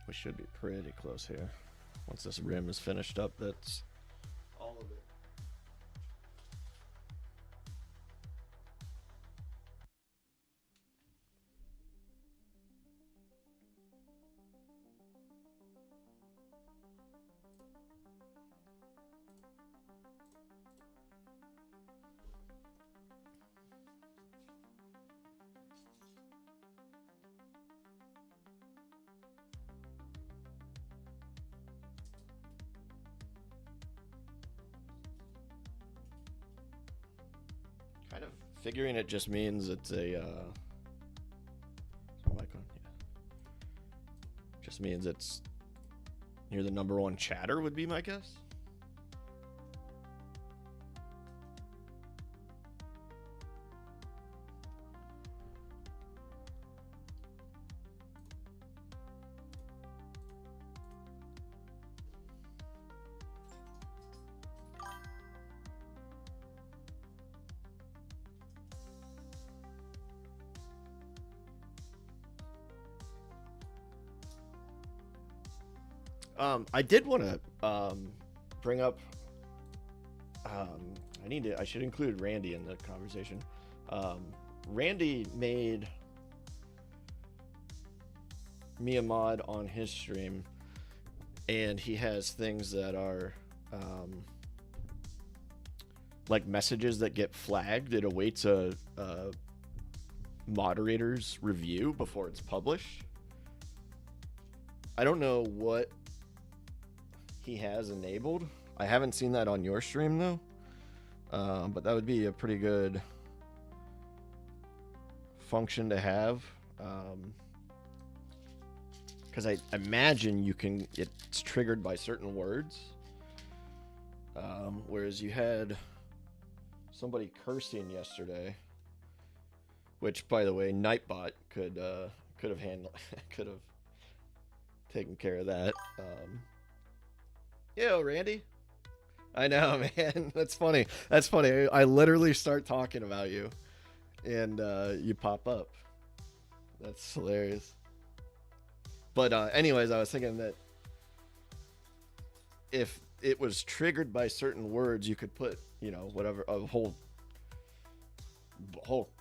[SPEAKER 1] We should be pretty close here. Once this rim is finished up, that's all of it. Kind of figuring it just means it's a just means it's you're the #1 chatter would be my guess. I did want to bring up. I should include Randy in the conversation. Randy made me a mod on his stream, and he has things that are like messages that get flagged. It awaits a moderator's review before it's published. I don't know what he has enabled. I haven't seen that on your stream though, but that would be a pretty good function to have, because I imagine it's triggered by certain words, whereas you had somebody cursing yesterday, which, by the way, Nightbot could have handled, could have taken care of that. Yo, Randy. I know, man. That's funny. That's funny. I literally start talking about you, and you pop up. That's hilarious. But anyways, I was thinking that if it was triggered by certain words, you could put, whatever, a whole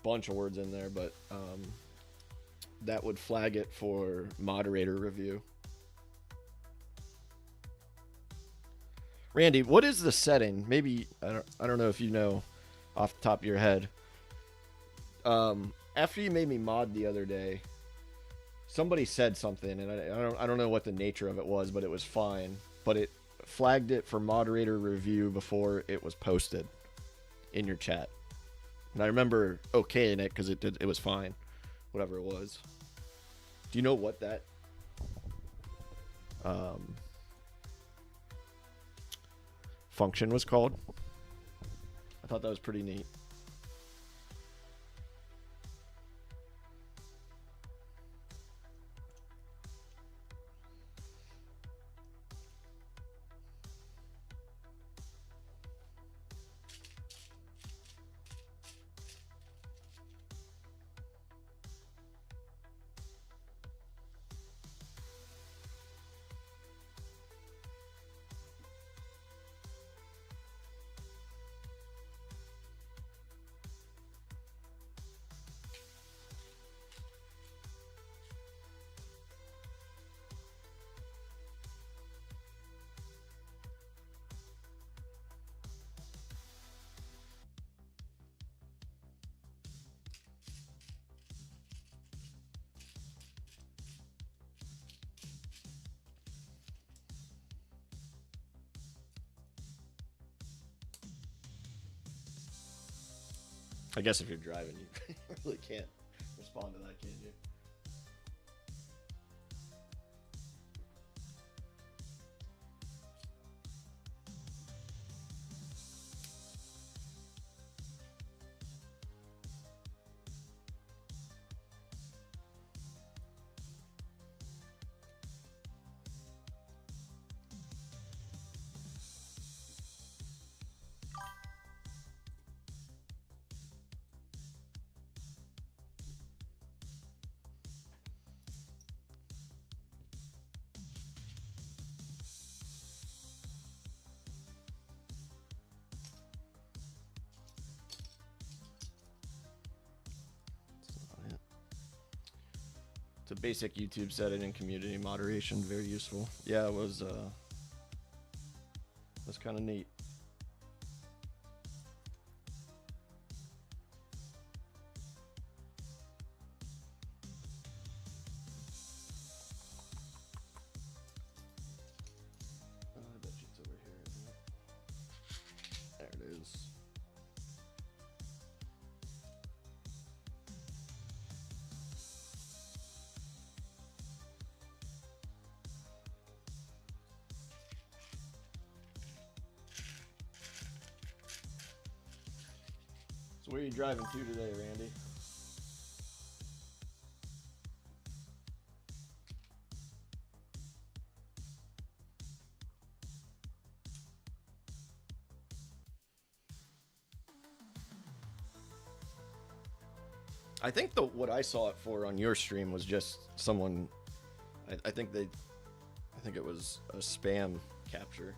[SPEAKER 1] bunch of words in there, but that would flag it for moderator review. Randy, what is the setting? Maybe I don't know if you know off the top of your head. After you made me mod the other day, somebody said something, and I don't know what the nature of it was, but it was fine. But it flagged it for moderator review before it was posted in your chat. And I remember okaying it because it was fine, whatever it was. Do you know what that function was called? I thought that was pretty neat. I guess if you're driving, you really can't respond to that, can you? It's a basic YouTube setting and community moderation, very useful. Yeah, it was kind of neat. I bet you it's over here, isn't it? There it is. So where are you driving to today, Randy? I think what I saw it for on your stream was just someone. I think it was a spam capture.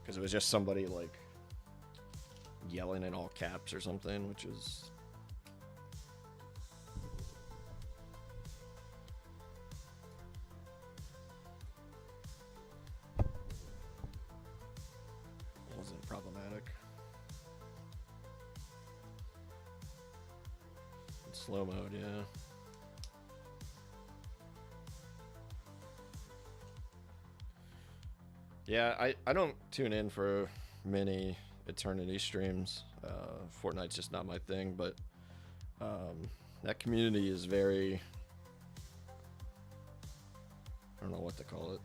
[SPEAKER 1] Because it was just somebody like yelling in all caps or something, which is. Wasn't problematic. In slow mode, yeah. Yeah, I don't tune in for many Eternity streams. Fortnite's just not my thing, but that community is very, I don't know what to call it,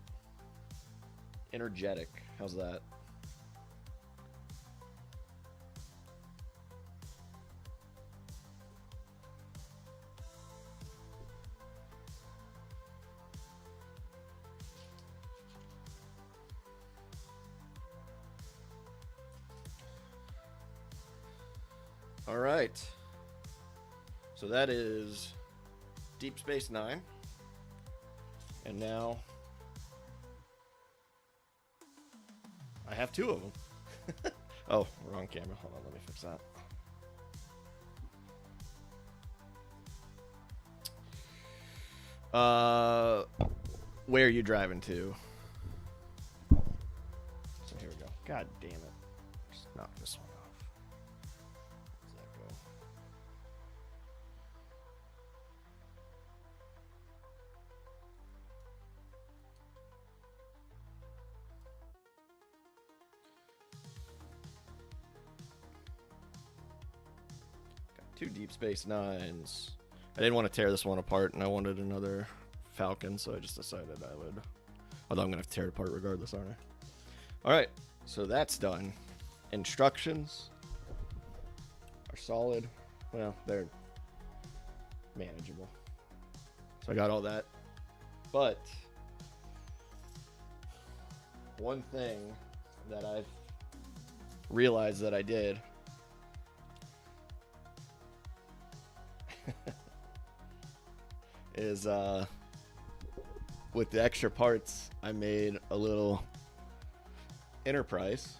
[SPEAKER 1] energetic. How's that? All right. So that is Deep Space Nine. And now I have two of them. Oh, wrong camera. Hold on, let me fix that. Where are you driving to? So here we go. God damn it. Just knock this one off. Where's that go? Got 2 Deep Space Nines. I didn't want to tear this one apart, and I wanted another Falcon, so I just decided I would. Although I'm going to have to tear it apart regardless, aren't I? Alright, so that's done. Instructions are solid. Well, they're manageable. So I got all that. But one thing that I've realized that I did is with the extra parts, I made a little Enterprise.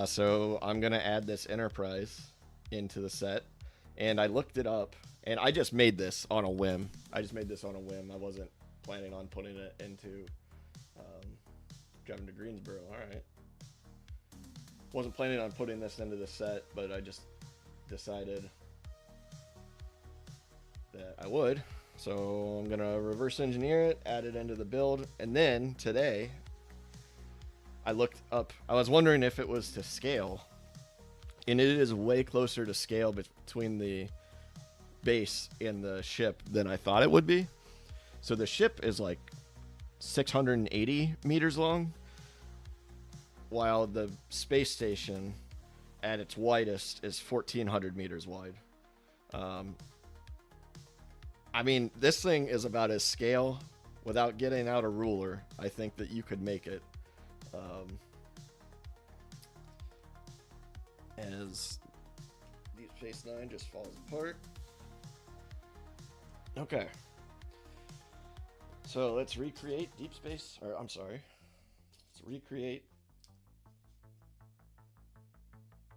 [SPEAKER 1] So I'm gonna add this Enterprise into the set, and I looked it up, and I just made this on a whim. I wasn't planning on putting it into driving to Greensboro. All right. Wasn't planning on putting this into the set, but I just decided that I would. So I'm gonna reverse engineer it, add it into the build, and then today I looked up. I was wondering if it was to scale, and it is way closer to scale between the base and the ship than I thought it would be. So the ship is like 680 meters long, while the space station at its widest is 1,400 meters wide. I mean, this thing is about as scale, without getting out a ruler, I think that you could make it as Deep Space Nine just falls apart. Okay. So let's recreate Deep Space, or I'm sorry, let's recreate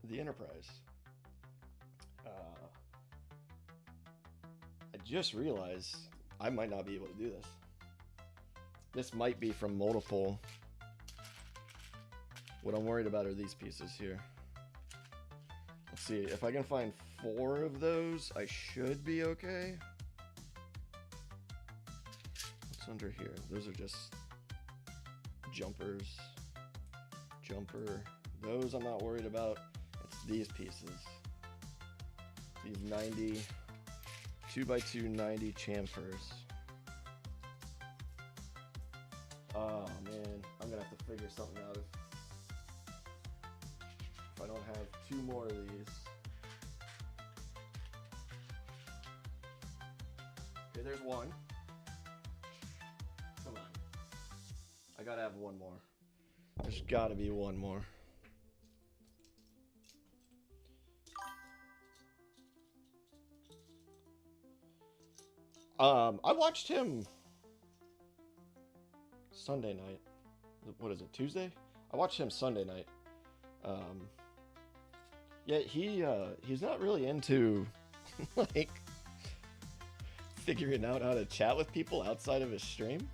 [SPEAKER 1] the Enterprise. I just realized I might not be able to do this. This might be from multiple. What I'm worried about are these pieces here. Let's see, if I can find 4 of those, I should be okay. What's under here? Those are just jumpers. Jumper. Those I'm not worried about. It's these pieces. These 90 2x2 90 chamfers. Oh man, I'm gonna have to figure something out if I don't have 2 more of these. Okay, there's one. Come on. I gotta have one more. There's gotta be one more. I watched him Sunday night. What is it, Tuesday? I watched him Sunday night. Yeah, he's not really into like figuring out how to chat with people outside of his stream.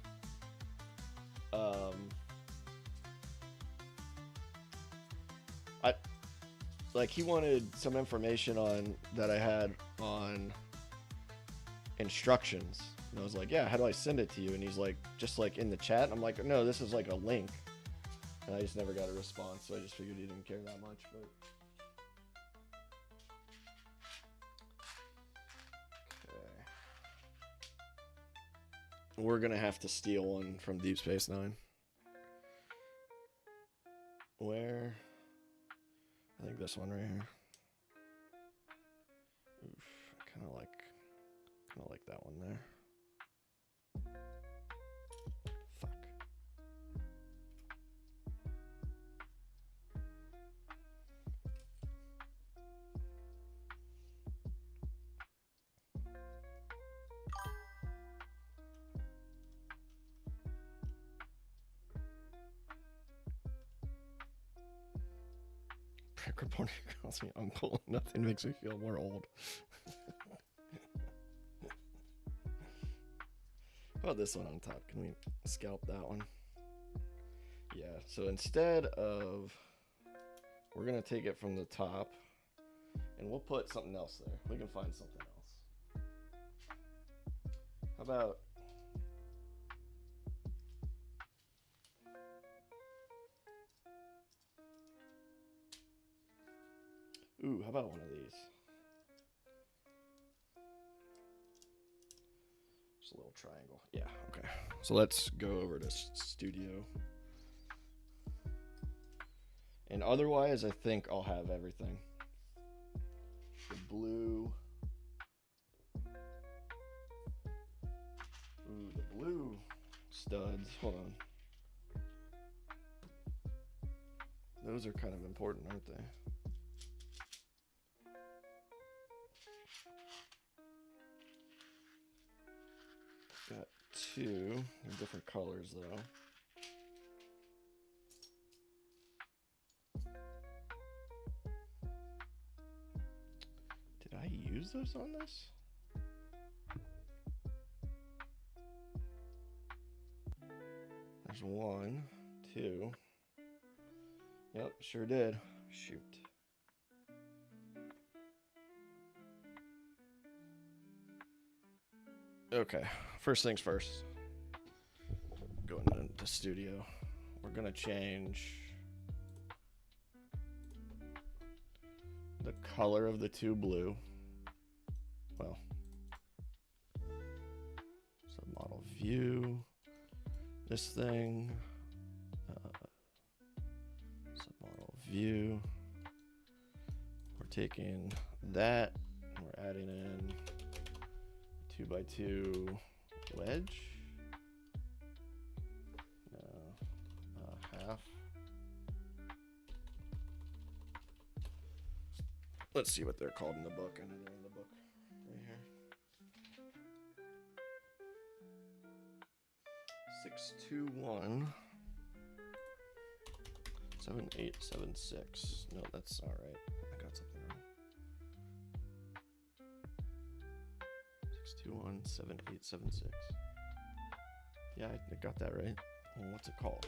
[SPEAKER 1] He wanted some information on that I had on instructions, and I was like, yeah, how do I send it to you? And he's like, just like in the chat. And I'm like, no, this is like a link. And I just never got a response, so I just figured he didn't care that much. But okay, we're gonna have to steal one from Deep Space Nine. Where? I think this one right here. Oof, kind of like that one there. Fuck. Reporter calls me uncle. Nothing makes me feel more old. How about this one on top? Can we scalp that one? Yeah, so instead of, we're gonna take it from the top and we'll put something else there. We can find something else. How about, ooh, how about one of these? Just a little triangle. Yeah, okay. So let's go over to studio. And otherwise, I think I'll have everything. The blue. Ooh, the blue studs. Hold on. Those are kind of important, aren't they? Got two different colors though. Did I use those on this? There's one, two. Yep, sure did. Shoot. Okay, first things first. Going into studio. We're gonna change the color of the two blue. Well, submodel view. This thing. Submodel view. We're taking that. And we're adding in 2x2 wedge. No, half. Let's see what they're called in the book. I know they're in the book right here. 621 7876. No, that's not right. I got something wrong. 621 7876. Yeah, I got that right. Well, what's it called?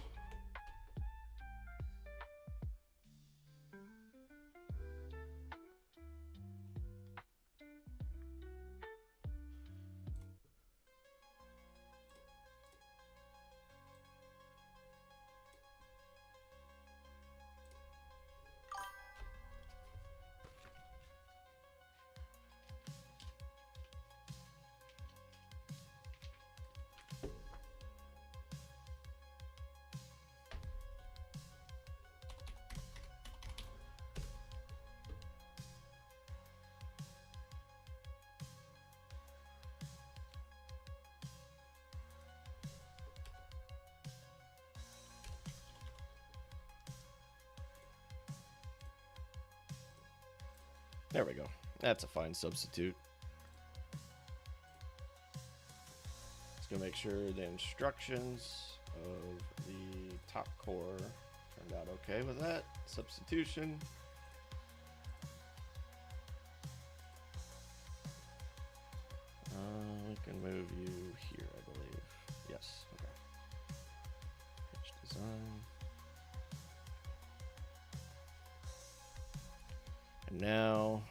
[SPEAKER 1] There we go. That's a fine substitute. Just gonna make sure the instructions of the top core turned out okay with that substitution. We can move you here, I believe. Yes, okay. Page design. And now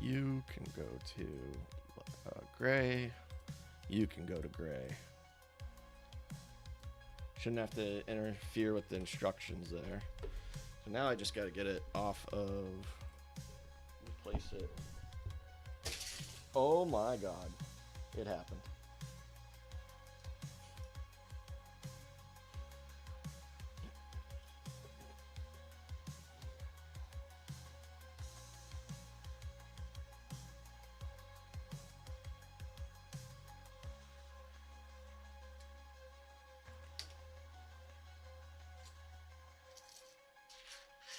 [SPEAKER 1] you can go to gray. You can go to gray. Shouldn't have to interfere with the instructions there. So now I just got to get it off of, replace it. Oh my God, it happened.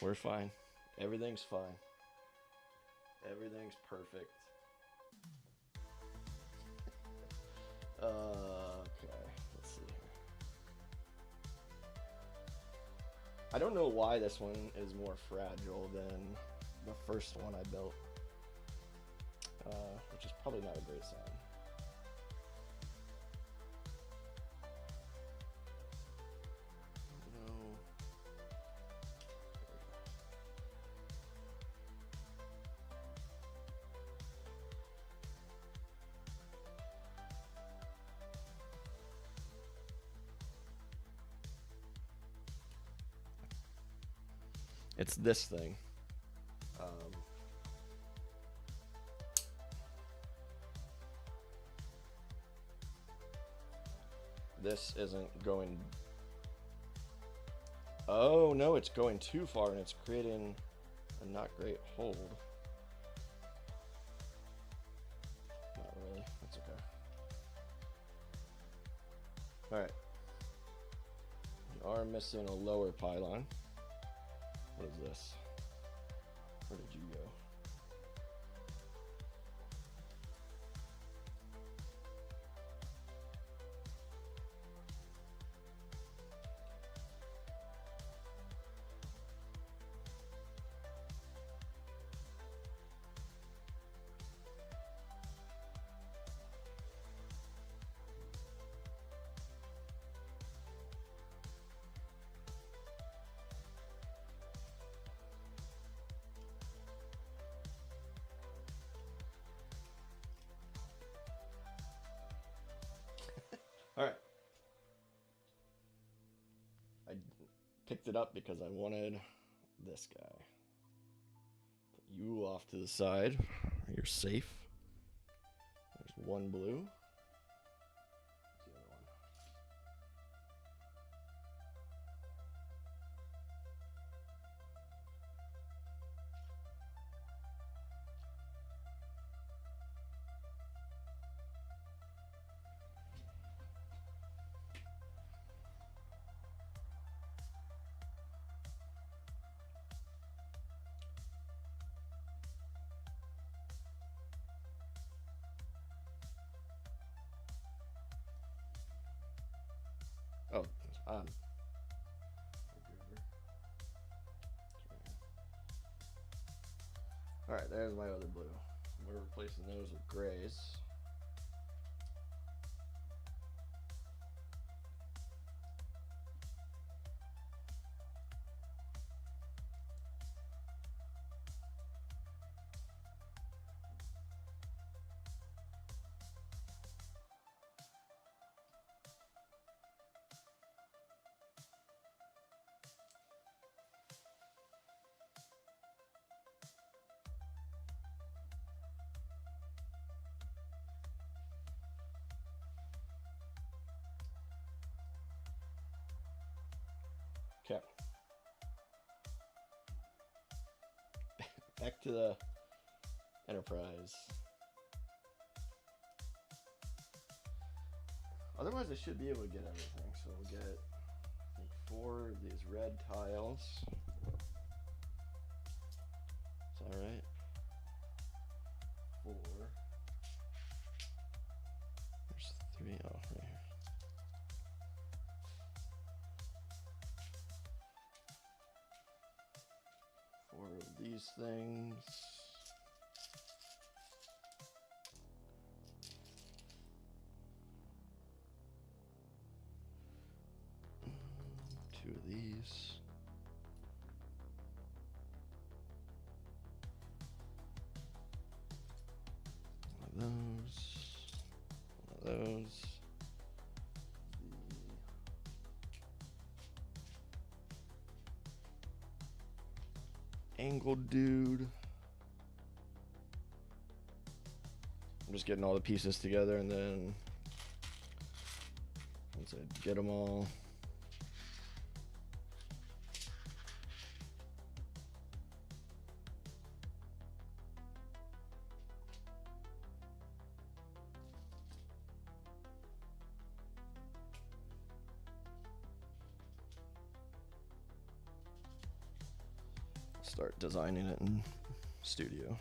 [SPEAKER 1] We're fine. Everything's fine. Everything's perfect. Okay, let's see here. I don't know why this one is more fragile than the first one I built, which is probably not a great sign. It's this thing. this isn't going. Oh no, it's going too far and it's creating a not great hold. Not really. That's okay. Alright. We are missing a lower pylon. What is this? Where did you go? All right. I picked it up because I wanted this guy. Put you off to the side. You're safe. There's one blue. Where's the other one? Oh, it's on. Alright, there's my other blue. We're replacing those with grays. Okay. Back to the Enterprise. Otherwise, I should be able to get everything. So we'll get, I think, 4 of these red tiles. Is that right? 4. There's 3. Oh, right here. 4 of these things. Two of these. One of those. One of those. Angled dude. I'm just getting all the pieces together, and then once I get them all, start designing it in Studio.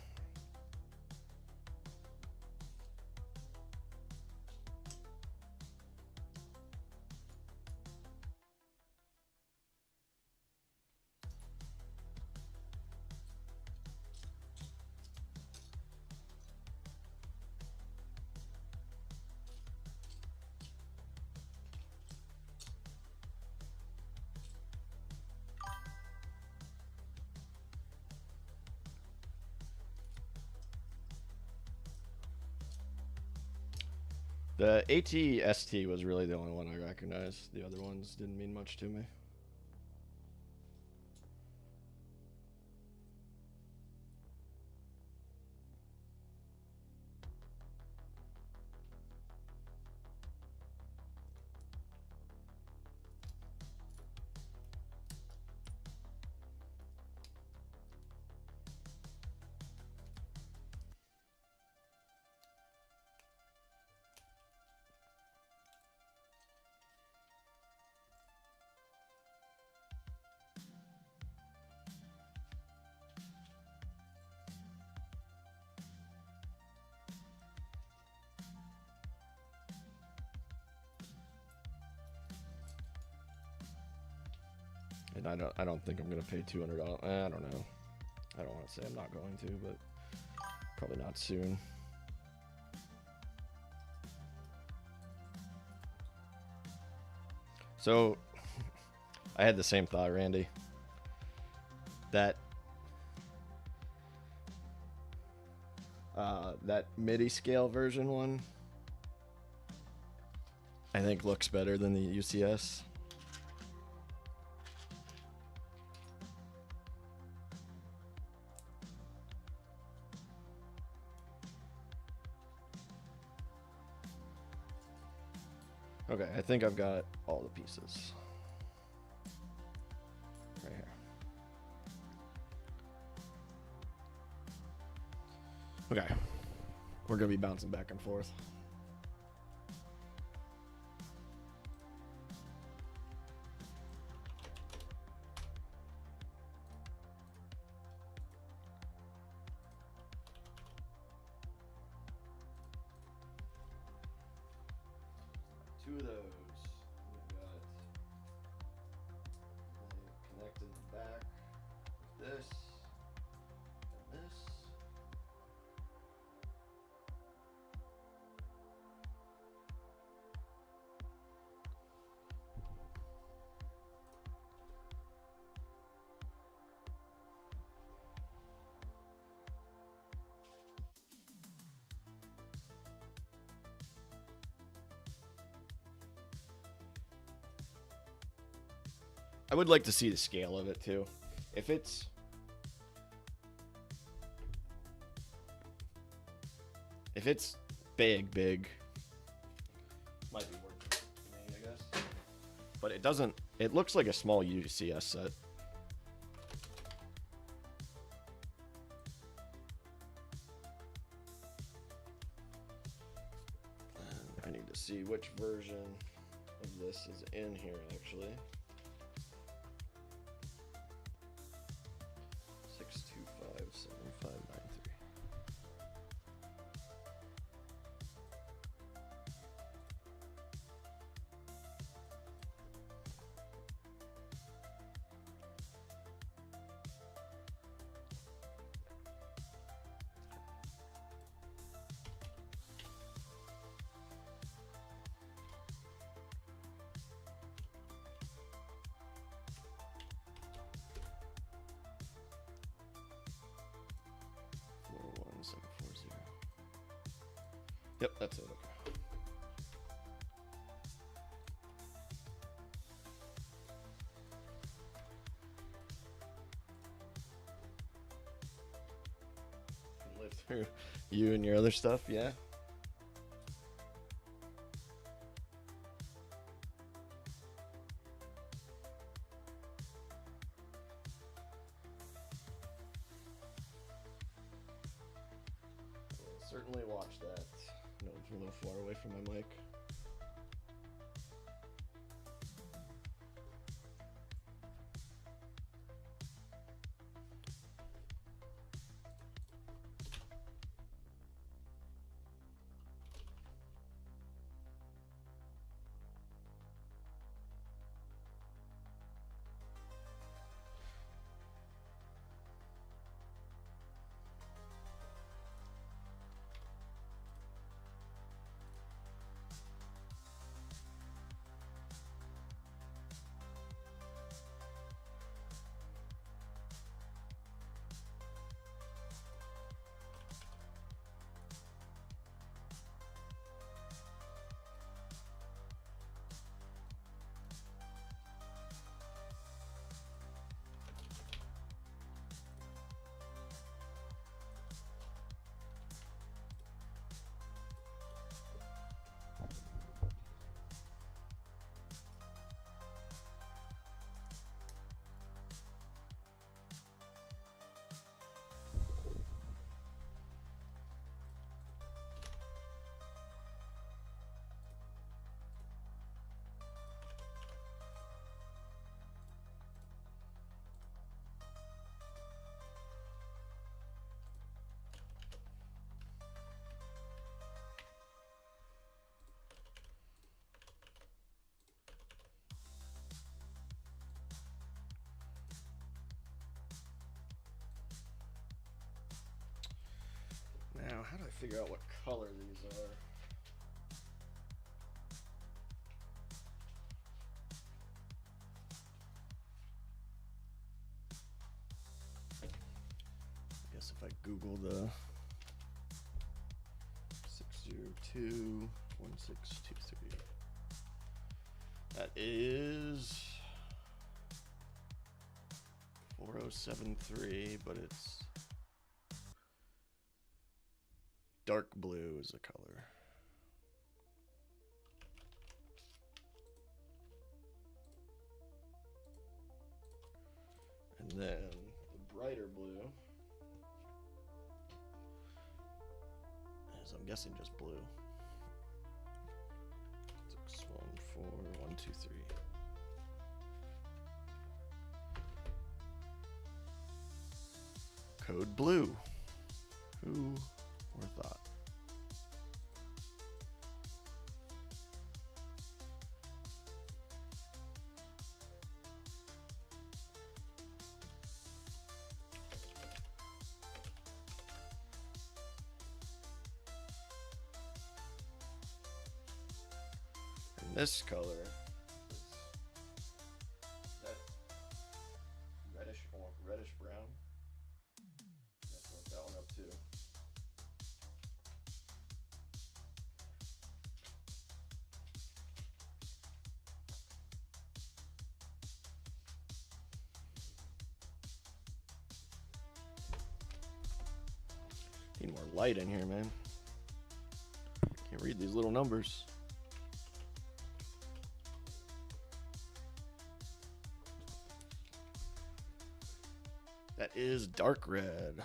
[SPEAKER 1] The AT-ST was really the only one I recognized. The other ones didn't mean much to me. And I don't think I'm gonna pay $200. I don't know. I don't want to say I'm not going to, but probably not soon. So I had the same thought, Randy. That that MIDI scale version one, I think looks better than the UCS. Okay, I think I've got all the pieces. Right here. Okay. We're going to be bouncing back and forth. Two of those. We've got connected the back with this and this. I would like to see the scale of it too. If it's big, might be worth it to me, I guess. But it doesn't. It looks like a small UCS set. And I need to see which version of this is in here actually. 6257593. Yep, that's it. Okay. Can live through you and your other stuff, yeah. I'll certainly watch that. No, it's a little far away from my mic. How do I figure out what color these are? I guess if I Google the 6021623, that is 4073, but it's dark blue is the color. And then the brighter blue is, I'm guessing, just blue. 614123. Code blue. Who would have thought? And this color is that reddish brown. Let's look that one up too. Need more light in here, man. Can't read these little numbers. That is dark red.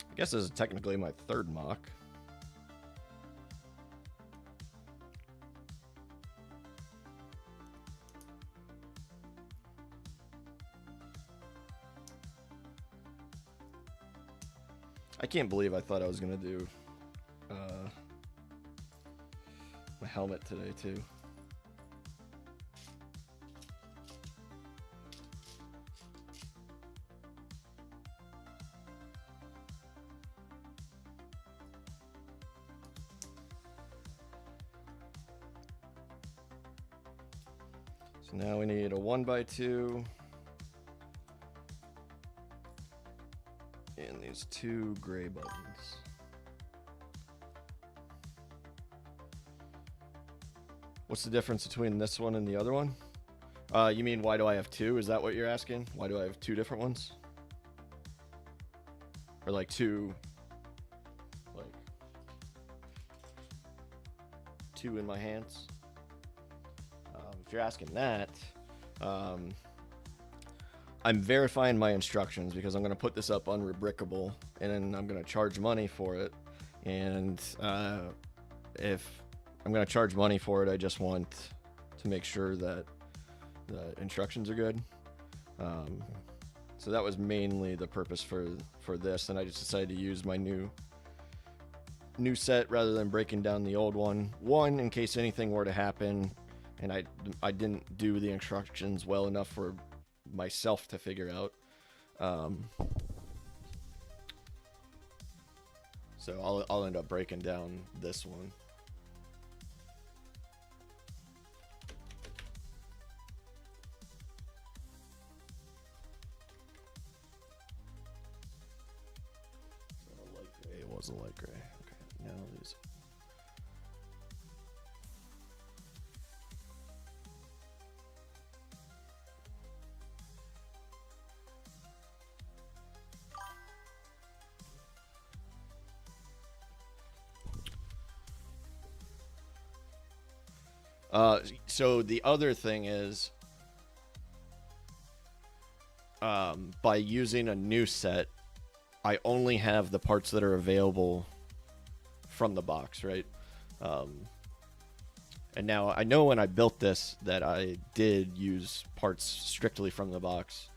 [SPEAKER 1] I guess this is technically my third MOC. I can't believe I thought I was gonna do my helmet today too. So now we need a 1x2 and these two gray buttons. What's the difference between this one and the other one? You mean why do I have two? Is that what you're asking? Why do I have two different ones? Or like two in my hands? If you're asking that, I'm verifying my instructions because I'm going to put this up unrubricable and then I'm going to charge money for it. And if I'm going to charge money for it, I just want to make sure that the instructions are good. So that was mainly the purpose for this, and I just decided to use my new set rather than breaking down the old one. One, in case anything were to happen and I didn't do the instructions well enough for myself to figure out. So I'll end up breaking down this one. It was a light gray. Okay, now these. So the other thing is, by using a new set, I only have the parts that are available from the box, right? And now I know when I built this that I did use parts strictly from the box,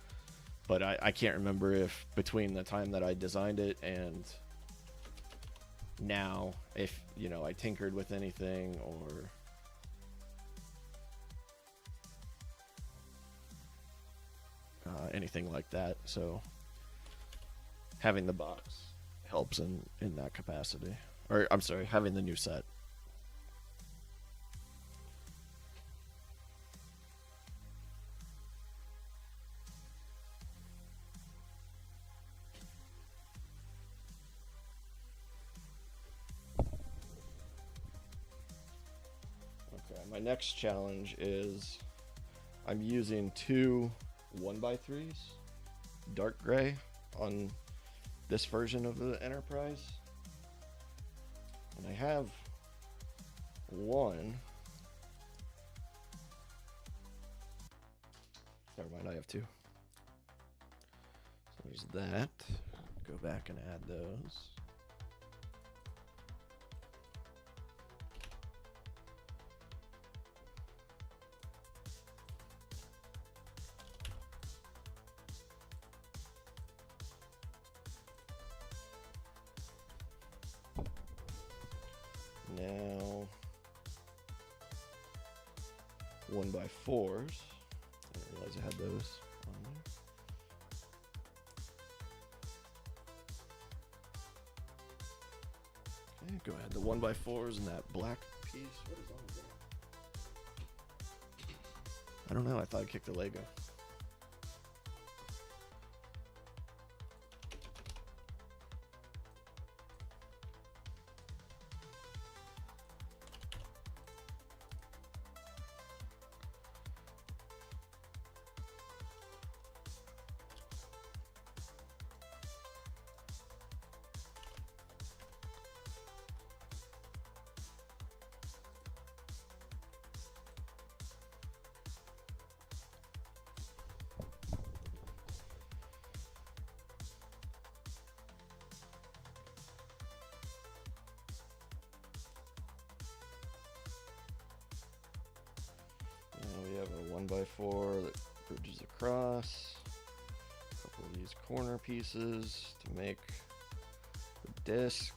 [SPEAKER 1] but I can't remember if between the time that I designed it and now, if, you know, I tinkered with anything or... anything like that. So having the box helps in that capacity. Or, I'm sorry, having the new set. Okay, my next challenge is I'm using two 1x3s, dark gray, on this version of the Enterprise. And I have one. Never mind, I have two. So there's that. Go back and add those. Now 1x4s. I didn't realize I had those on there. Okay, go ahead. The 1x4s and that black piece. What is on there? I don't know. I thought I kicked the Lego. We have a 1x4 that bridges across. A couple of these corner pieces to make the disc.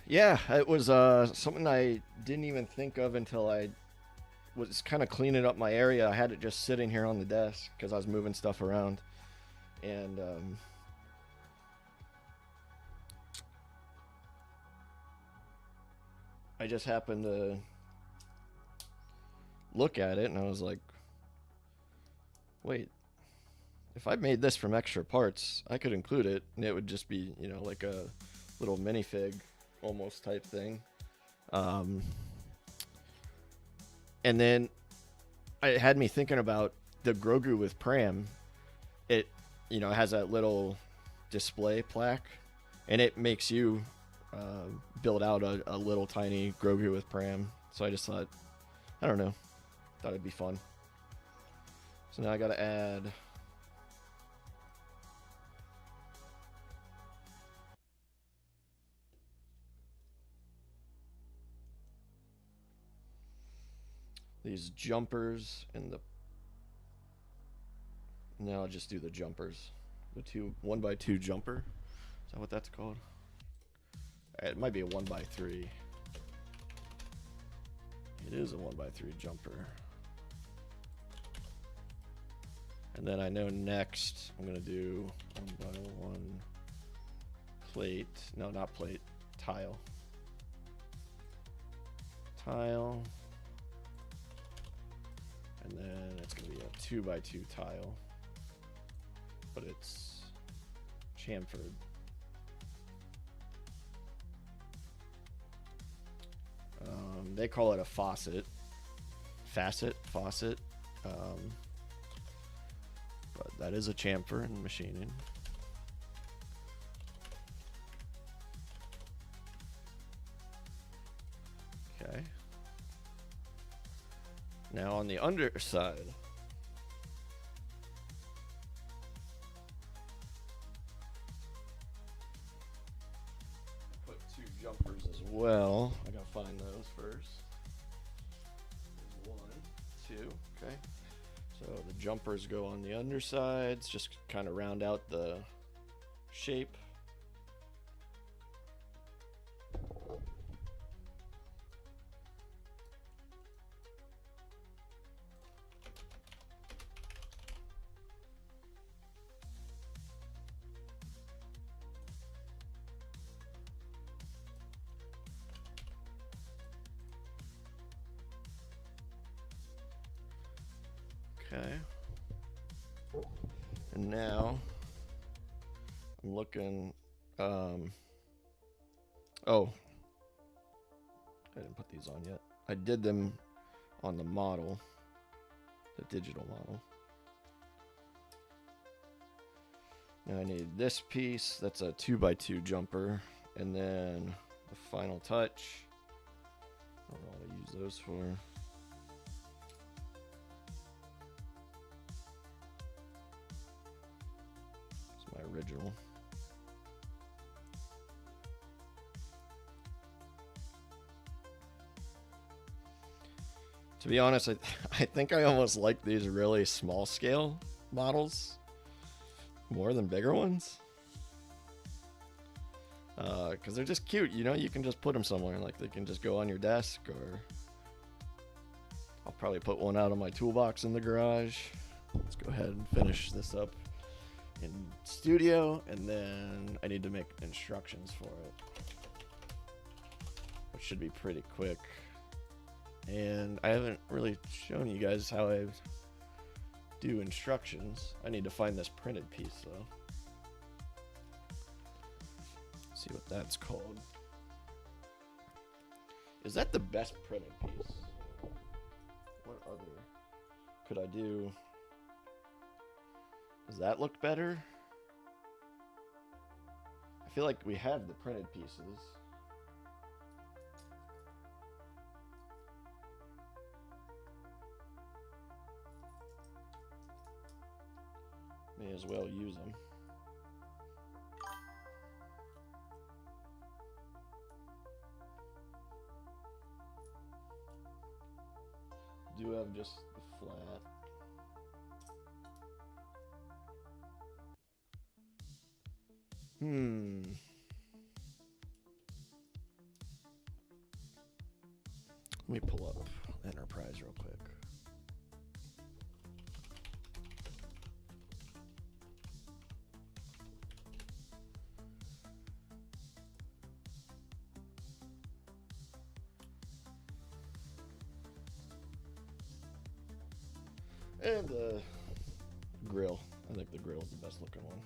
[SPEAKER 1] Yeah, it was something I didn't even think of until I was kind of cleaning up my area. I had it just sitting here on the desk because I was moving stuff around. And I just happened to look at it and I was like, wait, if I made this from extra parts, I could include it and it would just be, you know, like a little minifig almost type thing. And then it had me thinking about the Grogu with Pram. It, you know, has that little display plaque, and it makes you build out a little tiny Grogu with Pram. So I just thought, I don't know, thought it'd be fun. So now I gotta add these jumpers and the. Now I'll just do the jumpers. The 1x2 jumper. Is that what that's called? It might be a 1x3. It is a 1x3 jumper. And then I know next I'm gonna do 1x1 plate. No, not plate. Tile. Tile. And then it's gonna be a 2x2 tile. But it's chamfered. They call it a faucet. Faucet. But that is a chamfer in machining. Okay. Now on the underside, put 2 jumpers as well. I gotta find those first. There's 1, 2, okay. So the jumpers go on the undersides, just kind of round out the shape. Okay. And now I'm looking, oh, I didn't put these on yet. I did them on the model, the digital model. Now I need this piece, that's a 2x2 jumper, and then the final touch. I don't know what to use those for. Original. To be honest, I think I almost like these really small scale models more than bigger ones. Because they're just cute, you know, you can just put them somewhere, like they can just go on your desk, or I'll probably put one out of my toolbox in the garage. Let's go ahead and finish this up in studio, and then I need to make instructions for it, which should be pretty quick. And I haven't really shown you guys how I do instructions. I need to find this printed piece though. See what that's called. Is that the best printed piece? What other could I do? Does that look better? I feel like we have the printed pieces. May as well use them. Do have just the flat. Let me pull up Enterprise real quick. And the grill. I think the grill is the best looking one.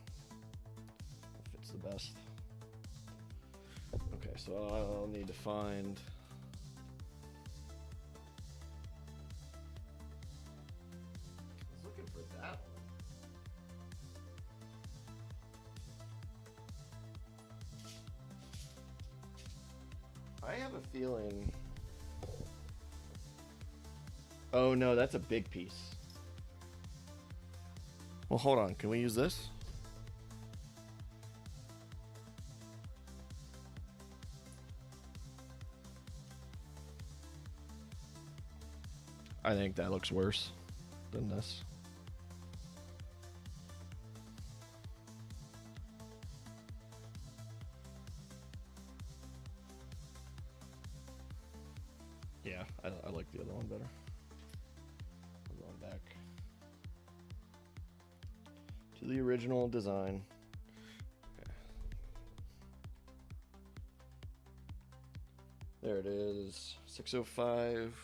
[SPEAKER 1] It fits the best. Okay, so I'll need to find I was looking for that one. have a feeling. Oh no, that's a big piece. Well, hold on. Can we use this? I think that looks worse than this. Yeah, I like the other one better. I'm going back to the original design. Okay. There it is, 605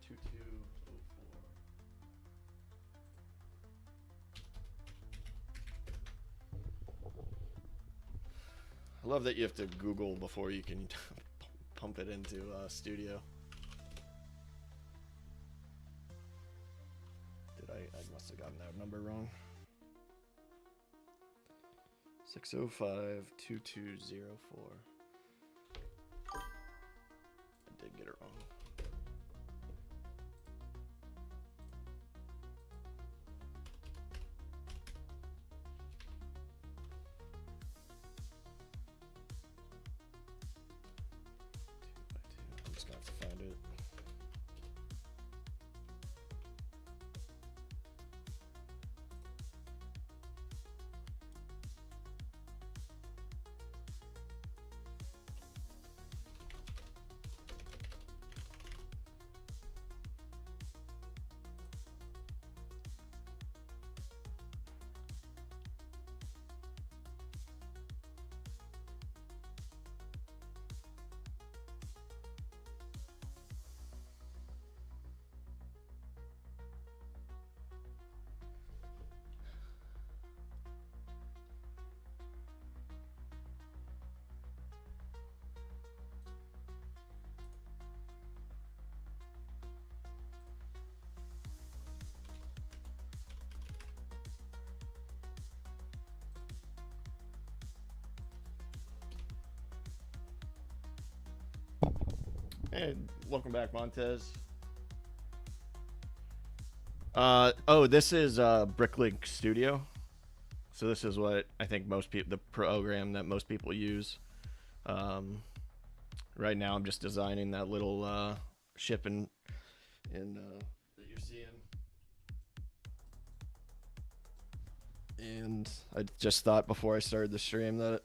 [SPEAKER 1] 2204. I love that you have to Google before you can pump it into Studio. I must have gotten that number wrong. 605 2204. I did get it wrong. I'm just gonna have to find it. Hey, welcome back, Montez. Oh, this is Bricklink Studio. So this is what I think most people, the program that most people use. Right now, I'm just designing that little ship in that you're seeing. And I just thought before I started the stream that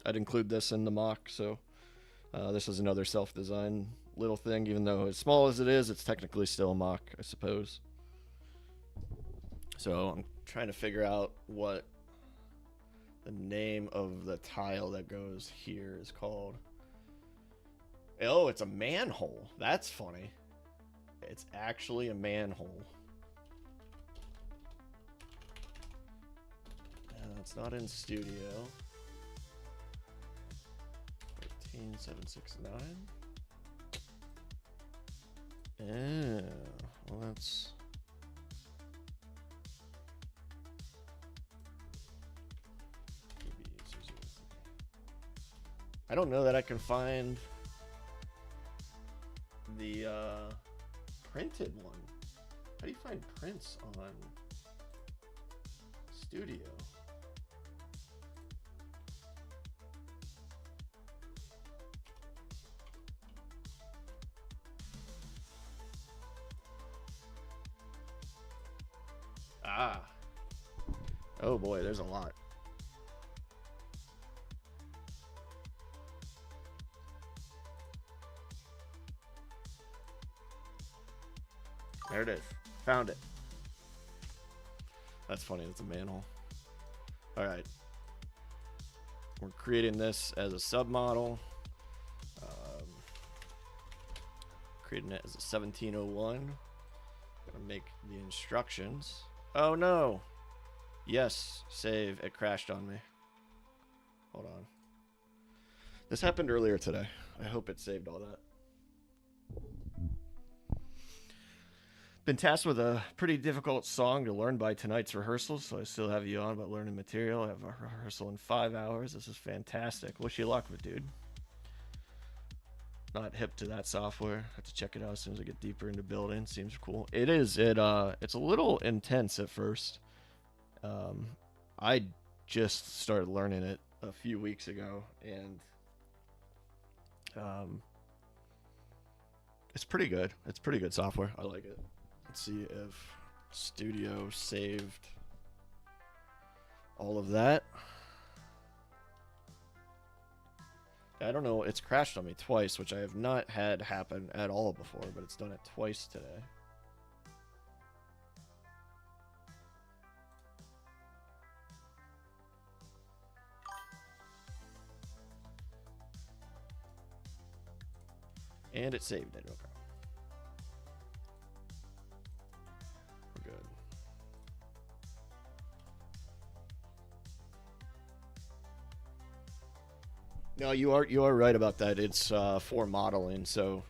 [SPEAKER 1] I'd include this in the mock. So this is another self-design little thing, even though as small as it is, it's technically still a mock, I suppose. So I'm trying to figure out what the name of the tile that goes here is called. Oh, it's a manhole. That's funny. It's actually a manhole. It's not in Studio. 14769. Yeah, well, that's. I don't know that I can find the printed one. How do you find prints on Studio? Ah. Oh boy, there's a lot. There it is. Found it. That's funny. It's a manhole. All right. We're creating this as a submodel. Creating it as a 1701. Gonna make the instructions. Oh no. Yes, save. It crashed on me. Hold on. This happened earlier today. I hope it saved all that. Been tasked with a pretty difficult song to learn by tonight's rehearsal, so I still have you on about learning material. I have a rehearsal in 5 hours. This is fantastic. Wish you luck with, dude. Not hip to that software. Have to check it out as soon as I get deeper into building. Seems cool. It is. It's a little intense at first. I just started learning it a few weeks ago, and it's pretty good. It's pretty good software. I like it. Let's see if Studio saved all of that. I don't know. It's crashed on me twice, which I have not had happen at all before, but it's done it twice today. And it saved it. Okay. We're good. No, you are right about that. It's for modeling. So,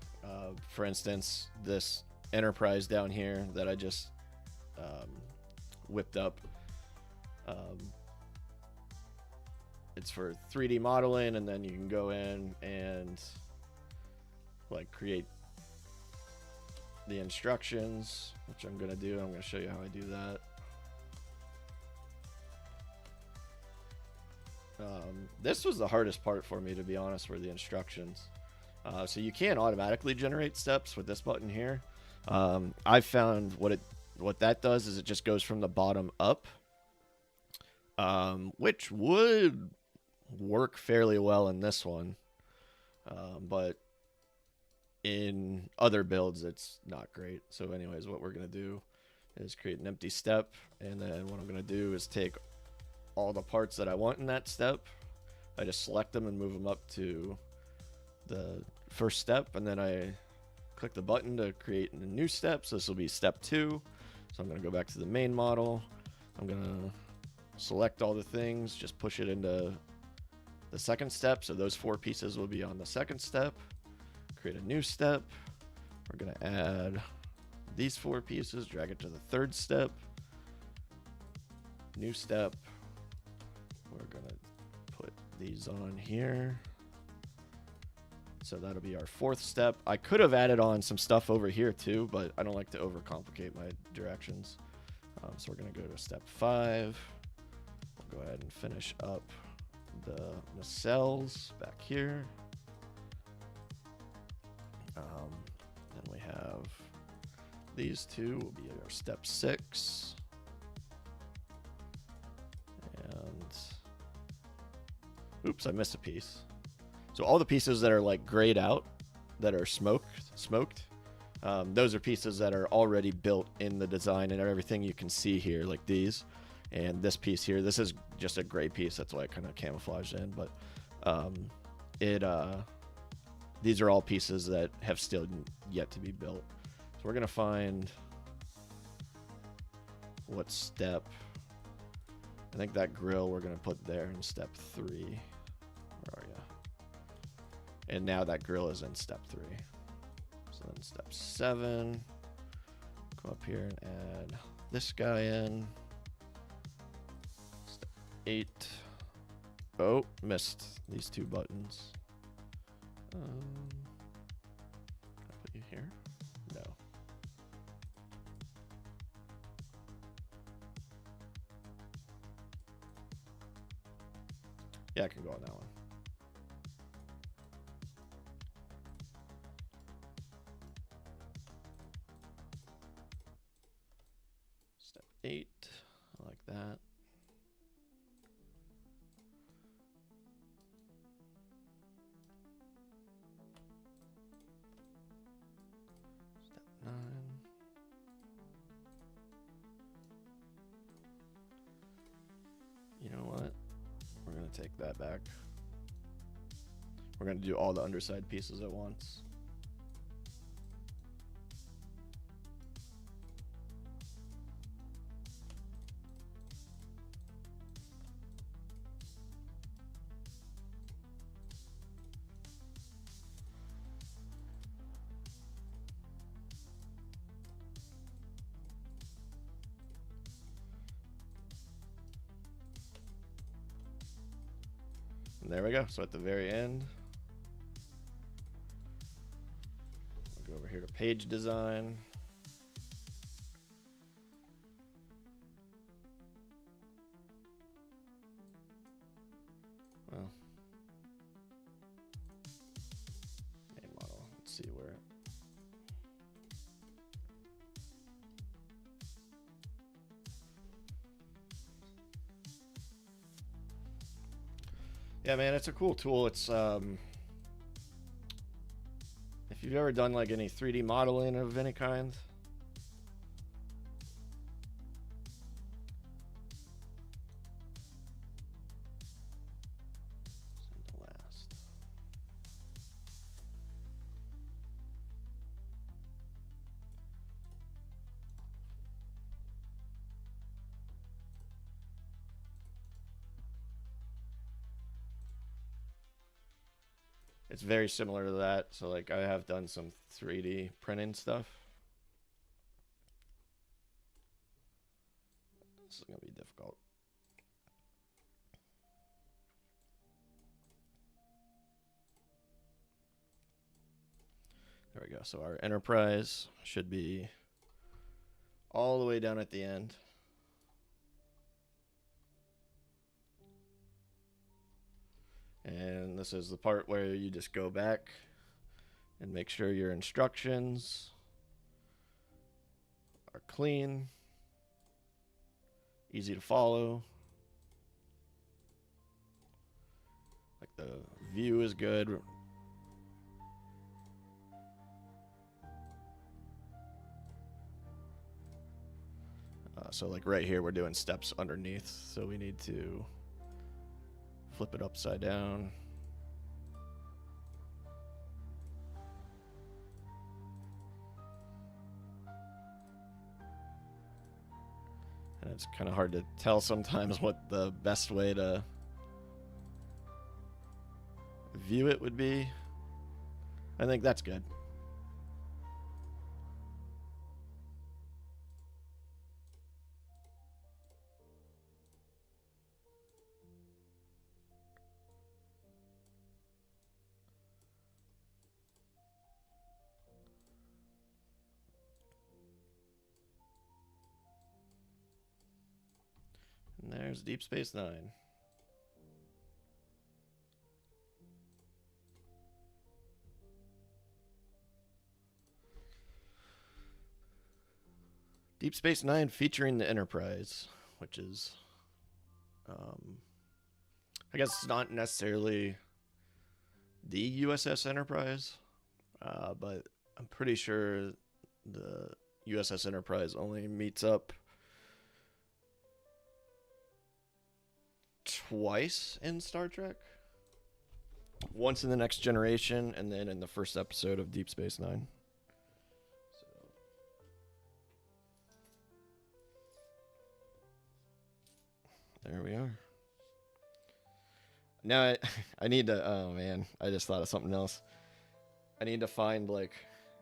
[SPEAKER 1] for instance, this enterprise down here that I just whipped up, it's for 3D modeling, and then you can go in and like create the instructions, which I'm gonna do. I'm gonna show you how I do that. This was the hardest part for me, to be honest, were the instructions. So you can automatically generate steps with this button here. I found what that does is it just goes from the bottom up, which would work fairly well in this one, but in other builds it's not great. So anyways, what we're gonna do is create an empty step, and then what I'm gonna do is take all the parts that I want in that step. I just select them and move them up to the first step, and then I click the button to create a new step. So this will be step 2. So I'm going to go back to the main model. I'm going to select all the things, just push it into the second step. So those 4 pieces will be on the second step. Create a new step. We're going to add these 4 pieces, drag it to the third step. New step. We're going to put these on here. So that'll be our 4th step. I could have added on some stuff over here too, but I don't like to overcomplicate my directions. So we're going to go to step 5. We'll go ahead and finish up the nacelles back here. Then we have these 2 will be our step 6. And oops, I missed a piece. So all the pieces that are like grayed out, that are smoked, those are pieces that are already built in the design, and everything you can see here, like these. And this piece here, this is just a gray piece, that's why I kind of camouflaged in, but these are all pieces that have still yet to be built. So we're gonna find what step. I think that grill we're gonna put there in step 3. Where are you? And now that grill is in step 3. So then step 7, go up here and add this guy in. Step 8. Oh, missed these 2 buttons. Can I put you here? No. Yeah, I can go on that one. Step 8, I like that. Step 9. You know what? We're going to take that back. We're going to do all the underside pieces at once. And there we go. So at the very end, Go over here to page design. Well, main model. Let's see where. Yeah, man, it's a cool tool. It's if you've ever done like any 3D modeling of any kind. Last. It's very similar to that. So like I have done some 3D printing stuff. This is going to be difficult. There we go. So our enterprise should be all the way down at the end. And this is the part where you just go back and make sure your instructions are clean, easy to follow. Like the view is good. So like right here, we're doing steps underneath. So we need to flip it upside down. And it's kind of hard to tell sometimes what the best way to view it would be. I think that's good. And there's Deep Space Nine. Deep Space Nine featuring the Enterprise, which is, I guess it's not necessarily the USS Enterprise, but I'm pretty sure the USS Enterprise only meets up twice in Star Trek. Once in The Next Generation, and then in the first episode of Deep Space Nine. So. There we are. Now I need to, oh man, I just thought of something else. I need to find like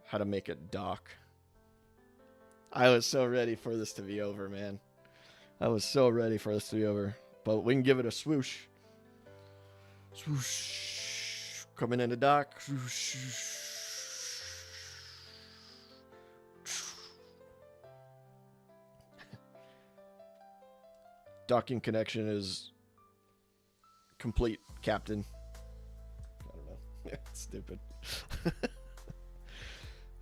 [SPEAKER 1] how to make it dock. I was so ready for this to be over, man. I was so ready for this to be over. But we can give it a swoosh. Swoosh. Coming in the dock. Swoosh. Docking connection is complete, Captain. I don't know. Stupid.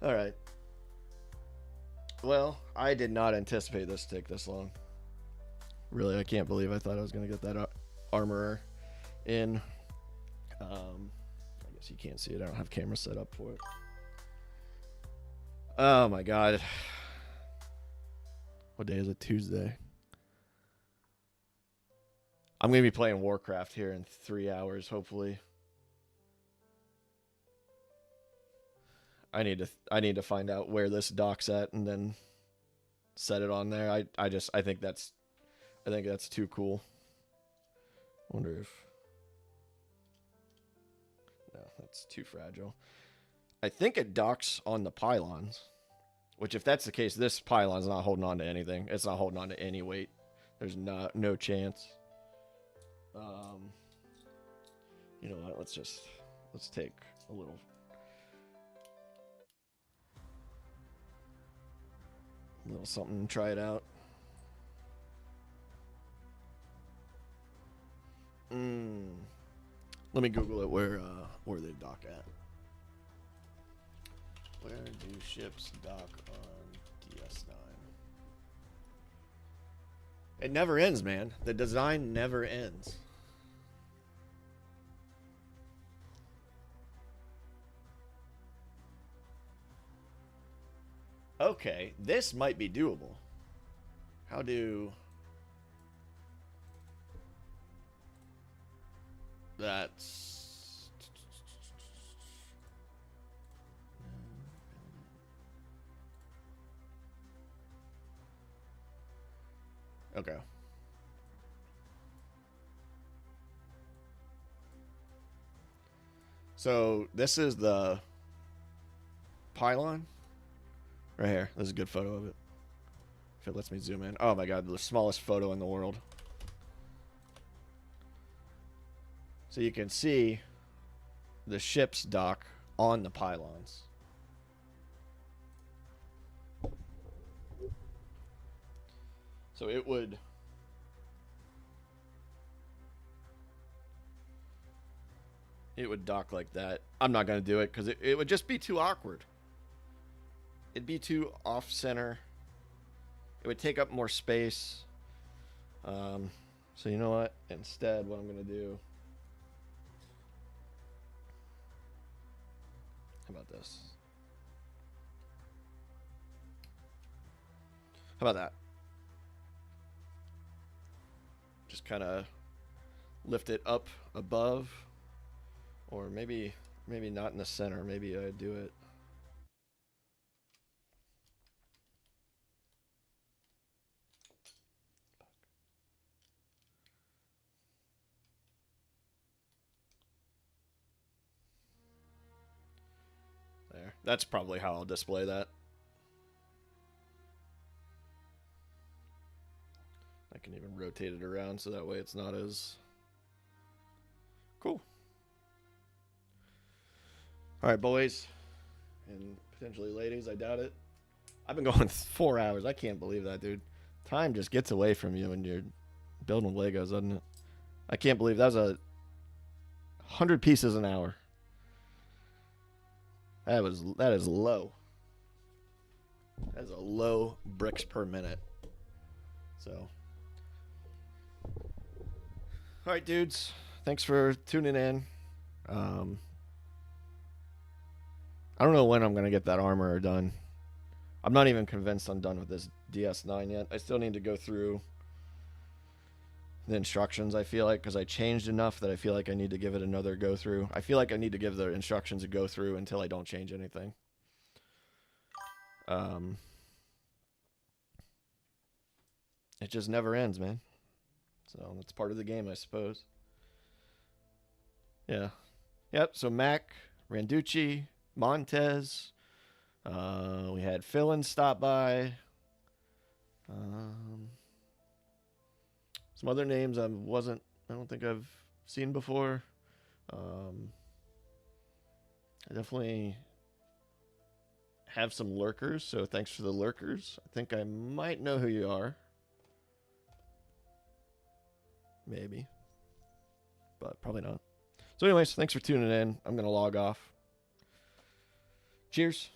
[SPEAKER 1] All right. Well, I did not anticipate this to take this long. Really, I can't believe I thought I was going to get that armorer in. I guess you can't see it. I don't have camera set up for it. Oh my god. What day is it? Tuesday. I'm going to be playing Warcraft here in 3 hours, hopefully. I need to find out where this dock's at and then set it on there. I think that's too cool. Wonder if no, that's too fragile. I think it docks on the pylons, which if that's the case, this pylon's not holding on to anything. It's not holding on to any weight. There's no chance. You know what? Let's take a little. A little something, try it out. Let me Google it where they dock at. Where do ships dock on DS9? It never ends, man. The design never ends. Okay, this might be doable. How do... That's... Okay. So this is the pylon right here. This is a good photo of it. If it lets me zoom in. Oh my god, the smallest photo in the world. So you can see the ship's dock on the pylons. So it would... It would dock like that. I'm not going to do it because it would just be too awkward. It'd be too off-center. It would take up more space. So you know what? Instead, what I'm going to do... How about this? How about that? Just kind of lift it up above. Or maybe not in the center. Maybe I do it. There. That's probably how I'll display that. I can even rotate it around so that way it's not as cool. All right, boys, and potentially ladies, I doubt it. I've been going 4 hours. I can't believe that, dude. Time just gets away from you when you're building Legos, doesn't it? I can't believe that was 100 pieces an hour. That is low. That is a low bricks per minute. So, all right, dudes. Thanks for tuning in. I don't know when I'm going to get that armor done. I'm not even convinced I'm done with this DS9 yet. I still need to go through the instructions, I feel like, because I changed enough that I feel like I need to give it another go through. I feel like I need to give the instructions a go through until I don't change anything. It just never ends, man. So that's part of the game, I suppose. Yeah. Yep, so Mac, Randucci, Montez. We had Philin stop by. Some other names I don't think I've seen before. I definitely have some lurkers, so thanks for the lurkers. I think I might know who you are. Maybe. But probably not. So anyways, thanks for tuning in. I'm going to log off. Cheers.